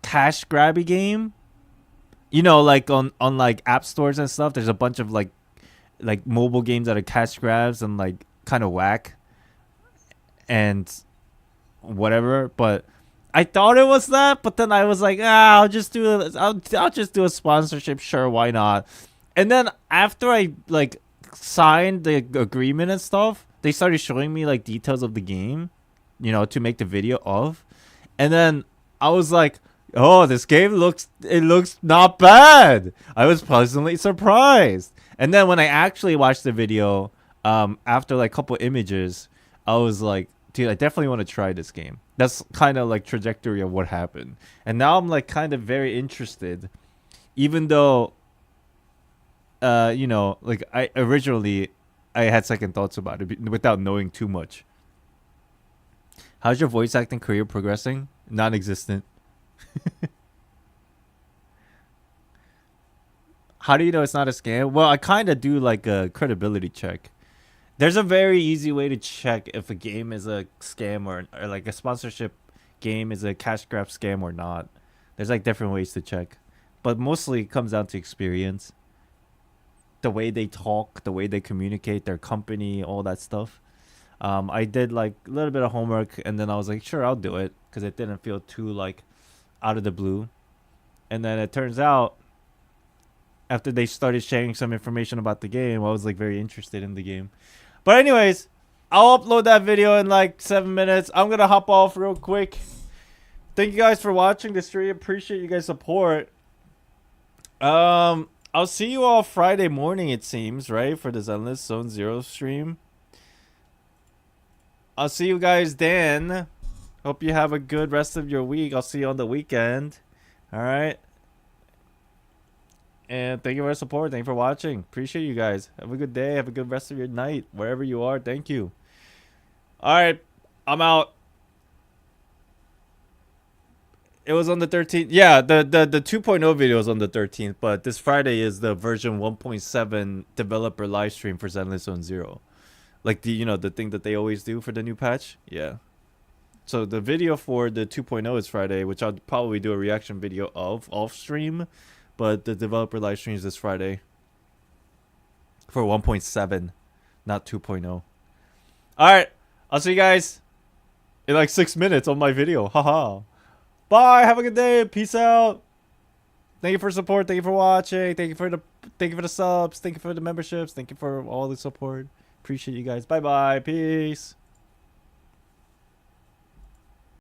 cash grabby game. You know, like, on like, app stores and stuff, there's a bunch of, like mobile games that are cash grabs and, like, kind of whack and whatever. But I thought it was that, but then I was like, I'll just do I'll just do a sponsorship, sure, why not? And then after I like signed the agreement and stuff, they started showing me like details of the game, you know, to make the video of. And then I was like, oh, this game looks not bad. I was pleasantly surprised. And then when I actually watched the video, after like a couple images, I was like, dude, I definitely want to try this game. That's kind of like trajectory of what happened. And now I'm like kind of very interested, even though, you know, like I had second thoughts about it without knowing too much. How's your voice acting career progressing? Non-existent. How do you know it's not a scam? Well, I kind of do like a credibility check. There's a very easy way to check if a game is a scam or like a sponsorship game is a cash grab scam or not. There's like different ways to check. But mostly it comes down to experience. The way they talk, the way they communicate, their company, all that stuff. I did like a little bit of homework and then I was like, sure, I'll do it. Because it didn't feel too like out of the blue. And then it turns out, after they started sharing some information about the game, I was like very interested in the game. But anyways, I'll upload that video in like 7 minutes. I'm gonna hop off real quick. Thank you guys for watching the stream. Appreciate you guys' support. I'll see you all Friday morning, it seems, right? For the Zenless Zone Zero stream. I'll see you guys then. Hope you have a good rest of your week. I'll see you on the weekend. Alright. And thank you for the support. Thank you for watching. Appreciate you guys. Have a good day. Have a good rest of your night. Wherever you are. Thank you. Alright. I'm out. It was on the 13th. Yeah, the 2.0 video is on the 13th. But this Friday is the version 1.7 developer live stream for Zenless Zone Zero. Like the, you know, the thing that they always do for the new patch. Yeah. So the video for the 2.0 is Friday, which I'll probably do a reaction video of off stream. But the developer live stream is this Friday for 1.7, not 2.0. Alright, I'll see you guys in like 6 minutes on my video. Haha. Bye, have a good day. Peace out. Thank you for support. Thank you for watching. Thank you for the subs. Thank you for the memberships. Thank you for all the support. Appreciate you guys. Bye bye. Peace.